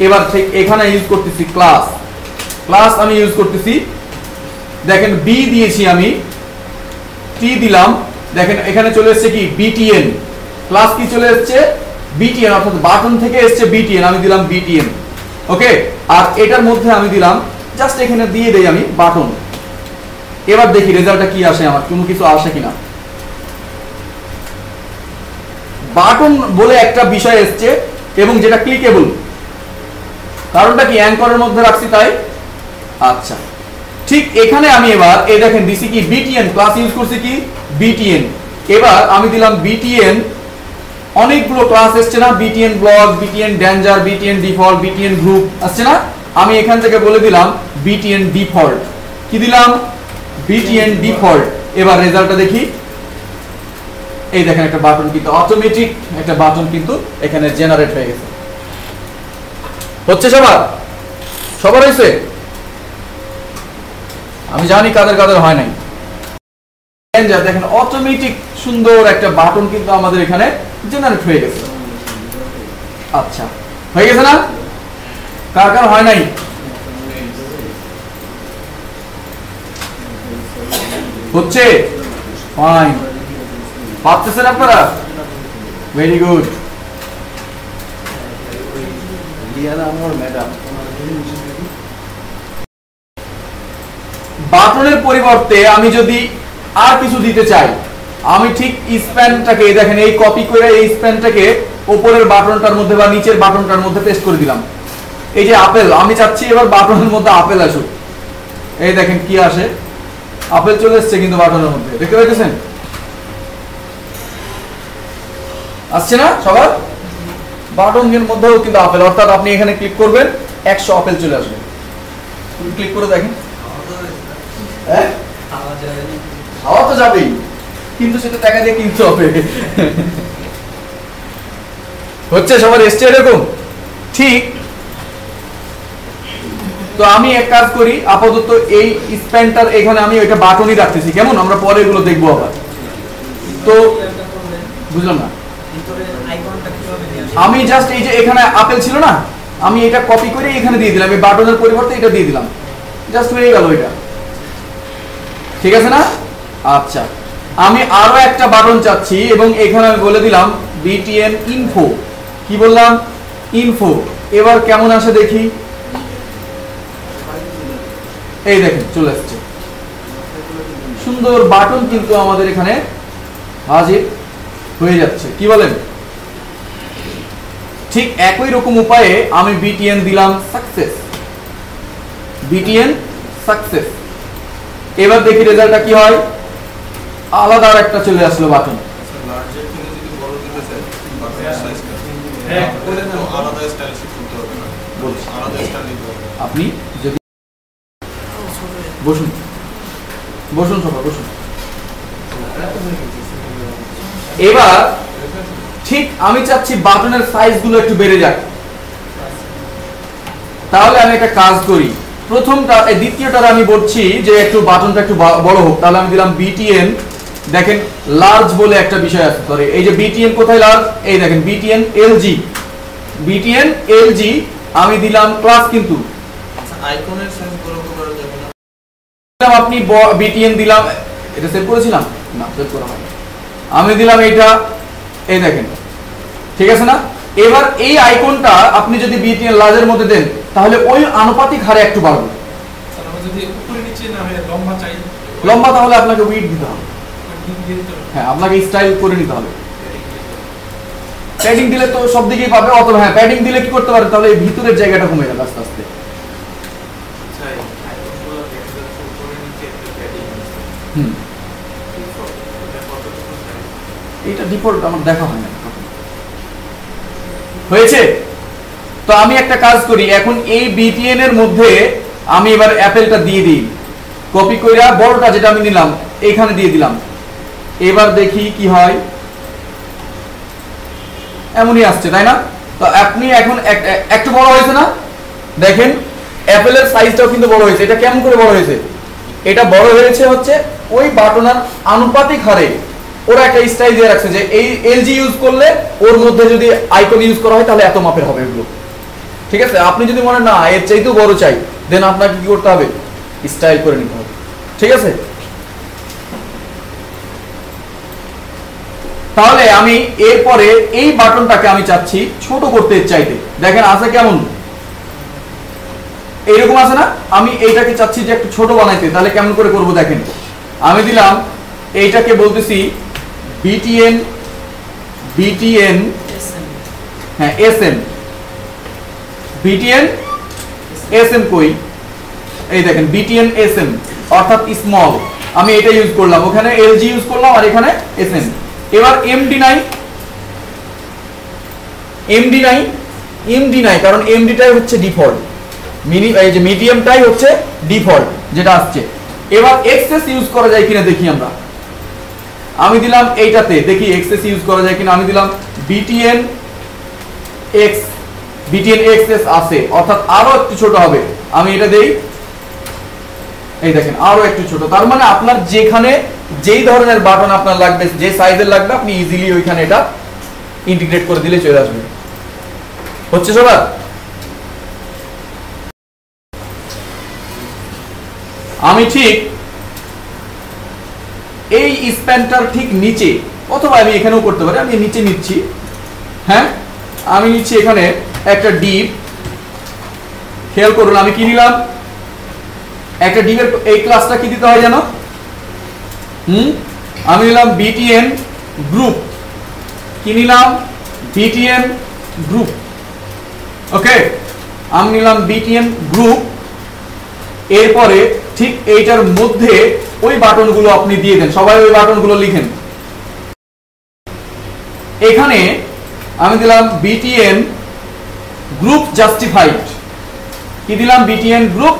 এবার ঠিক এখানে ইউজ করতেছি ক্লাস। ক্লাস আমি ইউজ করতেছি, দেখেন বি দিয়েছি, আমি টি দিলাম, দেখেন এখানে চলে এসছে কি বিটিএন। ক্লাস কি চলে এসছে? বিটিএন, অর্থাৎ বাটন থেকে এসছে বিটিএন, আমি দিলাম বিটিএন। ওকে, আর এটার মধ্যে আমি দিলাম জাস্ট এখানে দিয়ে দেই আমি বাটন। এবার দেখি রেজাল্টটা কি আসে, আমার কোনো কিছু আসে কিনা। বাটন বলে একটা বিষয় এসছে এবং যেটা ক্লিকেবল, কারণটা কি অ্যাঙ্করের মধ্যে রাখছি তাই। আচ্ছা, ঠিক এখানে আমি এবার এই দেখেন দিছি কি বিটিএন, ক্লাস ইউজ করছি কি বিটিএন। এবার আমি দিলাম বিটিএন, অনেকগুলো ক্লাস এসছে না, BTN block, BTN danger, BTN default, BTN group আসছে না। আমি এখান থেকে বলে দিলাম বিটিএন ডিফল্ট। কি দিলাম? BTN default. এবার রেজাল্টটা দেখি, এই দেখেন একটা বাটন কিন্তু অটোমেটিক একটা বাটন কিন্তু এখানে জেনারেট হয়ে গেছে। হচ্ছে সবার হয়েছে? আমি জানি কাদের কাদের হয় নাই। দেখেন অটোমেটিক সুন্দর একটা বাটন কিন্তু আমাদের এখানে জেনারেট হয়ে গেছে। আচ্ছা, হয়ে গেছে না? কার কার হয় নাই? হচ্ছে? ফাইন, পাচ্ছেন আপনারা? Very good. বাটনের পরিবর্তে আমি যদি আর কিছু দিতে চাই, আমি ঠিক স্প্যানটাকে দেখেন এই কপি করে এই স্প্যানটাকে উপরের বাটনটার মধ্যে বা নিচের বাটনটার মধ্যে পেস্ট করে দিলাম। এই যে আপেল, আমি চাচ্ছি এবার বাটনের মধ্যে আপেল আসুক। এই দেখেন কি আসে, আপেল চলে এসছে কিন্তু বাটনের মধ্যে, দেখতে পাইতেছেন? আসছে না সবার? বাটনের মধ্যেও কিন্তু আপেল, অর্থাৎ আপনি এখানে ক্লিক করবেন 100 আপেল চলে আসবে। ক্লিক করে দেখেন, হ্যাঁ হাওয়া তো যাবেই, কিন্তু সেটা টাকা দিয়ে কিনতে হবে। হচ্ছে সবার এসছে এরকম? ঠিক তো আমি এক কাজ করি, আপাতত এই স্প্যানটার এখানে আমি ওইটা বাটনই রাখতেছি, কেমন? আমরা পরে এগুলো দেখবো আবার। তো বুঝলাম না, আমি জাস্ট এই যে এখানে আপেল ছিল না, আমি এটা কপি করে এখানে দিয়ে দিলাম, এই বাটনের পরিবর্তে এটা দিয়ে দিলাম, জাস্ট হয়ে গেল এটা। ঠিক আছে না? আচ্ছা, আমি আরো একটা বাটন চাচ্ছি এবং এখানে আমি বলে দিলাম BTN ইনফো। কি বললাম? ইনফো। এবার কেমন আসে দেখি। এই দেখেন চলে আসছে, সুন্দর বাটন কিন্তু আমাদের এখানে হাজির হয়ে যাচ্ছে। কি বলেন? ঠিক একই রকম উপায়ে আমি BTN দিলাম সাকসেস, BTN সাকসেস। এবার দেখি রেজাল্টটা কি হয়। আলাদা একটা চলে আসলো বাটন। লার্জের থেকে যদি বড় দিতে চাই বাটনের সাইজটা হ্যাঁ বলে দাও, আলাদা স্টাইল শিফট করতে হবে না, বলছি আলাদা স্টাইল নিতে হবে। আপনি যদি বসুন বসুন সবাই বসুন। এবার ঠিক আমি চাচ্ছি বাটনের সাইজগুলো একটু বেড়ে যাক। তাহলে আমি একটা কাজ করি, প্রথমটা দ্বিতীয়টার আমি বলছি যে একটু বাটনটা একটু বড় হোক। তাহলে আমি দিলাম BTN, দেখেন লার্জ বলে একটা বিষয় আছে, সরি এই যে BTN কোথায় লার্জ, এই দেখেন BTN LG, BTN LG আমি দিলাম প্লাস। কিন্তু আচ্ছা আইকনের সাইজ বড় করা যাবে না? আপনি BTN দিলাম, এটা সেভ করেছিলাম না, সেভ করা হয়নি। আমি দিলাম এইটা, এই দেখেন ঠিক আছে না? এবার এই আইকনটা আপনি যদি BTN লার্জের মধ্যে দেন তাহলে ওই আনুপাতিক হারে একটু বাড়বে। স্যার আমরা যদি উপরে নিচে না হয় লম্বা চাই, লম্বা তাহলে আপনাকে উইড দিতে হবে, হ্যাঁ আপনাকে স্টাইল করে নিতে হবে। প্যাডিং দিলে তো সব দিকেই পাবে, অথবা হ্যাঁ প্যাডিং দিলে কি করতে পারে, তাহলে এই ভিতরের জায়গাটা কমে যাবে আস্তে আস্তে। এইটা ডিফল্ট আমার দেখা হয় না হয়েছে। তো আমি একটা কাজ করি, এখন এই BTN এর মধ্যে আমি এবার অ্যাপেলটা দিয়ে দিই, কপি কইরা বড়টা যেটা আমি নিলাম এইখানে দিয়ে দিলাম। এবার দেখি কি হয়, এমনই আসছে তাই না? তো আপনি এখন একটু বড় হয়েছে না, দেখেন অ্যাপেলের সাইজটাও কিন্তু বড় হয়েছে। এটা কেমন করে বড় হয়েছে? এটা বড় হয়েছে হচ্ছে ওই বাটনের আনুপাতিক হারে। ওরা একটা স্টাইল দিয়ে রাখছে যে এই LG ইউজ করলে ওর মধ্যে যদি আইকন ইউজ করা হয় তাহলে এত মাপের হবে এগুলো। ঠিক আছে, আপনি যদি মনে না এর চাইতেও বড় চাই, দেন আপনাকে কি করতে হবে? স্টাইল করে নিতে হবে। ঠিক আছে, তাহলে আমি এরপরে এই বাটনটাকে আমি চাচ্ছি ছোট করতে চাইতে। দেখেন আছে কেমন, এইরকম আছে না? আমি এইটাকে চাচ্ছি যে একটু ছোট বানাইতে, তাহলে কেমন করে করব দেখেন। আমি দিলাম এইটাকে বলতেছি BTN হ্যাঁ SM, BTN SM কই, এই দেখেন BTN SM অর্থাৎ স্মল। আমি এটা ইউজ করলাম, ওখানে LG ইউজ করলাম আর এখানে SM। এবার MD9 কারণ MD টাই হচ্ছে ডিফল্ট, এই যে মিডিয়ামটাই হচ্ছে ডিফল্ট যেটা আসছে। এবার এক্সেস ইউজ করা যায় কিনা দেখি আমরা। আমি দিলাম এইটাতে, দেখি এক্সেস ইউজ করা যায় কিনা। আমি দিলাম BTN XS আছে, অর্থাৎ আরো একটু ছোট হবে। আমি এটা দেই, এই দেখেন আরো একটু ছোট। তার মানে আপনার যেখানে যেই ধরনের বাটন আপনার লাগবে, যে সাইজের লাগবে, আপনি ইজিলি ওইখানে এটা ইন্টিগ্রেট করে দিলে চলে আসবে। হচ্ছে সবার? আমি ঠিক এই স্প্যানটার ঠিক নিচে, অথবা আমি এখানেও করতে পারি, আমি নিচে নিচ্ছি। হ্যাঁ আমি নিচ্ছি এখানে একটা ডিপ। খেয়াল করুন আমি কি নিলাম, একটা ডিপের এই ক্লাসটা কি দিতে হয় জানো? আমি নিলাম BTN গ্রুপ। কি নিলাম? BTN group. ওকে, আমি নিলাম BTN গ্রুপ। এরপরে ঠিক এইটার মধ্যে ওই বাটনগুলো আপনি দিয়ে দেন, সবাই ওই বাটনগুলো লিখেন। এখানে আমি দিলাম BTN গ্রুপ জাস্টিফাইড। কি দিলাম? BTN group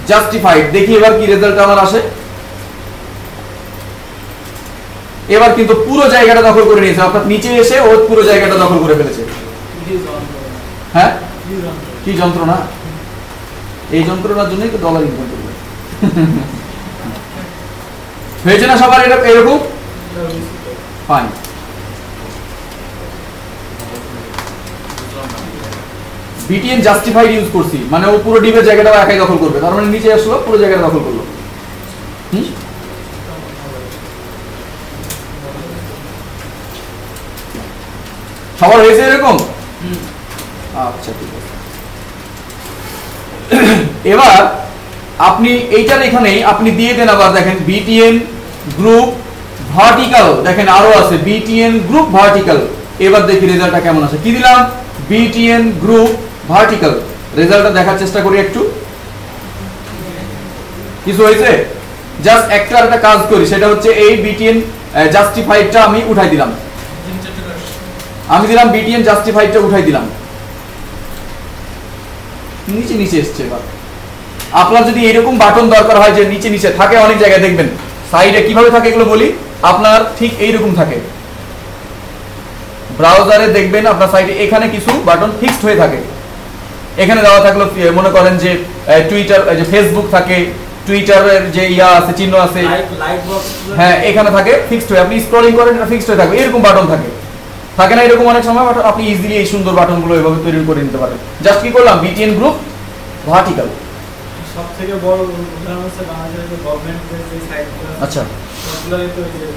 justified. দেখি এবার কি রেজাল্ট আমার আসে। এবার কিন্তু পুরো জায়গাটা দখল করে নিয়েছে, অর্থাৎ নিচে এসে ও পুরো জায়গাটা দখল করে ফেলেছে। হ্যাঁ কি যন্ত্রণা! এই যন্ত্রণার জন্যই তো ডলার ইনকাম করবে। হয়েছে না সবার এটা এরকম? ফাইন। BTN জাস্টিফাইড ইউজ করছি, মানে ও পুরো ডিপের জায়গাটা একাই দখল করবে, তার মানে নিচে আসলো পুরো জায়গাটা দখল করলো। সবার হয়েছে এরকম? আচ্ছা ঠিক আছে। এবার আপনি এইটার এখানেই আপনি দিয়ে দেন, আবার দেখেন BTN গ্রুপ ভার্টিক্যাল, দেখেন আরো আছে BTN গ্রুপ ভার্টিক্যাল। এবার দেখি রেজাল্টটা কেমন আসে। কি দিলাম? BTN group vertical. রেজাল্টটা দেখার চেষ্টা করি একটু। কিছু হয়েছে? জাস্ট একটা কাজ করি, সেটা হচ্ছে এই BTN জাস্টিফাইডটা আমি উঠাই দিলাম। আমি দিলাম BTN জাস্টিফাইডটা উঠাই দিলাম, নিচে নিচে এসছে। এবার আপনার যদি এরকম বাটন দরকার হয় যে নিচে নিচে থাকে, অনেক জায়গায় দেখবেন সাইডে কিভাবে থাকে এগুলো বলি, আপনার ঠিক এইরকম থাকে। ব্রাউজারে দেখবেন আপনার সাইডে এখানে কিছু বাটন ফিক্সড হয়ে থাকে। এখানে দেওয়া থাকলো, মনে করেন যে টুইটার, যে ফেসবুক থাকে, টুইটারের যে ইয়া আছে, চিহ্ন আছে, হ্যাঁ এখানে থাকে ফিক্সড হয়ে। আপনি স্ক্রলিং করেন, এটা ফিক্সড হয়ে থাকবে। এরকম বাটন থাকে না এরকম অনেক সময়, আপনি ইজিলি এই সুন্দর বাটনগুলো এভাবে তৈরি করে নিতে পারেন। জাস্ট কি করলাম? BTN group vertical. সবথেকে বড় উদাহরণ হচ্ছে বাংলাদেশের যে গভর্নমেন্টের যে সাইটগুলো, আচ্ছা সবগুলোই তো এই যে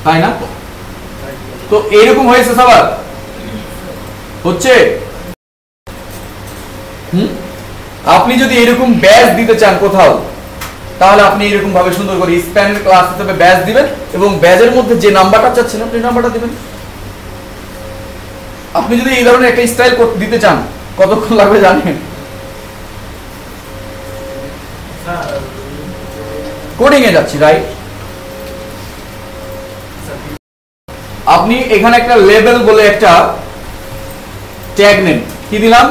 তাই না? তো এইরকম হয়েছে সবার? হচ্ছে? আপনি যদি এরকম ব্যাজ দিতে চান কোথাও, তাহলে আপনি এরকম ভাবে সুন্দর করে স্প্যানের ক্লাস হিসেবে ব্যাজ দিবেন, এবং ব্যাজের মধ্যে যে নাম্বারটা চাচ্ছেন আপনি নাম্বারটা দিবেন। আপনি যদি এই ধরনের একটা স্টাইল দিতে চান, কতক্ষণ লাগবে জানেন? কোডিং এ যাচ্ছি, রাইট? আপনি এখানে একটা লেভেল বলে একটা ট্যাগ নেন। কি দিলাম?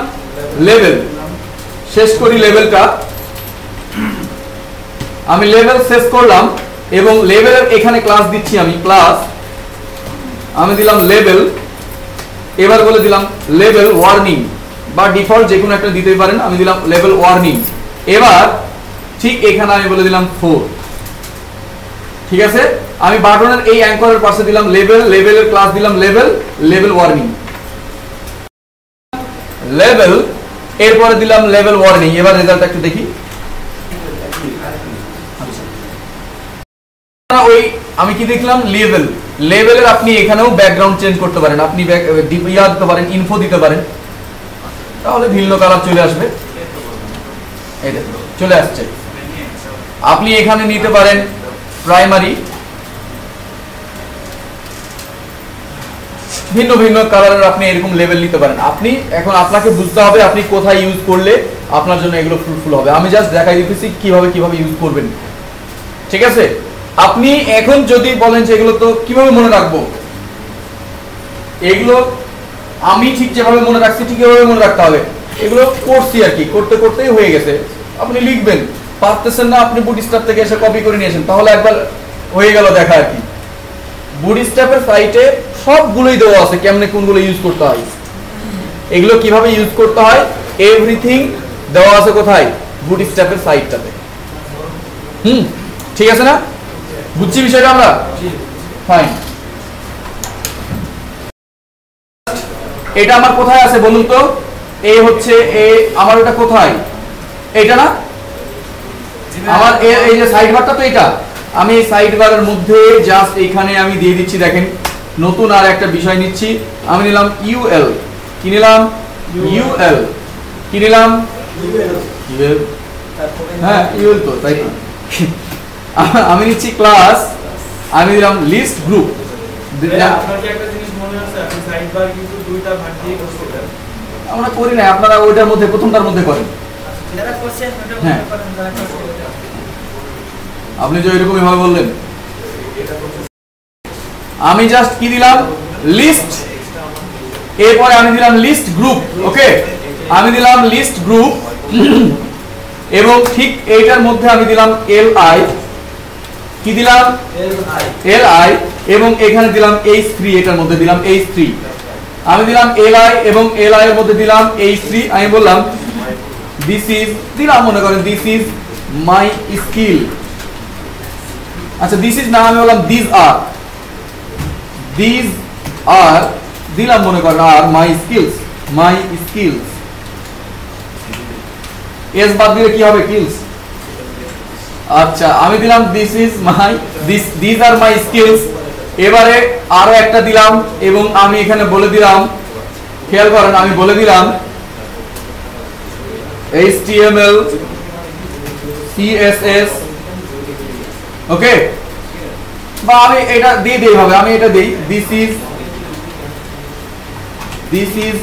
লেভেল। শেষ করি লেভেলটা। আমি লেভেল শেষ করলাম, এবং লেভেলের এখানে ক্লাস দিচ্ছি আমি, ক্লাস আমি দিলাম লেভেল। এবার বলে দিলাম লেভেল ওয়ার্নিং, বা ডিফল্ট যে কোনো একটা দিতেই পারেন। আমি দিলাম লেভেল ওয়ার্নিং। এবার ঠিক এখানে আমি বলে দিলাম 4। ঠিক আছে? আমি বাটনের এই অ্যাঙ্করের পাশে দিলাম লেভেল, লেভেলের ক্লাস দিলাম লেভেল ওয়ার্নিং, লেভেল, এরপরে দিলাম লেভেল ওয়ার্নিং। এবার রেজাল্ট একটু দেখি। ওই আমি কি দেখলাম? লেভেল। লেভেলের আপনি এখানেও ব্যাকগ্রাউন্ড চেঞ্জ করতে পারেন, আপনি ইয়া দিতে পারেন, ইনফো দিতে পারেন, তাহলে ভিন্ন কালার চলে আসবে। এই দেখুন চলে আসছে। আপনি এখানে নিতে পারেন প্রাইমারি, ভিন্ন ভিন্ন কালারের আপনি এরকম লেভেল নিতে পারেন। আপনি এখন আপনাকে বুঝতে হবে আপনি কোথায় ইউজ করলে আপনার জন্য এগুলো ফ্রুটফুল হবে। আমি জাস্ট দেখাই দিতেছি কিভাবে ইউজ করবেন। ঠিক আছে? আপনি এখন যদি বলেন যে এগুলো তো কিভাবে মনে রাখবো, এগুলো আমি ঠিক যেভাবে মনে রাখছি ঠিক এভাবে মনে রাখতে হবে। এগুলো করছি আর কি, করতে করতেই হয়ে গেছে। আপনি লিখবেন, পারতেছেন না আপনি বুটস্ট্র্যাপ থেকে এসে কপি করে নিয়েছেন, তাহলে একবার হয়ে গেল দেখা আর কি। বুটস্ট্র্যাপের সাইটে সবগুলোই দেওয়া আছে কেমনে কোনগুলো ইউজ করতে হয়, এগুলো কিভাবে ইউজ করতে হয়, এভরিথিং দেওয়া আছে কোথায়? বুটস্ট্র্যাপের সাইটটাতে। ঠিক আছে না? বুঝছি বিষয়টা আমরা? ফাইন। এটা আমার কোথায় আছে বলুন তো? এই হচ্ছে আমার এটা কোথায়? এটা না আমার এই যে সাইড বারটা, তো এটা আমি এই সাইড বারের মধ্যে জাস্ট এখানে আমি দিয়ে দিচ্ছি। দেখেন নতুন আর একটা বিষয় নিচ্ছি। আমি নিলাম ইউএল। কি নিলাম? ইউএল। কি নিলাম? ইউএল। হ্যাঁ ইউএল তো, তাই তো। আমি নিচ্ছি ক্লাস, আমি দিলাম লিস্ট গ্রুপ। আপনার কি একটা জিনিস মনে আছে, আপনি সাইড বার কিন্তু দুইটা ভাগ দিয়ে করছেন। আমরা করি না, আপনারা ওইটার মধ্যে প্রথমটার মধ্যে করেন। যারা করছেন ওটা হ্যাঁ, করেন, যারা করছেন আপনি যে এরকমই ভাবে বললেন। আমি জাস্ট কি দিলাম? লিস্ট। এরপরে আমি দিলাম লিস্ট গ্রুপ। ওকে, আমি দিলাম লিস্ট গ্রুপ, এবং ঠিক এইটার মধ্যে আমি দিলাম li। কি দিলাম? li, এবং এখানে দিলাম h3। এটার মধ্যে দিলাম h3। আমি দিলাম li, এবং li এর মধ্যে দিলাম h3। আমি বললাম দিস ইজ দিলাম, মনে করেন দিস ইজ মাই স্কিল। আচ্ছা দিস ইজ না, আমি বললাম দিস আর দিলাম, মনে করেন আর মাই স্কিলস, এস বাদ দিলে কি হবে? কিলস। আচ্ছা আমি দিলাম this is my this are my skills. এবারে আরো একটা দিলাম এবং আমি এখানে বলে দিলাম, খেয়াল করেন আমি বলে দিলাম HTML CSS, ওকে, বা আমি এটা দিয়ে দিই ভাবে, আমি এটা দেই দিস ইজ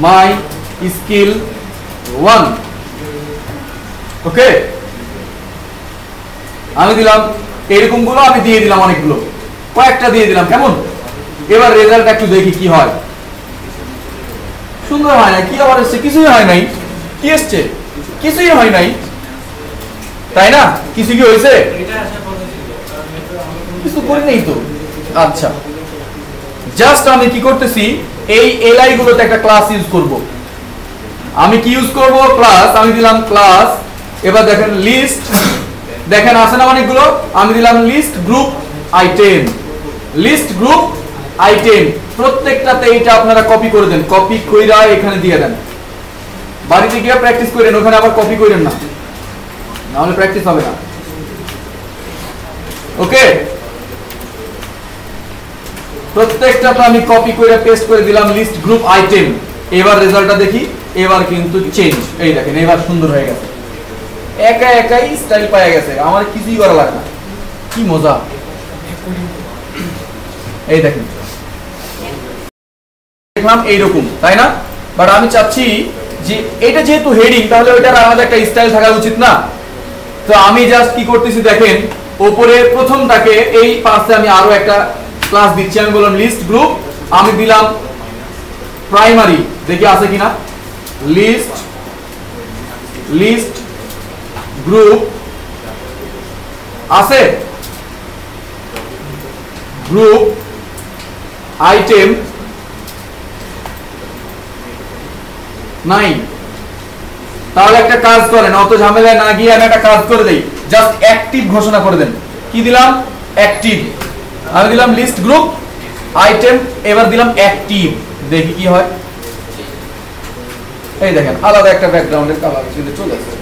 মাই স্কিল 1, ওকে। আমি দিলাম এরকম গুলো, আমি দিয়ে দিলাম অনেকগুলো, কয়েকটা দিয়ে দিলাম, কেমন? এবার রেজাল্ট একটু দেখি কি হয়। সুন্দর হয় না, কি আবার এসছে? কিছুই হয় নাই। কি এসছে? কিছুই হয় নাই, তাই না? কিছু কি হয়েছে? কিছু করি নাই তো। আচ্ছা জাস্ট আমি কি করতেছি, এই এলআই গুলোতে একটা ক্লাস ইউজ করব। আমি কি ইউজ করব? ক্লাস। আমি দিলাম ক্লাস। এবার দেখেন লিস্ট, দেখেন আছে না অনেকগুলো, আমি দিলাম লিস্ট গ্রুপ আইটেম, প্রত্যেকটাতে এইটা আপনারা কপি করে দেন, কপি কইরা এখানে দিয়ে দেন। বাড়িতে গিয়ে প্র্যাকটিস করেন, ওখানে আবার কপি করেন না, নাহলে প্র্যাকটিস হবে না, ওকে। প্রত্যেকটাতে আমি কপি করে পেস্ট করে দিলাম লিস্ট গ্রুপ আইটেম। এবার রেজাল্টটা দেখি, এবার কিন্তু চেঞ্জ, এই দেখেন এবার সুন্দর হয়ে গেছে, একাই স্টাইল পাওয়া গেছে, আমার কিছুই করা লাগে না, কি মজা। এই দেখেন দেখলাম এইরকম, তাই না? বাট আমি চাচ্ছি যে এটা যেহেতু হেডিং, তাহলে ওইটার আলাদা একটা স্টাইল থাকা উচিত না? তো আমি জাস্ট কি করতেছি দেখেন, উপরে প্রথমটাকে এই পাশে আমি আরো একটা ক্লাস দিচ্ছি। আমি বললাম লিস্ট গ্রুপ, আমি দিলাম প্রাইমারি, দেখি আছে কিনা, লিস্ট গ্রুপ আছে, গ্রুপ আইটেম নাই। তাহলে একটা কাজ করেন, অত ঝামেলায় না গিয়ে আমি একটা কাজ করে দেই, জাস্ট অ্যাক্টিভ ঘোষণা করে দেন। কি দিলাম? অ্যাক্টিভ। আমি দিলাম লিস্ট গ্রুপ আইটেম, এবার দিলাম অ্যাক্টিভ, দেখি কি হয়। এই দেখেন আলাদা একটা ব্যাকগ্রাউন্ডের কালার চলে আসছে।